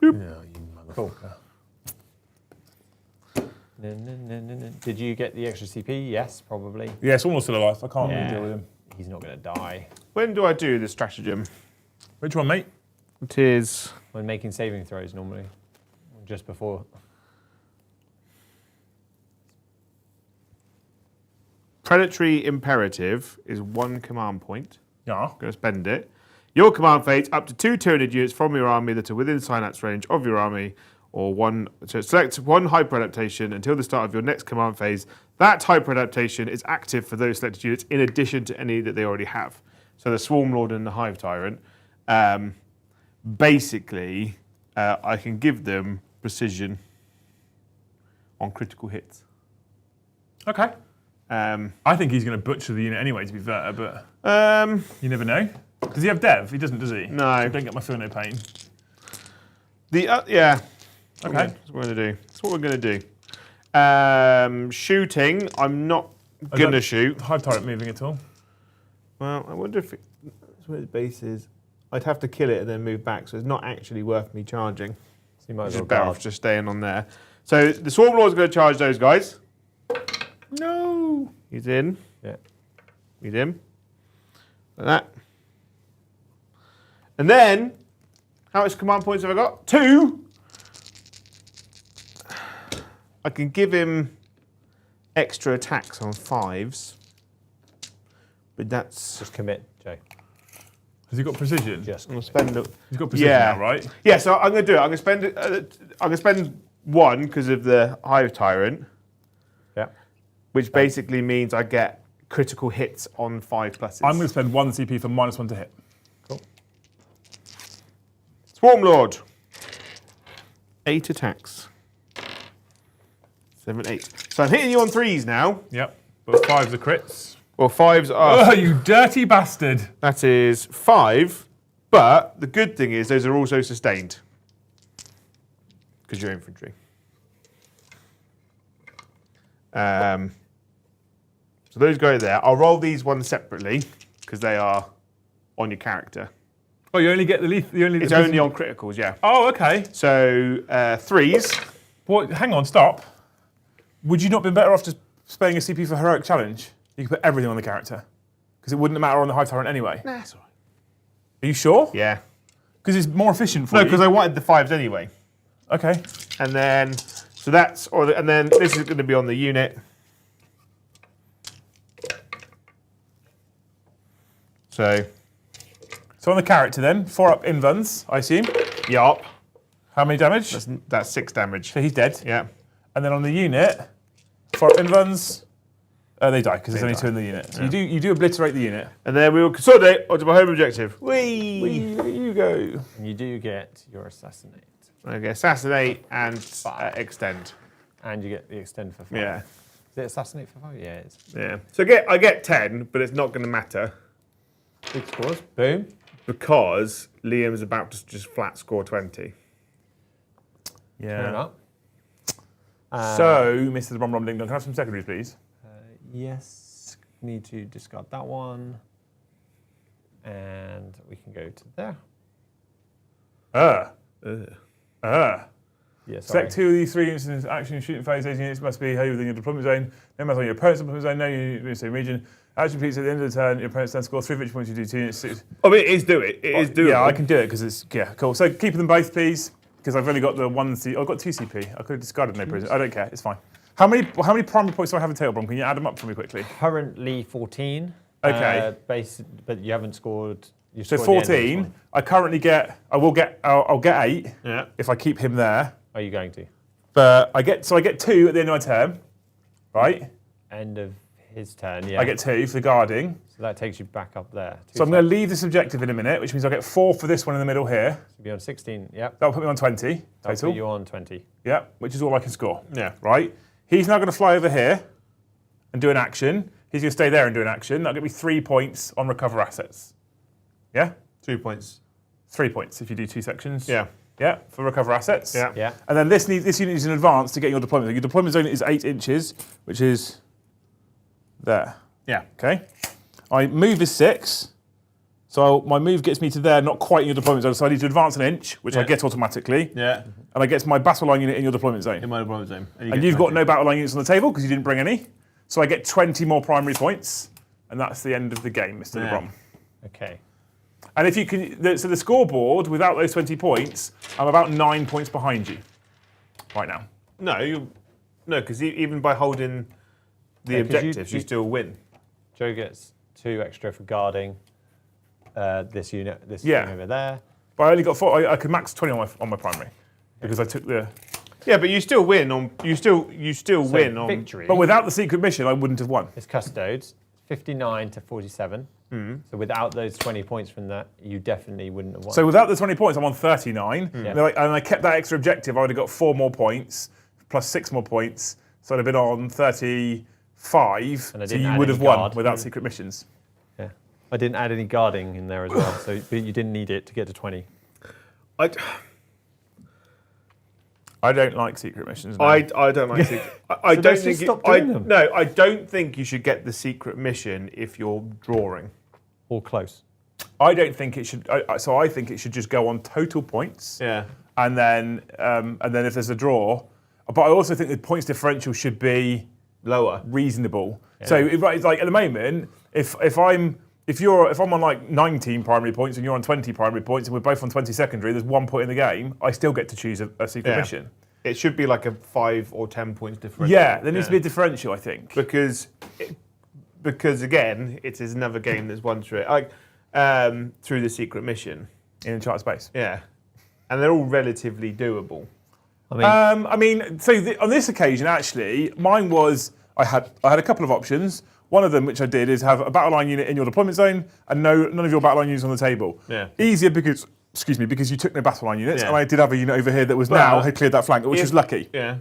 Cool. Motherfucker. Did you get the extra CP? Yes, probably. Yeah, Swarmlord's still alive. I can't really Yeah. deal with him. He's not going to die. When do I do the stratagem? Which one, mate? It is. When making saving throws, normally, just before. Predatory imperative is 1 command point. Yeah. I'm going to spend it. Your command phase, up to 2 Tyranid units from your army that are within synapse range of your army, or one. So select one hyper adaptation until the start of your next command phase. That hyper adaptation is active for those selected units in addition to any that they already have. So the Swarm Lord and the Hive Tyrant. Basically, I can give them precision on critical hits. Okay. Um, I think he's going to butcher the unit anyway. To be fair, but you never know. Does he have dev? He doesn't, does he? No. So don't get my feel no pain. Yeah. Okay. That's what we're going to do. That's what we're going to do. Shooting, I'm not going to shoot. Hive turret moving at all? Well, I wonder if that's where his base is. I'd have to kill it and then move back, so it's not actually worth me charging. So you might as It's well better guard. off just staying on there. So the Swarm Lord's going to charge those guys. No. He's in. Yeah. He's in. Like that. And then, how much command points have I got? 2. I can give him extra attacks on 5s. But that's... Just commit, Joe. Has he got precision? Just I'm going to spend... He's got precision Yeah. now, right? Yeah, so I'm going to do it. I'm going to spend 1 because of the Hive Tyrant, yeah. which basically means I get critical hits on 5 pluses. I'm going to spend 1 CP for -1 to hit. Cool. Swarm Lord. 8 attacks. 7, 8. So I'm hitting you on 3s now. Yep. But 5s are crits. Well, 5s are... Oh, you dirty bastard. That is 5. But the good thing is those are also sustained. Because you're infantry. So those go there. I'll roll these ones separately because they are on your character. Oh, you only get the leaf. It's only on criticals, yeah. Oh, okay. So 3s. What? Hang on, stop. Would you not be better off just spending a CP for heroic challenge? You could put everything on the character because it wouldn't matter on the Hive Tyrant anyway. Nah, that's all right. Are you sure? Yeah. Because it's more efficient for No, you. because I wanted the 5s anyway. Okay. And then, so that's, and then this is going to be on the unit. So, So on the character then, 4 up invulns, I assume. yup. How many damage? That's 6 damage. So he's dead. Yeah. And then on the unit, 4 up invulns. They die because there's only die. 2 in the unit. So you do obliterate the unit. And then we will consolidate onto my home objective. Whee! You go. And you do get your assassinate. Okay, assassinate and extend. And you get the extend for 5. Yeah. Is it assassinate for 5? Yeah, it is. Yeah. So I get 10, but it's not going to matter Big scores. Boom. because Liam's about to just flat score 20. Fair enough. So, Mr. Rom Rom Ding Dong, can I have some secondaries, please? Yes. Need to discard that one. And we can go to there. Yeah, sorry. Select 2 of these 3 units in action shooting phase. Those units must be within your deployment zone. No matter on your opponent's deployment zone. No unit in the same region. Action completes at the end of the turn. Your opponent's turn score 3 victory points. You do 2 units. 6. I mean, it is doable. It is doable. Yeah, I can do it because it's cool. So keep them both, please, because I've only got the one. I've got 2 CP. I could have discarded no prison. I don't care. It's fine. How many primary points do I have in table, Brom? Can you add them up for me quickly? Currently 14. Okay. But you haven't scored. So 14. I currently get. I'll get 8. Yeah. If I keep him there. Are you going to? But I get 2 at the end of my term, right? End of his turn, yeah. I get 2 for the guarding. So that takes you back up there. So I'm going to leave this objective in a minute, which means I'll get 4 for this one in the middle here. You'll be on 16, yep. That'll put me on 20 That'll total. put you on 20. Yeah, which is all I can score. Yeah. Right? He's now going to fly over here and do an action. He's going to stay there and do an action. That'll give me 3 points on recover assets. Yeah? 2 points. 3 points if you do 2 sections. Yeah. Yeah, for recover assets. Yeah. Yeah. And then this unit is in advance to get your deployment zone. Your deployment zone is 8 inches, which is there. Yeah. Okay. I move is 6. So my move gets me to there, not quite in your deployment zone. So I need to advance an inch, which I Yeah. get automatically. Yeah. And I get my battle line unit in your deployment zone. In my deployment zone. And you've got no battle line units on the table because you didn't bring any. So I get 20 more primary points. And that's the end of the game, Mr. Yeah. LeBron. Okay. And if you can, so the scoreboard, without those 20 points, I'm about 9 points behind you right now. No, because even by holding the Yeah, 'cause objectives, you still win. Joe gets 2 extra for guarding this unit, this Yeah. thing over there. But I only got 4. I could max 20 on my primary because I took the. Yeah, but you still win on. You still win on. Victory. But without the secret mission, I wouldn't have won. It's Custodes, 59 to 47. So without those 20 points from that, you definitely wouldn't have won. So without the 20 points, I'm on 39. Yeah. And I kept that extra objective. I would have got 4 more points plus 6 more points. So I'd have been on 35. And I So didn't you add would any have won guard. without secret missions. yeah. I didn't add any guarding in there as well, so but you didn't need it to get to 20. I don't like secret missions. No. I don't like secret. I So don't let's think. just stop doing them. No, I don't think you should get the secret mission if you're drawing. Or close. I don't think it should. So I think it should just go on total points. Yeah. And then if there's a draw, but I also think the points differential should be Lower. reasonable. So it's like at the moment, if I'm on like 19 primary points and you're on 20 primary points and we're both on 20 secondary, there's 1 point in the game. I still get to choose a secret Yeah. mission. It should be like a 5 or 10 points difference. Yeah, there needs to be a differential, I think. Because again, it is another game that's won through it, like through the secret mission. In Uncharted Space. Yeah, and they're all relatively doable. I mean, on this occasion, actually, mine was I had a couple of options. One of them, which I did, is have a battle line unit in your deployment zone and none of your battle line units on the table. Yeah. Easier because you took no battle line units, Yeah. and I did have a unit over here that was But had cleared that flank, which was lucky. Yeah.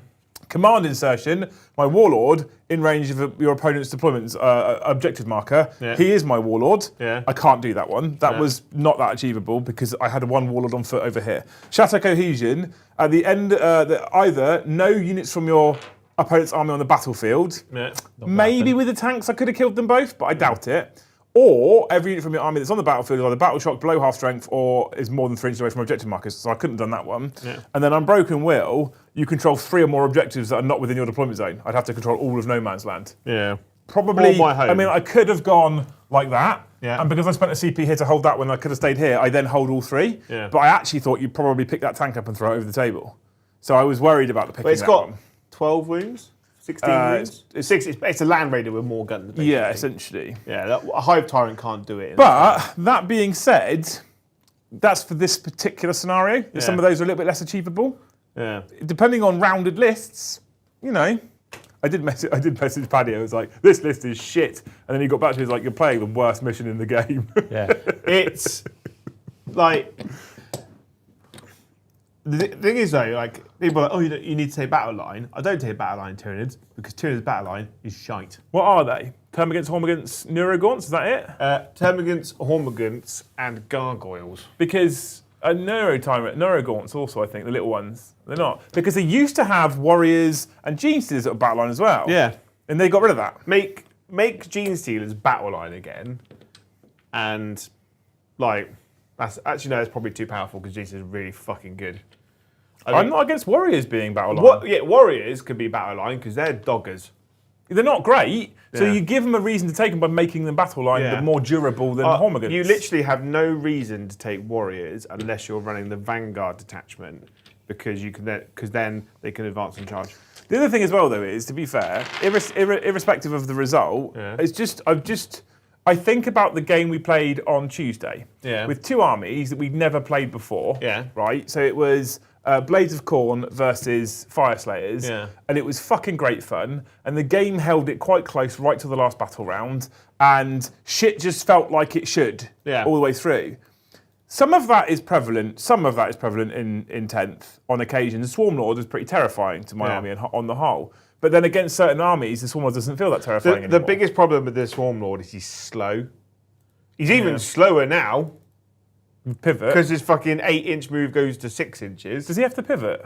Command insertion, my warlord in range of your opponent's deployment objective marker. Yeah. He is my warlord. Yeah. I can't do that one. That Yeah. was not that achievable because I had one warlord on foot over here. Shatter cohesion, at the end, either no units from your opponent's army on the battlefield. Yeah. Maybe with the tanks I could have killed them both, but I doubt it. Or every unit from your army that's on the battlefield is either battle shock, below half strength, or is more than 3 inches away from objective markers. So I couldn't have done that one. Yeah. And then Unbroken Will, you control 3 or more objectives that are not within your deployment zone. I'd have to control all of no man's land. Yeah. Probably. Or my home. I mean, I could have gone like that. Yeah. And because I spent a CP here to hold that when I could have stayed here, I then hold all 3. Yeah. But I actually thought you'd probably pick that tank up and throw it over the table. So I was worried about the picking But it's that got one. 12 wounds, 16 wounds. It's a land raider with more guns. Basically. Yeah, essentially. Yeah, a Hive Tyrant can't do it. But that being said, that's for this particular scenario. Yeah. Some of those are a little bit less achievable. Yeah. Depending on rounded lists, I did message Paddy. I was like, "This list is shit," and then he got back to me. He was like, "You're playing the worst mission in the game." Yeah. It's like the thing is though, like people are like, oh, you need to take battle line. I don't take battle line Tyranids because Tyranid's battle line is shite. What are they? Termagants, Hormagaunts, Neurogaunts? Is that it? Termagants, Hormagaunts, and Gargoyles. Because a Neurogaunts also, I think, the little ones. They're not. Because they used to have Warriors and Gene Stealers at battle line as well. Yeah. And they got rid of that. Make Gene Stealers battle line again, and like that's actually no, it's probably too powerful because Gene Stealers is really fucking good. I'm not against warriors being battle line. Warriors could be battle line because they're doggers. They're not great, so Yeah. you give them a reason to take them by making them battle line, Yeah. but more durable than Hormigons. You literally have no reason to take warriors unless you're running the Vanguard detachment, because then they can advance and charge. The other thing as well, though, is to be fair, irrespective of the result, I think about the game we played on Tuesday with two armies that we'd never played before. Yeah. Right. So it was Blades of Khorne versus Fireslayers, and it was fucking great fun. And the game held it quite close right to the last battle round, and shit just felt like it should all the way through. Some of that is prevalent. Some of that is prevalent in 10th on occasion. The Swarmlord was pretty terrifying to my army on the whole. But then against certain armies, the Swarmlord doesn't feel that terrifying anymore. The biggest problem with the Swarmlord is he's slow. He's even slower now. Pivot. Because his fucking 8-inch move goes to 6 inches. Does he have to pivot?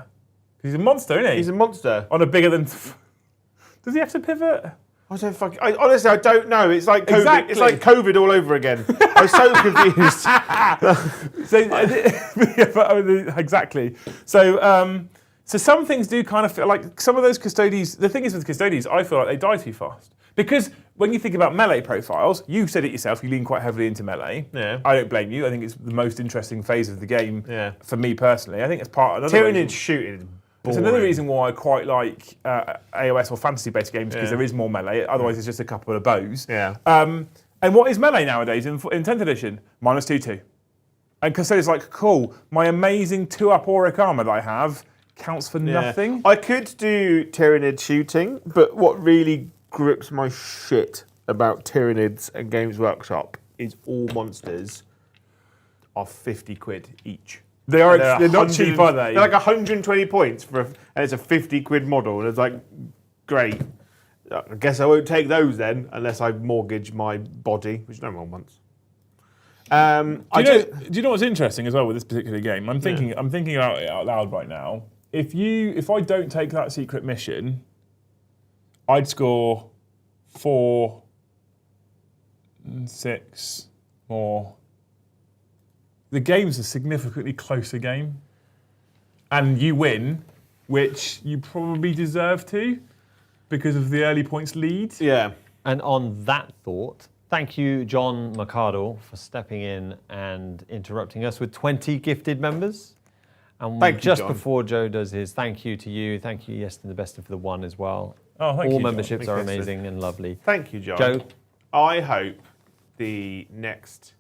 He's a monster, isn't he? He's a monster. On a bigger than... Does he have to pivot? Honestly, I don't know. It's like COVID. Exactly. It's like COVID all over again. I was so confused. Exactly. So some things do kind of feel like some of those Custodes. The thing is with Custodes, I feel like they die too fast. Because when you think about melee profiles, you said it yourself, you lean quite heavily into melee. Yeah. I don't blame you. I think it's the most interesting phase of the game for me personally. I think it's part of Tyranid shooting is It's another reason why I quite like AOS or fantasy-based games, because there is more melee. Otherwise, it's just a couple of bows. Yeah. And what is melee nowadays in 10th edition? -2/2. And Custodes like, cool, my amazing 2-up auric armor that I have counts for nothing. I could do Tyranid shooting, but what really grips my shit about Tyranids and Games Workshop is all monsters are 50 quid each. They're not cheap, are they? They're like 120 points and it's a 50 quid model, and it's like, great. I guess I won't take those then, unless I mortgage my body, which no one wants. Do you know what's interesting as well with this particular game? I'm thinking about it out loud right now. If I don't take that secret mission, I'd score 4, 6 more. The game's a significantly closer game, and you win, which you probably deserve to because of the early points lead. Yeah. And on that thought, thank you, John McArdle, for stepping in and interrupting us with 20 gifted members. And thank just you, John. before Joe does his thank you to you, thank you, Yeston the Best, for the one as well. Oh, thank you, All John. memberships are amazing and lovely. Thank you, John. Joe? I hope the next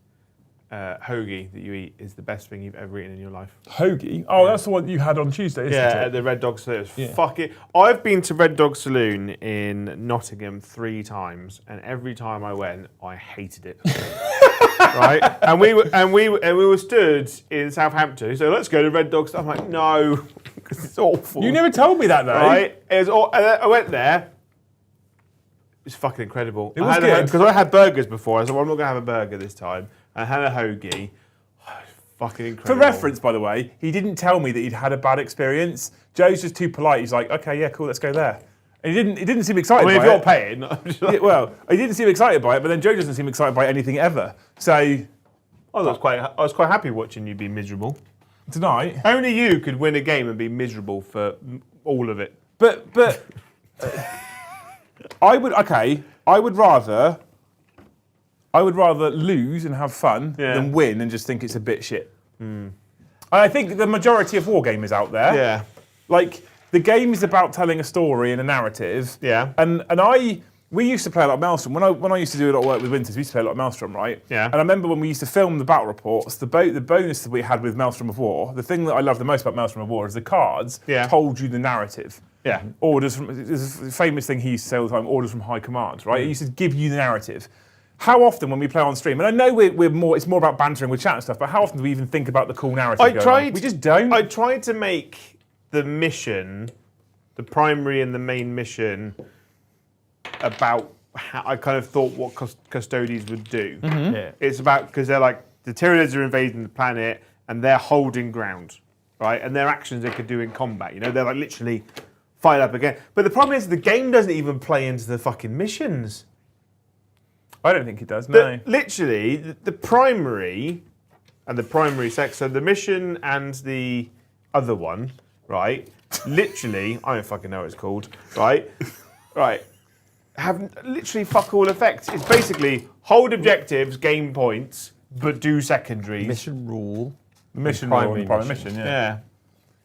hoagie that you eat is the best thing you've ever eaten in your life. Hoagie? Oh, that's the one you had on Tuesday, isn't Yeah, it? at the Red Dog Saloon. Fuck it. I've been to Red Dog Saloon in Nottingham 3 times, and every time I went, I hated it. Right? And we were stood in Southampton. So let's go to Red Dog Saloon. I'm like, no, because it's awful. You never told me that, though. Right? It was I went there. It's fucking incredible. It was good. Because I had burgers before. I said, well, I'm not going to have a burger this time. I had a hoagie. Fucking incredible. For reference, by the way, he didn't tell me that he'd had a bad experience. Joe's just too polite. He's like, okay, yeah, cool, let's go there. And he didn't seem excited by it. if you're paying. Yeah, well, he didn't seem excited by it, but then Joe doesn't seem excited by anything ever. So I was quite happy watching you be miserable. tonight, Only you could win a game and be miserable for all of it. but I would rather lose and have fun than win and just think it's a bit shit. I think the majority of wargamers out there, Yeah. like the game is about telling a story and a narrative. Yeah. And we used to play a lot of Maelstrom. When I used to do a lot of work with Winters, we used to play a lot of Maelstrom, right? Yeah. And I remember when we used to film the battle reports, the bonus that we had with Maelstrom of War, the thing that I love the most about Maelstrom of War is the cards told you the narrative. Yeah. Orders from, there's a famous thing he used to say all the time, orders from high command, right? It used to give you the narrative. How often when we play on stream, and I know it's more about bantering with chat and stuff, but how often do we even think about the cool narrative going on? We just don't. I tried to make the mission, the primary and the main mission, about how I kind of thought what Custodes would do. Mm-hmm. Yeah. It's about, because they're like, the Tyranids are invading the planet and they're holding ground, right? And their actions they could do in combat, they're like literally fight up again. But the problem is the game doesn't even play into the fucking missions. I don't think it does, no. Literally, the primary and the primary sex, so the mission and the other one, right? Literally, I don't fucking know what it's called, right? Right. Have literally fuck all effects. It's basically hold objectives, gain points, but do secondaries. Mission rule. Mission primary rule, primary mission, yeah. Yeah.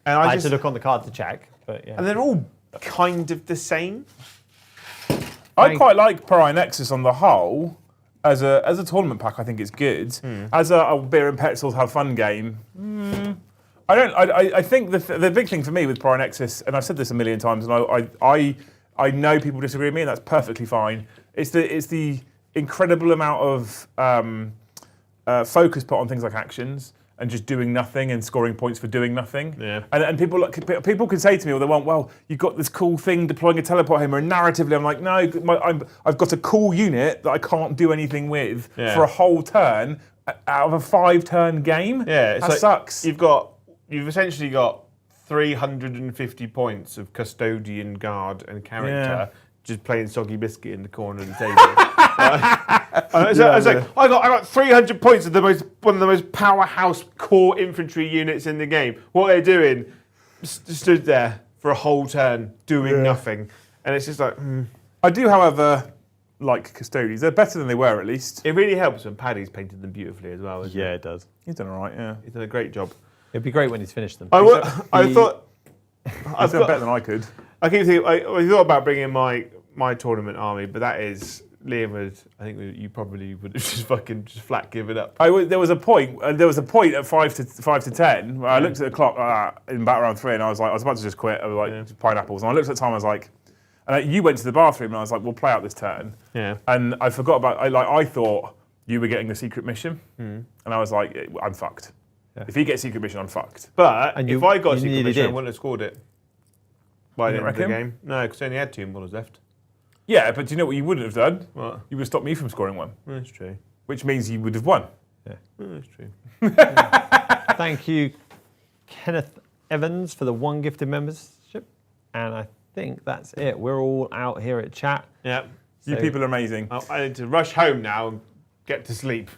And I had to look on the card to check, but yeah. and they're all kind of the same. I quite like Pariah Nexus on the whole. As a tournament pack, I think it's good. As a beer and petzels have fun game, I think the big thing for me with Pariah Nexus, and I've said this a million times, and I know people disagree with me, and that's perfectly fine. It's the incredible amount of focus put on things like actions and just doing nothing and scoring points for doing nothing. Yeah. And people can say to me, well, they want, well, you've got this cool thing deploying a teleport hammer, and narratively, I'm like, no, I've got a cool unit that I can't do anything with for a whole turn out of a 5-turn game. Yeah, that sucks. You've essentially got 350 points of custodian, guard, and character just playing soggy biscuit in the corner of the table. I got 300 points of one of the most powerhouse core infantry units in the game. What they're doing, stood there for a whole turn doing nothing, and it's just like. I do, however, like Custodes. They're better than they were, at least. It really helps when Paddy's painted them beautifully as well. Yeah, it does. He's done all right, yeah. He's done a great job. It'd be great when he's finished them. He's done better than I could. I keep thinking. I thought about bringing my tournament army, but that is Liam would. I think you probably would have just flat give it up. There was a point. There was a point at 5 to 10 where I looked at the clock in about round 3, and I was about to just quit. I was like pineapples, and I looked at the time. I was like, and you went to the bathroom, and I was like, we'll play out this turn. Yeah. And I forgot about. I thought you were getting the secret mission, and I was like, I'm fucked. Yeah. If he gets secret mission, I'm fucked. But if I got secret mission, I wouldn't have scored it by the end of the game. No, because I only had 2 models left. Yeah, but do you know what you wouldn't have done? What? You would have stopped me from scoring one. That's true. Which means you would have won. Yeah. That's true. Thank you, Kenneth Evans, for the 1 gifted membership. And I think that's it. We're all out here at chat. Yeah. You people are amazing. I need to rush home now and get to sleep.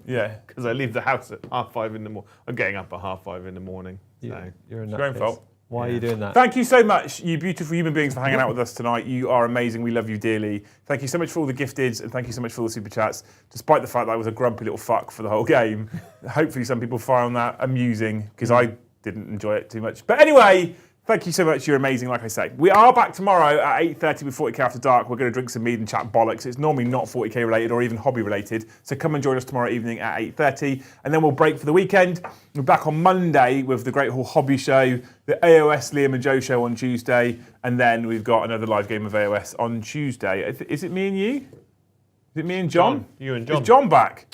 Yeah. Because I leave the house at 5:30 in the morning. I'm getting up at 5:30 in the morning. So. You're a it's your own fault. Why are you doing that? Thank you so much, you beautiful human beings, for hanging out with us tonight. You are amazing. We love you dearly. Thank you so much for all the gifteds, and thank you so much for all the super chats. Despite the fact that I was a grumpy little fuck for the whole game, hopefully some people find that amusing, because I didn't enjoy it too much. But anyway, thank you so much. You're amazing, like I say. We are back tomorrow at 8:30 with 40k After Dark. We're going to drink some mead and chat bollocks. It's normally not 40k related or even hobby related. So come and join us tomorrow evening at 8:30. And then we'll break for the weekend. We're back on Monday with the Great Hall Hobby Show, the AOS Liam and Joe show on Tuesday. And then we've got another live game of AOS on Tuesday. Is it me and you? Is it me and John? You and John. Is John back?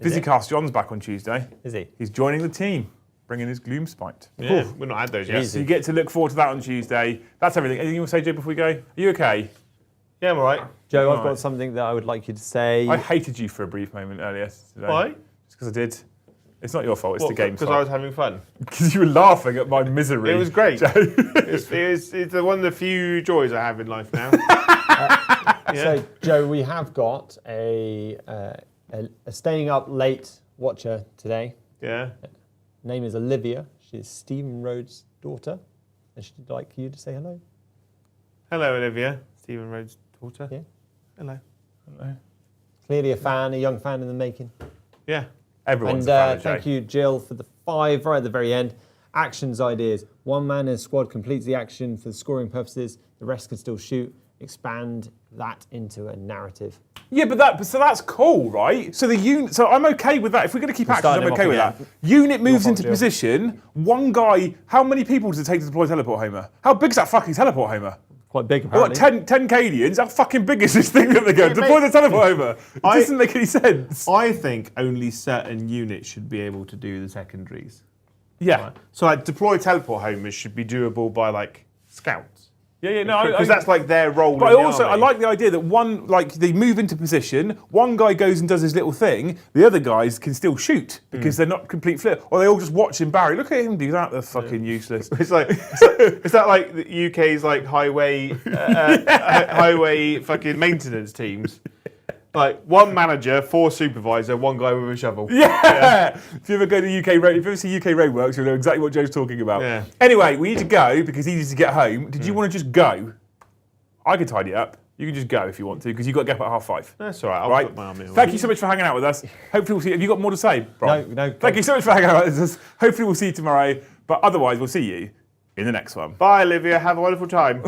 Visicast John's back on Tuesday. Is he? He's joining the team. Bringing his Gloomspite. Yeah, we've not had those yet. So you get to look forward to that on Tuesday. That's everything. Anything you want to say, Joe, before we go? Are you okay? Yeah, I'm all right. Joe, I've got something that I would like you to say. I hated you for a brief moment earlier today. Why? Just because I did. It's not your fault, it's the game's fault. Because I was having fun. Because you were laughing at my misery. It was great. Joe. it's one of the few joys I have in life now. So, Joe, we have got a staying up late watcher today. Yeah. Name is Olivia. She's Stephen Rhodes' daughter. And she'd like you to say hello. Hello, Olivia. Stephen Rhodes' daughter. Yeah. Hello. Hello. Clearly a young fan in the making. Yeah. Everyone's a fan of Joe. Thank you, Jill, for the 5 right at the very end. Actions ideas. 1 man in a squad completes the action for scoring purposes. The rest can still shoot. Expand that into a narrative. Yeah, but that's cool, right? So the unit. So I'm okay with that. If we're going to keep actions, I'm okay with that. Unit moves into position. 1 guy. How many people does it take to deploy teleport hammer? How big's that fucking teleport hammer? Quite big, apparently. What, 10 Cadians? How fucking big is this thing that they're going? Deploy the teleport hammer. It doesn't make any sense. I think only certain units should be able to do the secondaries. Yeah. Right. So deploy teleport homers should be doable by scouts. Yeah, no, because that's their role. But I like the idea that they move into position. 1 guy goes and does his little thing. The other guys can still shoot because they're not complete flip, or they all just watch him Barry. Look at him do that. They're fucking useless. It's that like the UK's highway highway fucking maintenance teams. Like, one manager, 4 supervisor, 1 guy with a shovel. Yeah. If you ever go to UK Road, if you ever see UK Roadworks, you'll know exactly what Joe's talking about. Yeah. Anyway, we need to go because he needs to get home. Did you want to just go? I can tidy it up. You can just go if you want to because you've got to get up at 5:30. That's all right. I'll Right. put my army away. Thank you so much for hanging out with us. Hopefully we'll see. Have you got more to say, Brian? No. Thank you so much for hanging out with us. Hopefully we'll see you tomorrow. But otherwise, we'll see you in the next one. Bye, Olivia. Have a wonderful time.